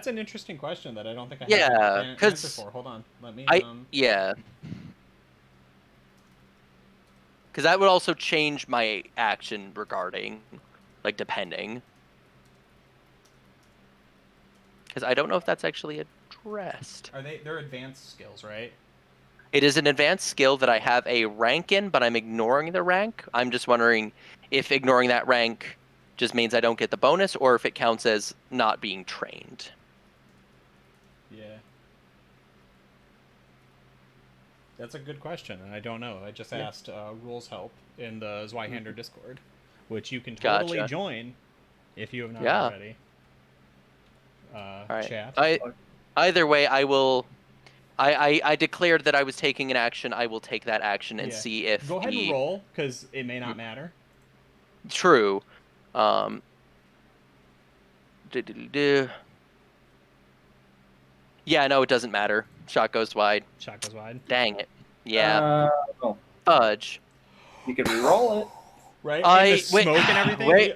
an interesting question that I don't think I have an answer for. Hold on, let me. Yeah. Because that would also change my action regarding, like, depending. Because I don't know if that's actually addressed. They're advanced skills, right? It is an advanced skill that I have a rank in, but I'm ignoring the rank. I'm just wondering if ignoring that rank just means I don't get the bonus, or if it counts as not being trained. Yeah. That's a good question, and I don't know. I just asked Rules Help in the Zweihander Discord, which you can totally join if you have not already. All right. Chat. Either way, I will. I declared that I was taking an action. I will take that action and see if. Go ahead and roll, because it may not matter. True. Yeah, no, it doesn't matter. Shot goes wide. Shot goes wide. Dang it. Yeah. Fudge. You can re-roll it. Right? And the smoke and everything. Wait.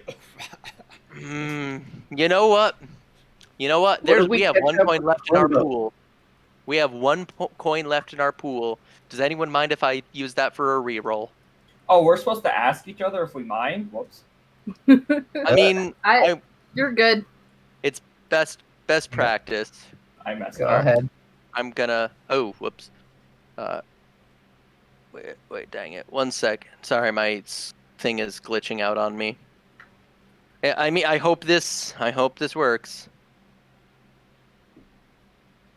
You know what? We have 1 coin left in our pool. We have 1 coin left in our pool. Does anyone mind if I use that for a re-roll? Oh, we're supposed to ask each other if we mind? Whoops. I mean, you're good. It's best practice. I messed Go up. ahead. I'm gonna. Oh, whoops. Wait, dang it. 1 second. Sorry, my thing is glitching out on me. I mean, I hope this works.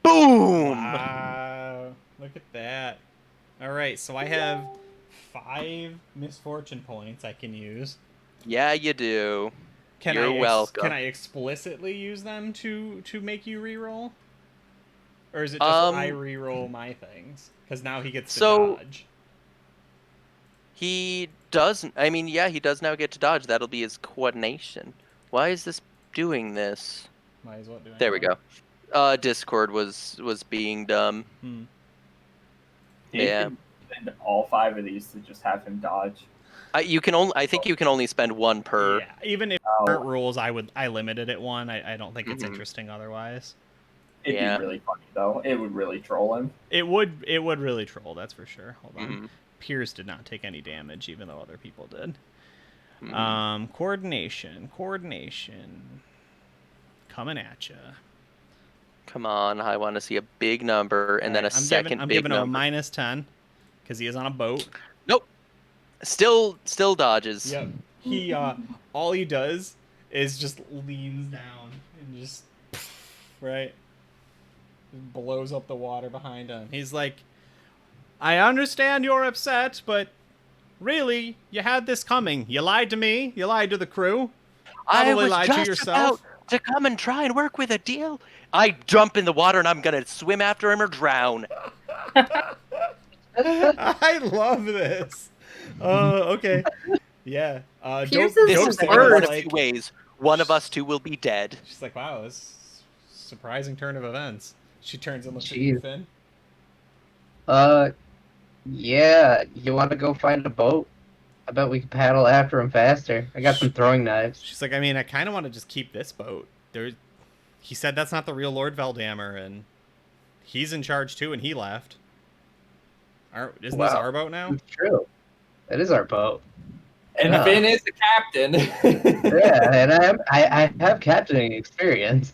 Boom! Wow. Look at that. Alright, so I have 5 misfortune points I can use. Yeah, you do. You're welcome. Can I explicitly use them to make you reroll? Or is it just I reroll my things? Because now he gets to dodge. He doesn't. I mean, yeah, he does now get to dodge. That'll be his coordination. Why is this doing this? Why is what doing There we go. Discord was being dumb. You can send all 5 of these to just have him dodge. You can only. I think you can only spend one per. Yeah, even if current rules, I limited it one. I don't think it's interesting otherwise. It'd be really funny though. It would really troll him. It would really troll. That's for sure. Hold on. Pierce did not take any damage, even though other people did. Coordination. Coming at you. Come on, I want to see a big number and then a second I'm big giving him number. a -10 because he is on a boat. Nope. Still dodges. Yep. He all he does is just leans down and just right blows up the water behind him. He's like, I understand you're upset, but really, you had this coming. You lied to me. You lied to the crew. Probably lied to yourself. About to come and try and work with a deal. I jump in the water and I'm gonna swim after him or drown. I love this. Okay. Yeah. Pierce This is is the one of worst. two ways. One of us two will be dead. She's like, wow, this surprising turn of events. She turns and looks at you, Finn. Yeah. You want to go find a boat? I bet we can paddle after him faster. I got some throwing knives. She's like, I mean, I kind of want to just keep this boat. He said that's not the real Lord Veldammer, and he's in charge too, and he left. Isn't this our boat now? It's true. It is our boat. And Finn is the captain. Yeah, and I have captaining experience.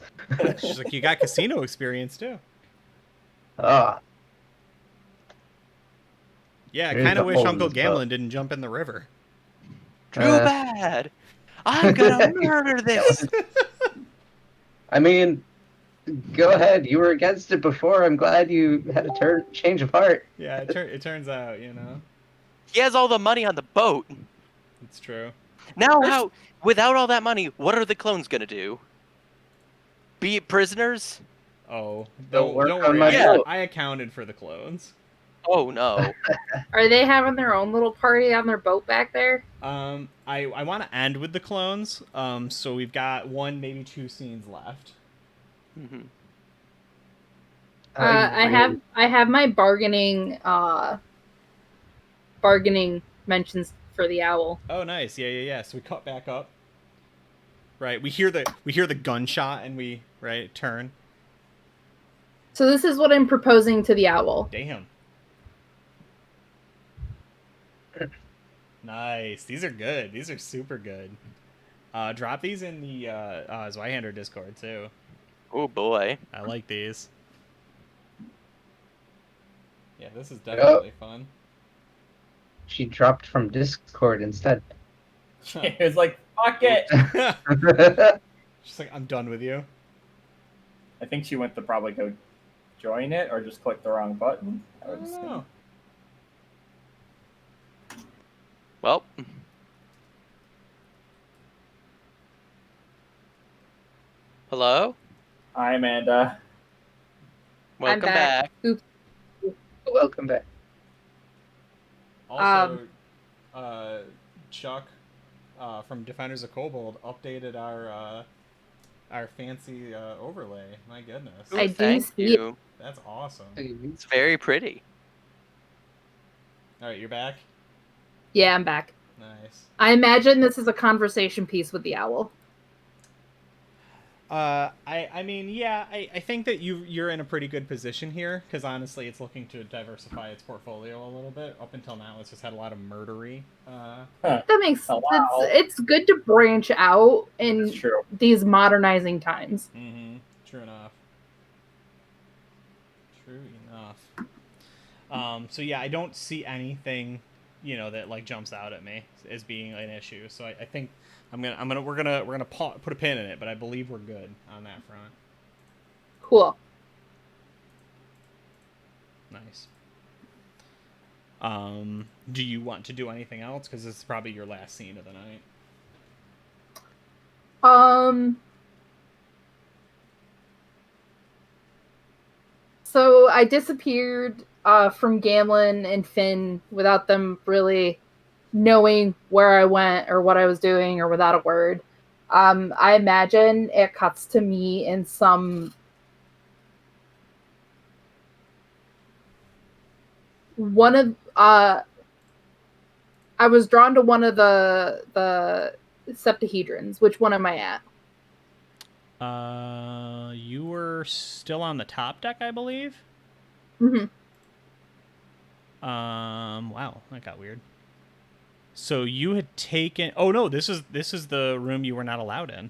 She's like, you got casino experience too. Yeah, I kind of wish Uncle Gamlin didn't jump in the river. Too bad. I'm gonna murder this. I mean, go ahead. You were against it before. I'm glad you had a change of heart. Yeah, it turns out, you know. He has all the money on the boat. It's true. Now, without all that money, what are the clones gonna do? Be prisoners? Oh, Don't worry. I accounted for the clones. Oh no. Are they having their own little party on their boat back there? I want to end with the clones. So we've got 1, maybe 2 scenes left. I have my bargaining mentions for the owl. Oh, nice. Yeah. So we cut back up. Right. We hear the gunshot and we turn. So this is what I'm proposing to the owl. Damn. Nice. These are good. These are super good. Drop these in the Zweihander Discord too. Oh boy. I like these. Yeah, this is definitely fun. She dropped from Discord instead. It was like, fuck it. She's like, I'm done with you. I think she went to probably go join it or just click the wrong button. I don't know. Well. Hello? Hi, Amanda. Welcome back. Oops. Welcome back. Also, Chuck from Defenders of Kobold updated our fancy overlay. My goodness. Ooh, I do thank see you. That's awesome. It's very pretty. All right, you're back? Yeah, I'm back. Nice. I imagine this is a conversation piece with the owl. I mean, yeah, I think that you're in a pretty good position here, because honestly, it's looking to diversify its portfolio a little bit. Up until now, it's just had a lot of murdery. That makes sense. It's good to branch out in these modernizing times. Mm-hmm. True enough. So yeah, I don't see anything, that like jumps out at me as being an issue. So I think we're gonna put a pin in it, but I believe we're good on that front. Cool. Nice. Do you want to do anything else? Because this is probably your last scene of the night. So I disappeared from Gamlin and Finn without them really knowing where I went or what I was doing or without a word. I imagine it cuts to me in some I was drawn to one of the septahedrons. Which one am I at? You were still on the top deck, I believe. Mm-hmm. Wow, that got weird. So you had taken. Oh no, this is the room you were not allowed in.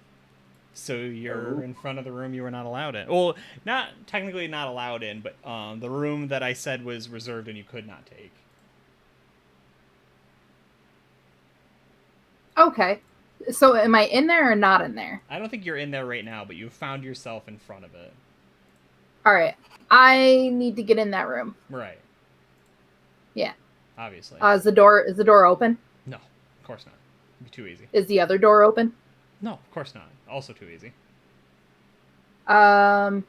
So you're in front of the room you were not allowed in. Well, not technically not allowed in, but the room that I said was reserved and you could not take. Okay. So am I in there or not in there? I don't think you're in there right now, but you found yourself in front of it. All right. I need to get in that room. Right. Yeah. Obviously. Is the door open? No, of course not. It'd be too easy. Is the other door open? No, of course not. Also too easy. What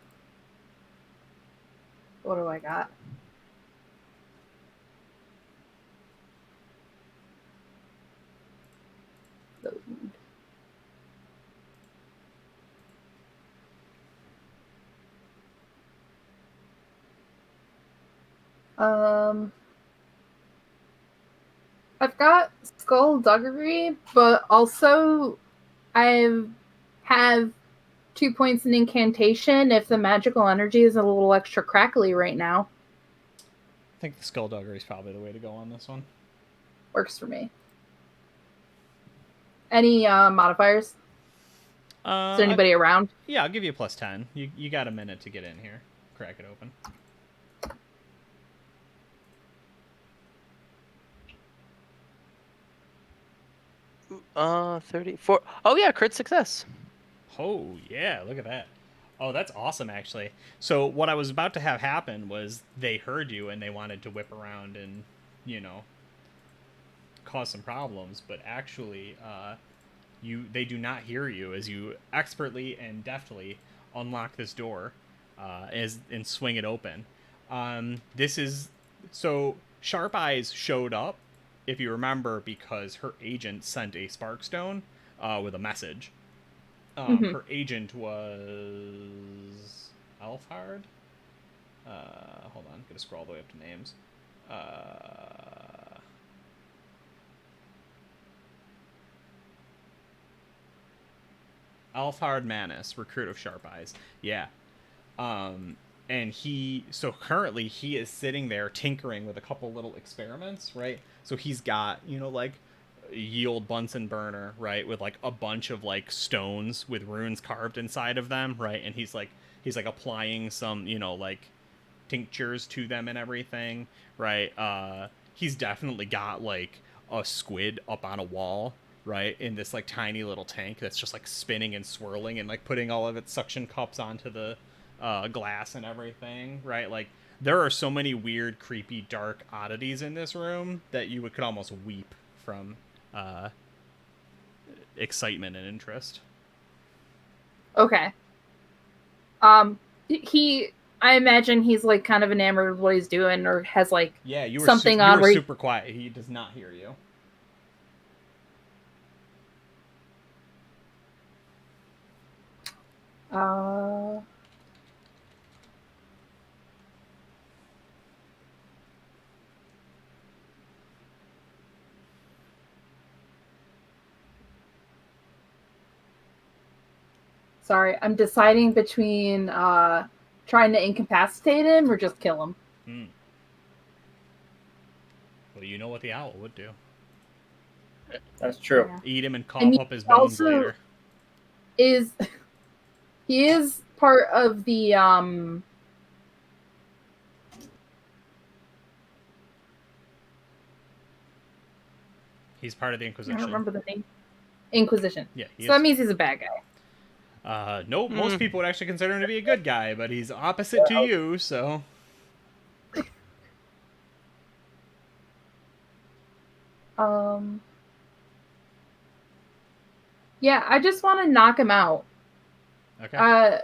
do I got? I've got skullduggery, but also I have 2 points in incantation if the magical energy is a little extra crackly right now. I think the skullduggery is probably the way to go on this one. Works for me. Any modifiers? Is there anybody around? Yeah, I'll give you a +10. You got a minute to get in here. Crack it open. Uh, 34. Oh yeah, crit success. Oh yeah, look at that. Oh, that's awesome, actually. So what I was about to have happen was they heard you and they wanted to whip around and, cause some problems, but actually, they do not hear you as you expertly and deftly unlock this door, and swing it open. So Sharp Eyes showed up, if you remember, because her agent sent a Sparkstone with a message. Her agent was Alfhard. Hold on, gotta scroll all the way up to names. Alfhard Manus, recruit of Sharp Eyes. Yeah. And currently he is sitting there tinkering with a couple little experiments, right? So he's got, yield Bunsen burner, right, with like a bunch of like stones with runes carved inside of them, right? And he's like applying some, like tinctures to them and everything, right? He's definitely got like a squid up on a wall, right, in this like tiny little tank that's just like spinning and swirling and like putting all of its suction cups onto the glass and everything, right? Like there are so many weird, creepy, dark oddities in this room that you could almost weep from excitement and interest. Okay. I imagine he's like kind of enamored with what he's doing, or has like something you on. Were super quiet. He does not hear you. Sorry, I'm deciding between trying to incapacitate him or just kill him. Well, you know what the owl would do. That's true. Yeah. Eat him and cough up his bones later. He is part of the He's part of the Inquisition. I don't remember the name. Inquisition. Yeah. So that means he's a bad guy. No, most people would actually consider him to be a good guy, but he's opposite to you, so. Yeah, I just want to knock him out. Okay.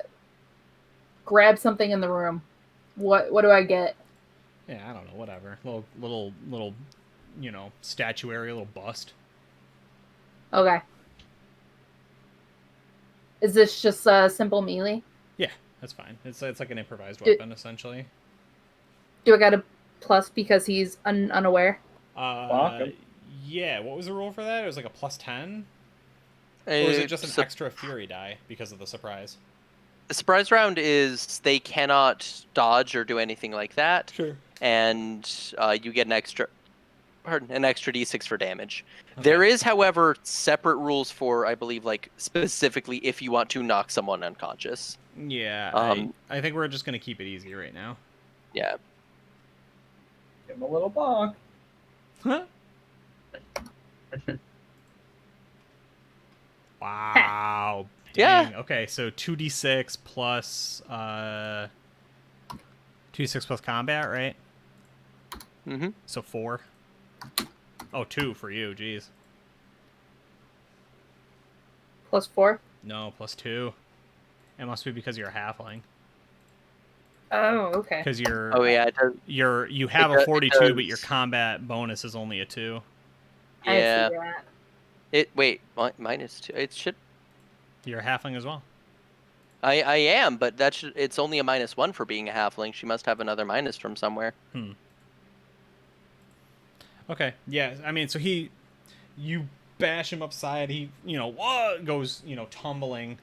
Grab something in the room. What do I get? Yeah, I don't know, whatever. Little statuary, little bust. Okay. Is this just a simple melee? Yeah, that's fine. It's like an improvised weapon, essentially. Do I got a plus because he's unaware? Yeah, what was the rule for that? It was like a +10? Or is it just an extra fury die because of the surprise? The surprise round is they cannot dodge or do anything like that. Sure. And you get an extra d6 for damage. Okay. There is, however, separate rules for, I believe, like specifically if you want to knock someone unconscious. Yeah, I think we're just gonna keep it easy right now. Yeah. Give him a little bonk. Wow. Dang. Yeah. Okay, so 2d6 plus 2d6 plus combat, right? Mm-hmm. So 4. Oh, 2 for you. Jeez. +4. No, +2. It must be because you're a halfling. Oh, okay. Because you're. Oh yeah. You have a 42, but your combat bonus is only a 2. Yeah. I see that. Wait, -2. It should. You're a halfling as well. I am, but it's only a -1 for being a halfling. She must have another minus from somewhere. Okay. Yeah. I mean, so you bash him upside. He, what goes, tumbling.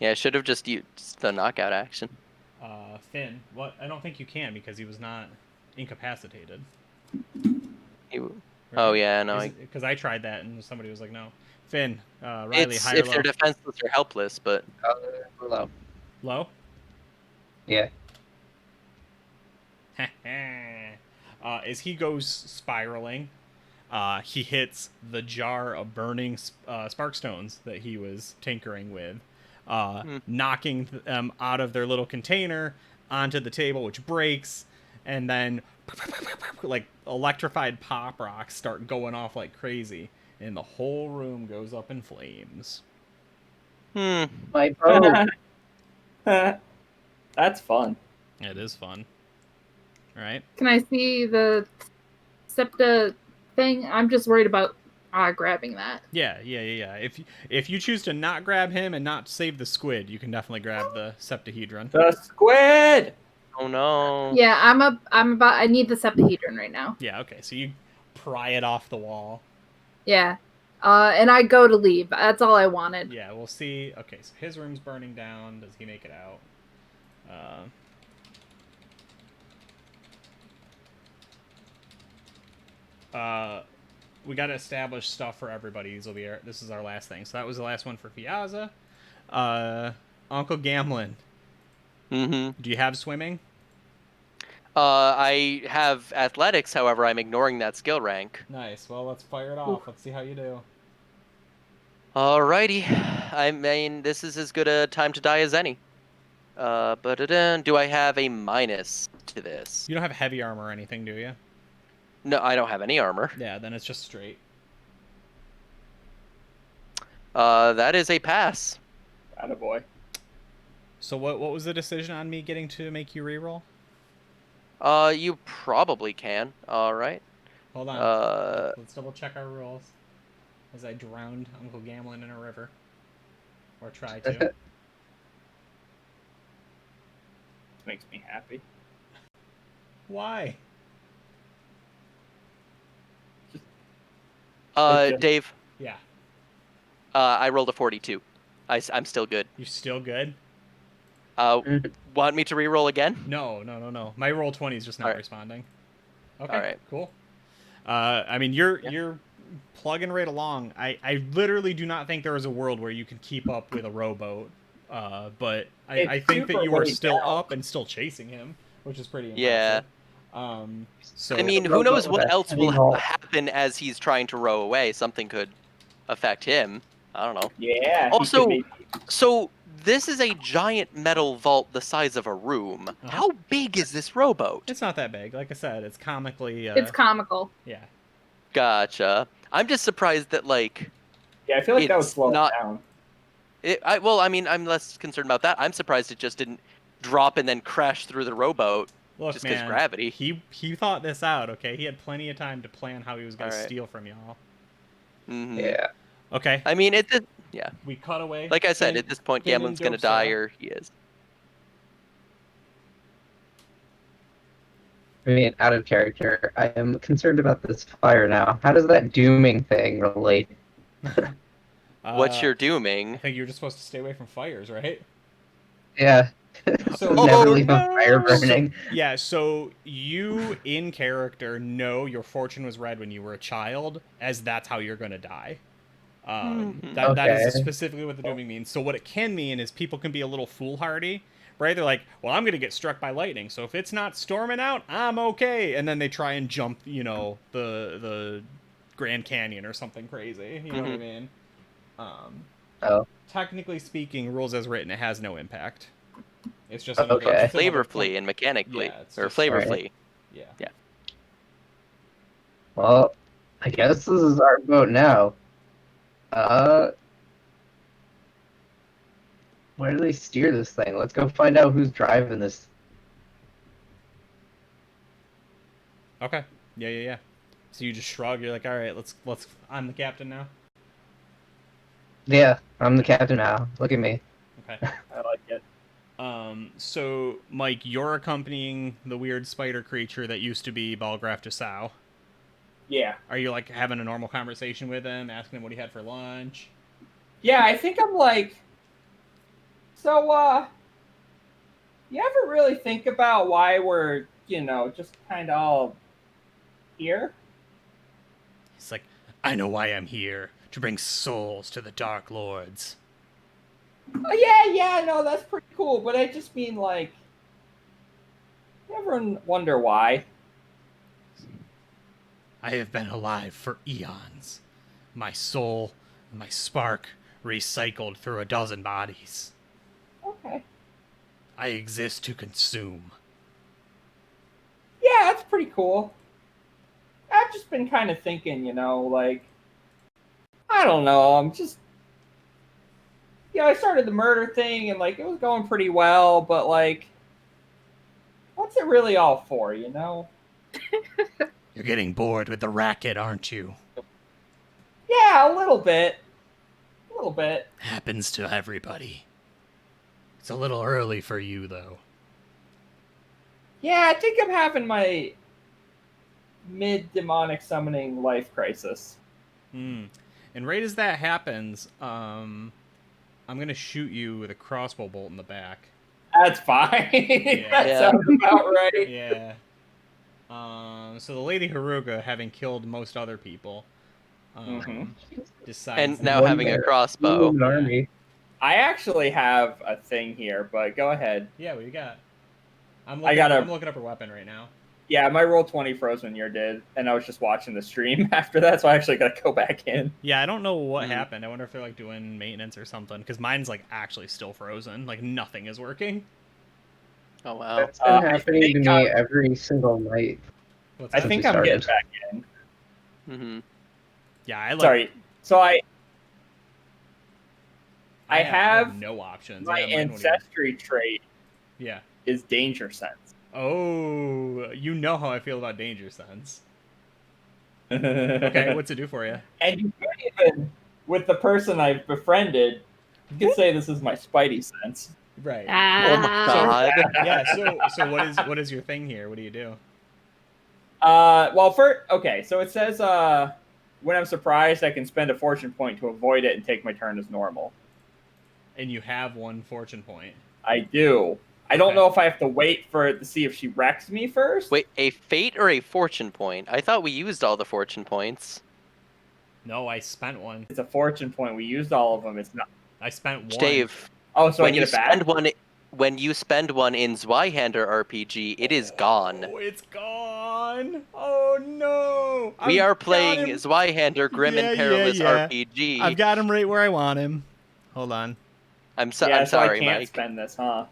Yeah, I should have just used the knockout action. Finn, what? I don't think you can because he was not incapacitated. Right? Oh yeah, no. Because I tried that and somebody was like, no. Finn, Riley, high or if low? they're defenseless or helpless, but Low. Low? Yeah. As he goes spiraling, he hits the jar of burning sparkstones that he was tinkering with, knocking them out of their little container onto the table, which breaks, and then like electrified pop rocks start going off like crazy, and the whole room goes up in flames. My boat. That's fun. It is fun. All right. Can I see the SEPTA thing? I'm just worried about grabbing that. Yeah. If you choose to not grab him and not save the squid, you can definitely grab the septahedron. The squid! Oh no. Yeah, I need the septahedron right now. Yeah, okay. So you pry it off the wall. Yeah. And I go to leave. That's all I wanted. Yeah, we'll see. Okay, so his room's burning down. Does he make it out? We got to establish stuff for everybody. This is our last thing. So that was the last one for Fiaza. Uncle Gamlin. Mm-hmm. Do you have swimming? I have athletics, however, I'm ignoring that skill rank. Nice. Well, let's fire it off. Let's see how you do. Alrighty. I mean, this is as good a time to die as any. Do I have a minus to this? You don't have heavy armor or anything, do you? No, I don't have any armor. Yeah, then it's just straight. That is a pass. Attaboy. So what was the decision on me getting to make you reroll? You probably can. All right. Hold on. Let's double check our rules. As I drowned Uncle Gamlin in a river. Or try to. This makes me happy. Why? Dave. Yeah. I rolled a 42. I'm still good. You're still good? Want me to re-roll again? No. My roll 20 is just not responding. Okay, all right. Cool. I mean, you're plugging right along. I literally do not think there is a world where you can keep up with a rowboat. But I think that you are still up and still chasing him, which is pretty impressive. Yeah. So I mean, who knows what else will happen as he's trying to row away? Something could affect him. I don't know. Yeah. Also, so this is a giant metal vault the size of a room. How big is this rowboat? It's not that big. Like I said, it's comically... It's comical. Yeah. Gotcha. I'm just surprised that, like... Yeah, I feel like that was slowed down. Well, I mean, I'm less concerned about that. I'm surprised it just didn't drop and then crash through the rowboat. Look, just because gravity. He thought this out, okay? He had plenty of time to plan how he was going to steal from y'all. Mm-hmm. Yeah. Okay. I mean, yeah. We cut away. Like I said, at this point, Gamlin's going to die, or he is. I mean, out of character, I am concerned about this fire now. How does that dooming thing relate? What's your I dooming? think you're just supposed to stay away from fires, right? Yeah. So Never Oh leave a fire no! burning. yeah, so you in character know your fortune was red when you were a child, as that's how you're gonna die. That is Okay. specifically what the dooming means. So what it can mean is people can be a little foolhardy, right? They're like, well, I'm gonna get struck by lightning, so if it's not storming out, I'm okay. And then they try and jump, the Grand Canyon or something crazy. You know what I mean? Oh, Technically speaking, rules as written, it has no impact. It's just another. okay. Just another Flavorfully and mechanically, Yeah, it's or just flavorfully. yeah. Yeah. Well, I guess this is our boat now. Where do they steer this thing? Let's go find out who's driving this. Okay. Yeah. So you just shrug. You're like, all right, let's. I'm the captain now. Yeah, I'm the captain now. Look at me. Okay. I like it. So Mike, you're accompanying the weird spider creature that used to be Balgraf Desau. Yeah. Are you like having a normal conversation with him, asking him what he had for lunch? Yeah, I think I'm like, so, you ever really think about why we're, just kind of all here? He's like, I know why I'm here, to bring souls to the Dark Lords. Oh, yeah, no, that's pretty cool, but I just mean, like, you ever wonder why? I have been alive for eons. My soul, my spark, recycled through a dozen bodies. Okay. I exist to consume. Yeah, that's pretty cool. I've just been kind of thinking, like, I don't know, I'm just, I started the murder thing and, like, it was going pretty well, but, like, what's it really all for, You're getting bored with the racket, aren't you? Yeah, a little bit. A little bit. Happens to everybody. It's a little early for you, though. Yeah, I think I'm having my mid-demonic summoning life crisis. And right as that happens, I'm going to shoot you with a crossbow bolt in the back. That's fine. That sounds about right. Yeah. So the Lady Haruga, having killed most other people, decides... And now having a crossbow. Army. I actually have a thing here, but go ahead. Yeah, what do you got? I'm looking up her weapon right now. Yeah, my Roll20 froze when yours did, and I was just watching the stream after that, so I actually got to go back in. Yeah, I don't know what happened. I wonder if they're like doing maintenance or something, because mine's like actually still frozen. Like nothing is working. Oh wow, that's been happening to me every single night. I think I'm getting back in. Yeah, Sorry. So I have no options. My ancestry trait. Yeah. Is danger sense. Oh, you know how I feel about danger sense. Okay, what's it do for you? And you could even, with the person I've befriended, you could say this is my spidey sense. Right. Oh my god. Yeah. So what is your thing here? What do you do? Well, so it says when I'm surprised, I can spend a fortune point to avoid it and take my turn as normal. And you have one fortune point. I do. I don't know if I have to wait for it to see if she wrecks me first. Wait, a fate or a fortune point? I thought we used all the fortune points. No, I spent one. It's a fortune point. We used all of them. It's not. I spent one. Dave. Oh, so when I get it back? When you spend one in Zweihander RPG, it is gone. Oh, it's gone. Oh no. We are playing Zweihander Grim and Perilous RPG. I've got him right where I want him. Hold on. I'm so sorry, I can't Mike. Spend this, huh?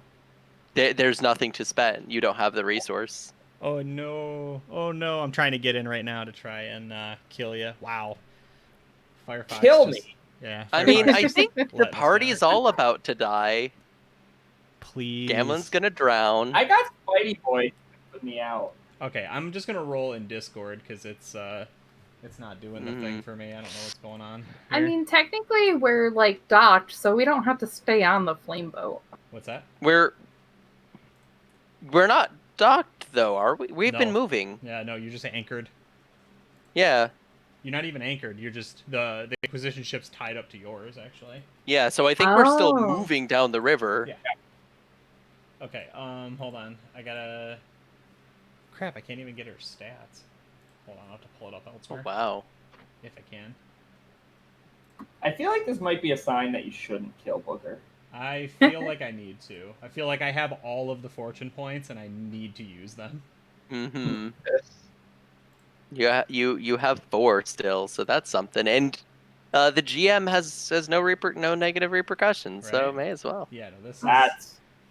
There's nothing to spend. You don't have the resource. Oh no. Oh no. I'm trying to get in right now to try and kill you. Wow. Firefox. Kill me. Yeah. I mean, I think the party's all about to die. Please. Gamlen's gonna drown. I got Spidey Boy to put me out. Okay, I'm just gonna roll in Discord because it's not doing the thing for me. I don't know what's going on here. I mean, technically we're like docked, so we don't have to stay on the flame boat. What's that? We're not docked though, are we? We've been No. moving. Yeah, no, you're just anchored. Yeah. You're not even anchored. You're just the acquisition ship's tied up to yours, actually. Yeah, so I think we're still Oh. moving down the river. Yeah. Okay, hold on. I gotta... Crap, I can't even get her stats. Hold on, I'll have to pull it up Oh, elsewhere. wow. If I can. I feel like this might be a sign that you shouldn't kill Booker. I feel like I need to. I feel like I have all of the fortune points, and I need to use them. Mm-hmm. You have 4 still, so that's something. And the GM has no negative repercussions, so Right. may as well. Yeah, no,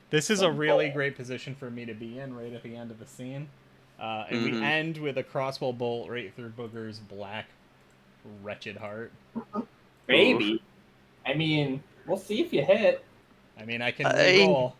this is a really great position for me to be in right at the end of the scene. And we end with a crossbow bolt right through Booger's black, wretched heart. Maybe. Oof. I mean, we'll see if you hit. I mean, I can re-roll.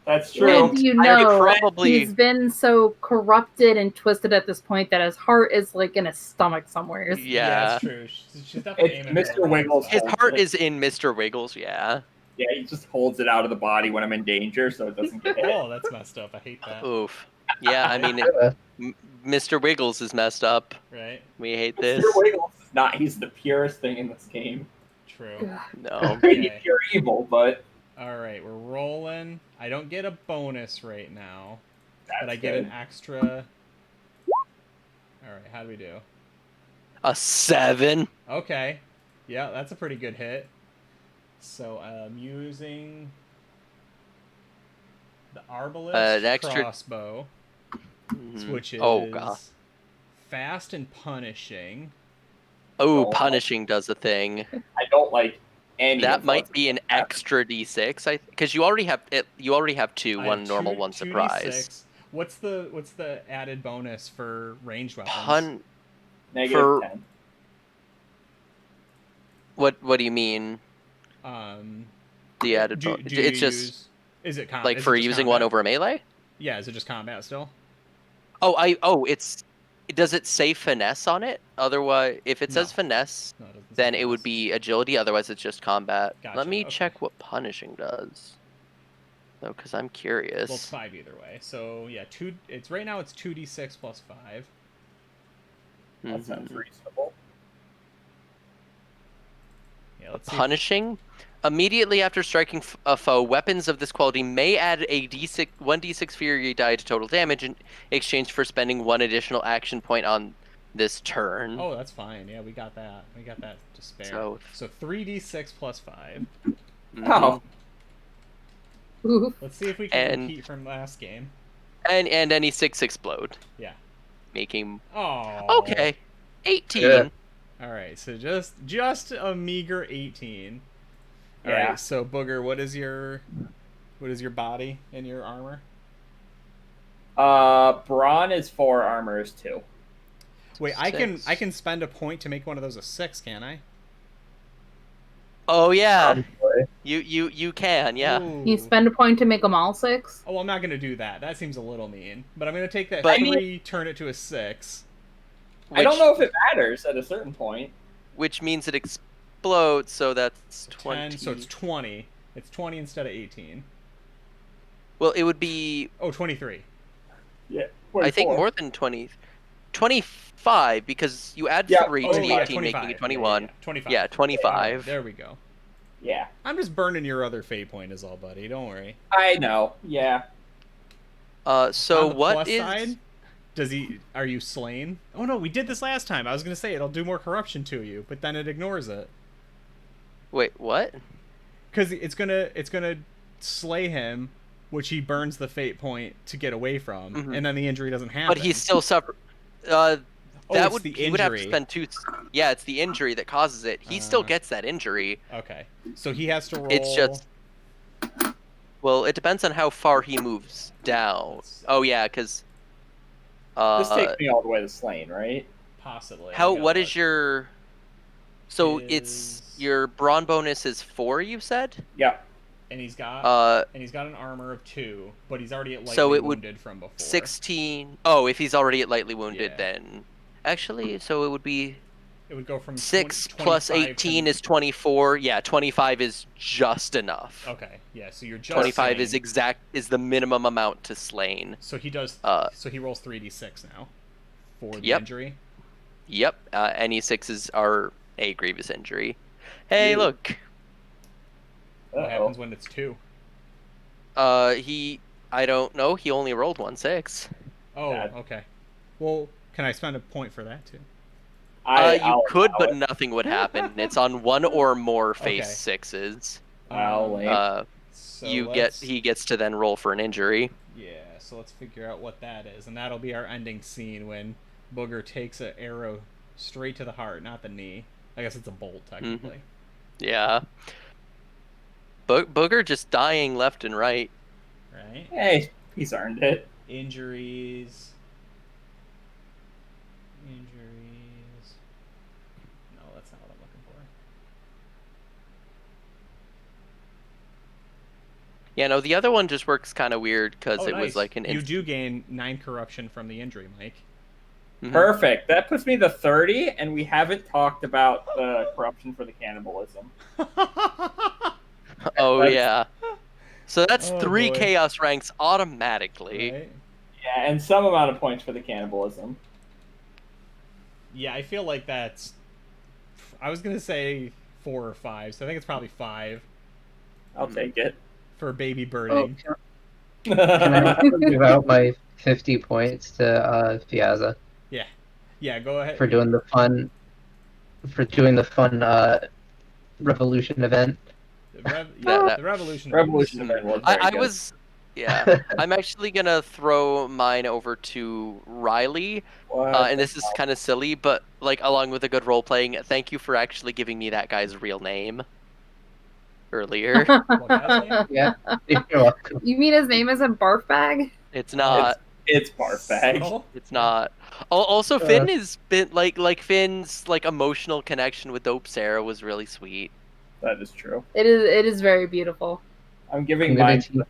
That's true. And you know, he's been so corrupted and twisted at this point that his heart is like in his stomach somewhere. Yeah, that's true. She's definitely aiming Mr. Wiggles. His heart is in Mr. Wiggles, yeah. Yeah, he just holds it out of the body when I'm in danger so it doesn't get hit. Oh, that's messed up. I hate that. Oof. Yeah, I mean, Mr. Wiggles is messed up. Right. We hate this. Mr. Wiggles is not. He's the purest thing in this game. True. No. Maybe pure evil, but... Alright, we're rolling. I don't get a bonus right now, but I good. get an extra... Alright, how do we do? A 7. Okay. Yeah, that's a pretty good hit. So I'm using the Arbalest crossbow, which is fast and punishing. Oh, punishing does a thing. I don't like any. That might be an extra D6, because you already have it. You already have 2, one normal, one surprise. D6. What's the added bonus for ranged weapons? Negative 10. What do you mean? The added bonus. It's just. Is it like for using one over a melee? Yeah, is it just combat still? Does it say finesse on it? Otherwise, if it says finesse, then it would be agility. Otherwise, it's just combat. Gotcha, Let me check what punishing does. Though, because I'm curious. Well, it's 5 either way. So yeah, It's right now. It's 2d6 plus 5. That sounds reasonable. Yeah, let's see. Punishing. Immediately after striking a foe, weapons of this quality may add a d6, 1d6 fury die to total damage in exchange for spending 1 additional action point on this turn. Oh, that's fine. Yeah, we got that. We got that to spare. So 3d6 plus 5. Oh. Let's see if we can repeat from last game. And any 6 explode. Yeah. Making. Oh. Okay. 18. Yeah. All right. So just a meager 18. All yeah. right, so Booger, what is your body and your armor? Brawn is 4, armor is 2. Wait, 6. I can spend a point to make one of those a 6, can't I? Oh yeah, you can, yeah. Ooh. You spend a point to make them all 6. Oh, well, I'm not gonna do that. That seems a little mean. But I'm gonna take that 3, turn it to a 6. I don't know if it matters at a certain point. Which means it explodes, so that's 20. 10, so it's 20. It's 20 instead of 18. Well, it would be... Oh, 23. Yeah. 24. I think more than 20. 25, because you add 3 to the 18, making it 21. Yeah, 25. Yeah, 25. Right, there we go. Yeah. I'm just burning your other fate point is all, buddy. Don't worry. I know. Yeah. So on the what plus is... side, are you slain? Oh no, we did this last time. I was gonna say it'll do more corruption to you, but then it ignores it. Wait, what? Because it's gonna slay him, which he burns the fate point to get away from, and then the injury doesn't happen. But he's still suffer. That it's would the he would have to spend 2. Yeah, it's the injury that causes it. He still gets that injury. Okay, so he has to roll. It's just. Well, it depends on how far he moves down. Oh yeah, because. This takes me all the way to slain, right? Possibly. What is your... So it's... Your brawn bonus is 4, you said? Yeah. And he's got an armor of 2, but he's already at lightly wounded from before. 16... Oh, if he's already at lightly wounded, then... Actually, so it would be... It would go from 6 plus 18 is 24. Yeah, 25 is just enough. Okay, yeah. So you're just 25 saying... is the minimum amount to slain. So he does. So he rolls 3d6 now for the injury. Yep. Any 6s are a grievous injury. Hey, look. What happens when it's 2? I don't know. He only rolled 1 6. Oh, okay. Well, can I spend a point for that too? You could, but nothing would happen. It's on 1 or more face 6s. So he gets to then roll for an injury. Yeah, so let's figure out what that is, and that'll be our ending scene when Booger takes an arrow straight to the heart, not the knee. I guess it's a bolt technically. Yeah. Booger just dying left and right. Right. Hey, he's earned it. Injuries. No, that's not what I'm looking for. Yeah, no, the other one just works kind of weird because it nice. was like an... You do gain 9 corruption from the injury, Mike. Perfect. That puts me to 30, and we haven't talked about the corruption for the cannibalism. Yeah. So that's 3 ChAoS ranks automatically. Right. Yeah, and some amount of points for the cannibalism. Yeah, I feel like that's... I was going to say 4 or 5, so I think it's probably 5. I'll take it. For baby birding. Can I give out my 50 points to Fiazza? Yeah. Yeah, go ahead. For doing the fun revolution event. The revolution event was very good. Yeah, I'm actually gonna throw mine over to Riley, and this is kind of silly, but like along with a good role playing, thank you for actually giving me that guy's real name earlier. Yeah, you're welcome. You mean his name isn't Barf Bag? It's not. It's Barf Bag. So? It's not. Also, Finn has been like Finn's like emotional connection with Dope Sarah was really sweet. That is true. It is very beautiful. I'm giving mine to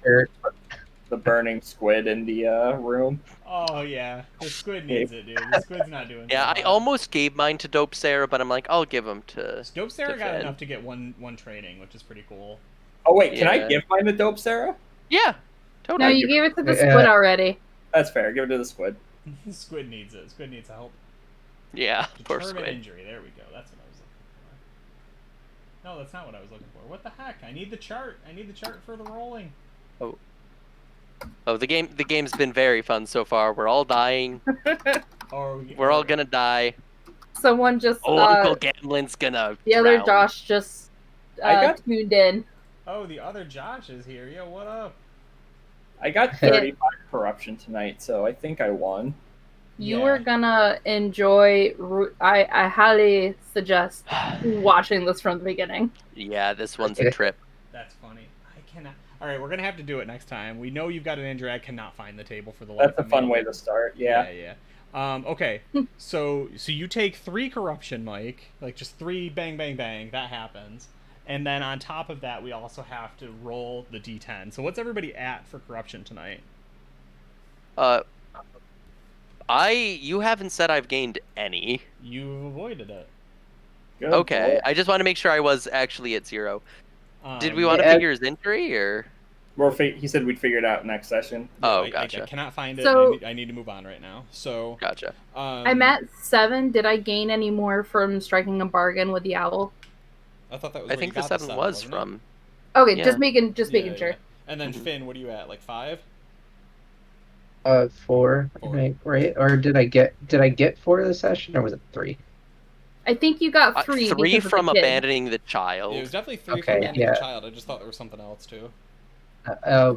the burning squid in the room. Oh yeah, the squid needs it, dude. The squid's not doing. Yeah, I almost gave mine to Dope Sarah, but I'm like, I'll give him to. Dope Sarah got enough to get one training, which is pretty cool. Oh wait, can I give mine to Dope Sarah? Yeah, totally. No, you gave it to the squid already. That's fair. Give it to the squid. The squid needs it. Squid needs help. Yeah, poor Determine squid. Injury. There we go. That's what I was looking for. No, that's not what I was looking for. What the heck? I need the chart. I need the chart for the rolling. Oh, the game's been very fun so far. We're all dying. We're all gonna die. Someone just. Uncle Gamlin's gonna. The other Josh just tuned in. Oh, the other Josh is here. Yo, what up? I got 35 corruption tonight, so I think I won. You are gonna enjoy. I highly suggest watching this from the beginning. Yeah, this one's a trip. That's funny. I cannot. All right, we're gonna have to do it next time. We know you've got an injury. I cannot find the table for the life of me. That's a fun way to start. Yeah. Okay. so you take 3 corruption, Mike. Like just 3 bang bang bang. That happens. And then on top of that, we also have to roll the d10. So what's everybody at for corruption tonight? You haven't said I've gained any. You avoided it. Good okay, boy. I just want to make sure I was actually at 0. Did we want to figure his injury, or? He said we'd figure it out next session. Oh, gotcha. I cannot find it. So, I need to move on right now. So gotcha. I'm at 7. Did I gain any more from striking a bargain with the owl? I thought that was. I think the 7 was from. Okay, just making sure. Yeah. And then Finn, what are you at? Like 5? 4, right? Or did I get 4 this session, or was it 3? I think you got 3. 3 from abandoning the child. It was definitely 3 from abandoning the child. I just thought there was something else too.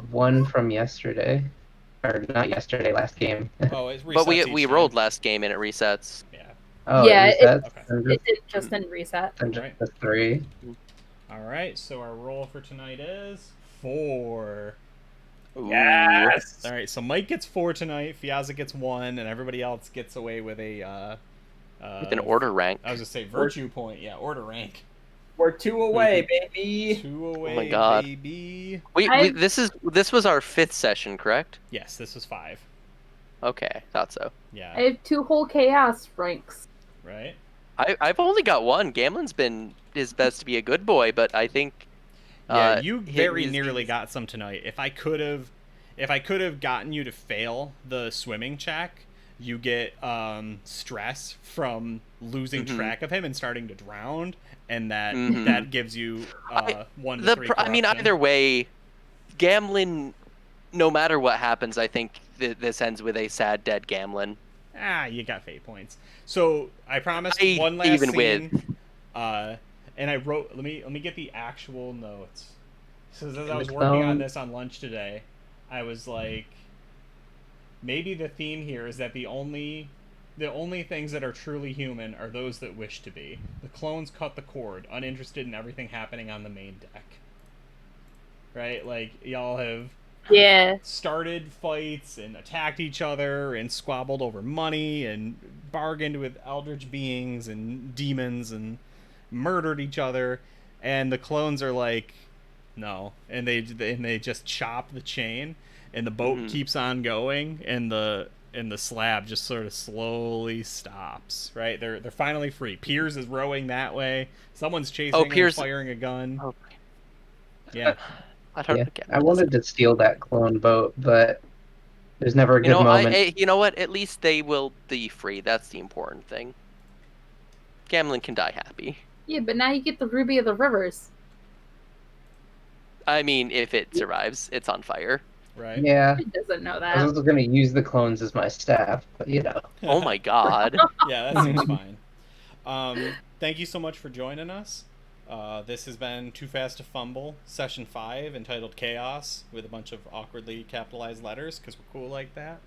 1 from yesterday, or not yesterday, last game. Oh, it resets. But we rolled last game and it resets. Yeah. Oh, yeah, it just didn't reset. And just the 3. All right, so our roll for tonight is 4. Ooh. Yes. All right, so Mike gets 4 tonight. Fiazza gets 1, and everybody else gets away with a. With an order rank. I was gonna say virtue point. Yeah, order rank. We're 2 away, baby. 2 away, oh my God. baby. This was our 5th session, correct? Yes, this was 5. Okay, thought so. Yeah. I have 2 whole ChAoS ranks. Right. I've only got one. Gamlen's been his best to be a good boy, but I think. Yeah, you very he's nearly got some tonight. If I could have gotten you to fail the swimming check, you get stress from losing track of him and starting to drown, and that gives you 1 to 3 corruption. I mean, either way, Gamlen. No matter what happens, I think this ends with a sad dead Gamlen. You got fate points. So I promised one last even scene. with. And I wrote. Let me get the actual notes. So as I was working on this on lunch today, I was like, maybe the theme here is that the only things that are truly human are those that wish to be. The clones cut the cord, uninterested in everything happening on the main deck. Right? Like, y'all have started fights and attacked each other and squabbled over money and bargained with eldritch beings and demons and murdered each other, and the clones are like, no, and they just chop the chain, and the boat keeps on going, and the slab just sort of slowly stops. Right, they're finally free. Piers is rowing that way. Someone's chasing him, firing a gun. Oh. Yeah. I wanted to steal that clone boat, but there's never a good moment. You know what? At least they will be free. That's the important thing. Gamlen can die happy. Yeah, but now you get the Ruby of the Rivers. I mean, if it survives, it's on fire. Right. Yeah. It doesn't know that. I was also going to use the clones as my staff, but you know. Oh my god. Yeah, that seems fine. Thank you so much for joining us. This has been Too Fast to Fumble, Session 5, entitled ChAoS, with a bunch of awkwardly capitalized letters, because we're cool like that.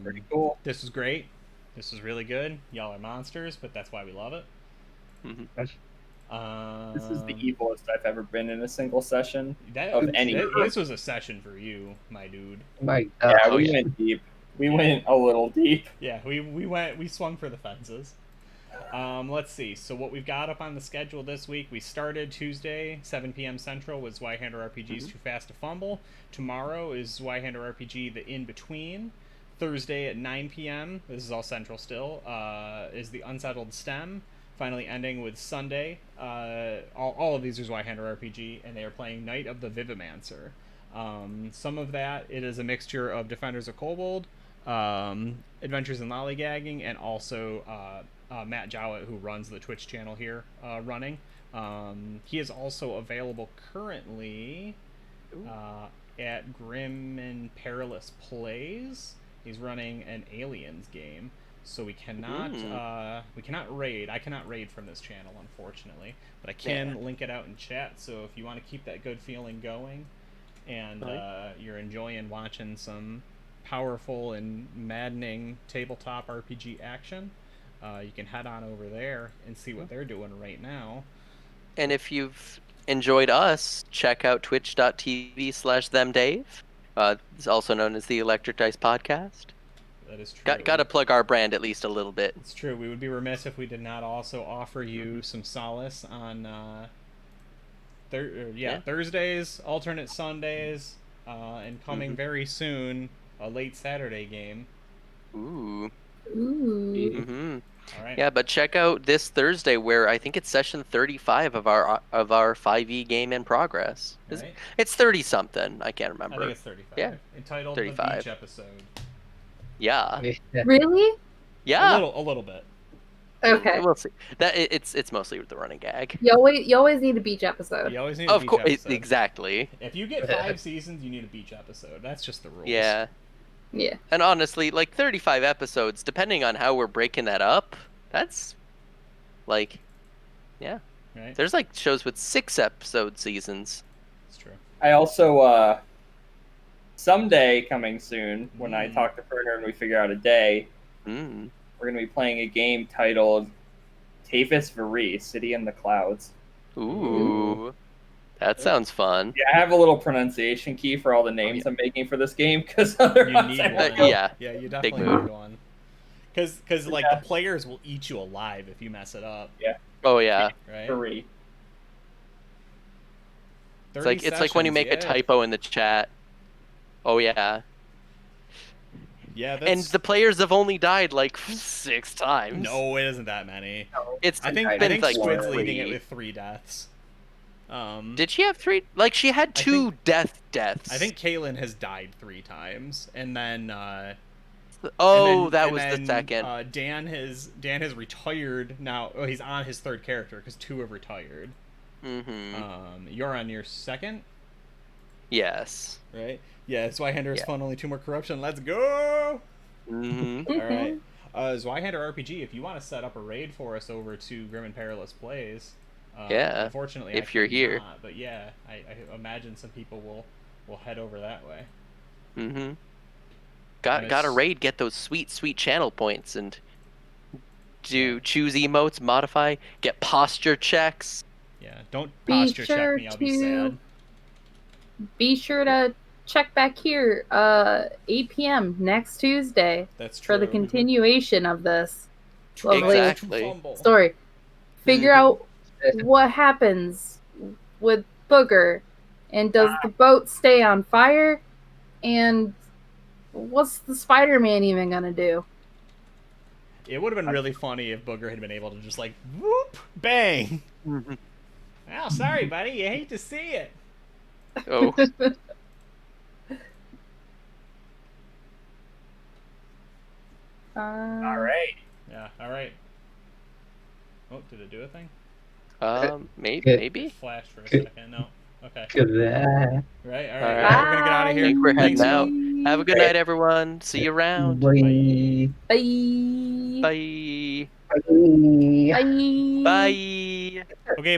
Pretty cool. This was great. This was really good. Y'all are monsters, but that's why we love it. This is the evilest I've ever been in a single session of any. This was a session for you, my dude. My God. Yeah, we went deep. We went a little deep. Yeah, we swung for the fences. Let's see. So what we've got up on the schedule this week, we started Tuesday, 7 p.m. Central with Zweihander RPG's Too Fast to Fumble. Tomorrow is Zweihander RPG The In-Between. Thursday at 9 p.m., this is all Central still, is The Unsettled Stem. Finally ending with Sunday. All of these are Zweihander RPG, and they are playing Night of the Vivimancer. Some of that, it is a mixture of Defenders of Kobold, Adventures in Lollygagging, and also Matt Jowett, who runs the Twitch channel here, running. He is also available currently at Grim and Perilous Plays. He's running an Aliens game, so we cannot raid. I cannot raid from this channel, unfortunately, but I can link it out in chat. So if you want to keep that good feeling going, and you're enjoying watching some powerful and maddening tabletop RPG action, you can head on over there and see what they're doing right now. And if you've enjoyed us, check out twitch.tv/themdave. It's also known as the Electric Dice Podcast. That is true. Got to plug our brand at least a little bit. It's true. We would be remiss if we did not also offer you some solace on Thursdays, alternate Sundays, and coming very soon, a late Saturday game. Ooh. All right. Yeah, but check out this Thursday, where I think it's session 35 of our 5e game in progress. Right. It's 30 something. I can't remember. I think it's 35. Yeah. Entitled 35. The Beach Episode. Yeah. Really? Yeah. A little bit. Okay. We'll see. It's mostly the running gag. You always need a beach episode. You always need a beach episode. Exactly. If you get 5 seasons, you need a beach episode. That's just the rules. Yeah. Yeah. And honestly, like 35 episodes, depending on how we're breaking that up, that's like, yeah. Right. There's like shows with 6 episode seasons. It's true. I also someday coming soon, when I talk to Ferner and we figure out a day, we're gonna be playing a game titled Tavis Veri, City in the Clouds. Ooh. That sounds fun. Yeah, I have a little pronunciation key for all the names I'm making for this game, because otherwise you need one. Yeah, you definitely need one. Because the players will eat you alive if you mess it up. Yeah. Oh yeah. Right. Veri. It's like when you make a typo in the chat. Oh yeah. Yeah, and the players have only died like 6 times. No, it isn't that many. It's I think like Squid's 3. leading it with 3 deaths. Did she have 3? Like she had 2 deaths. I think Kaylin has died 3 times, and then that was the second. Dan has retired now. Oh, he's on his 3rd character because 2 have retired. You're on your 2nd. Yes. Right. Yeah. Zweihander is fun. Only 2 more corruption. Let's go. All right. Zweihander RPG. If you want to set up a raid for us over to Grim and Perilous Plays. Unfortunately, if you're here. But yeah, I imagine some people will head over that way. Got to raid, get those sweet channel points, and choose emotes, modify, get posture checks. Yeah, don't posture check me. I'll be sad. Be sure to check back here 8 p.m. next Tuesday. That's true. For the continuation of this lovely story. Figure out what happens with Booger, and does the boat stay on fire, and what's the Spider-Man even gonna do? It would have been really funny if Booger had been able to just like whoop bang. Oh, sorry, buddy. You hate to see it. Oh. All right. Yeah. All right. Oh, did it do a thing? Maybe. It flashed for a second. No. Okay. Goodbye. Right. All right. We're gonna get out of here. I think we're heading out. Phil. Have a good night, everyone. See you around. Bye. Bye. Bye. Bye. Bye. Bye. Okay.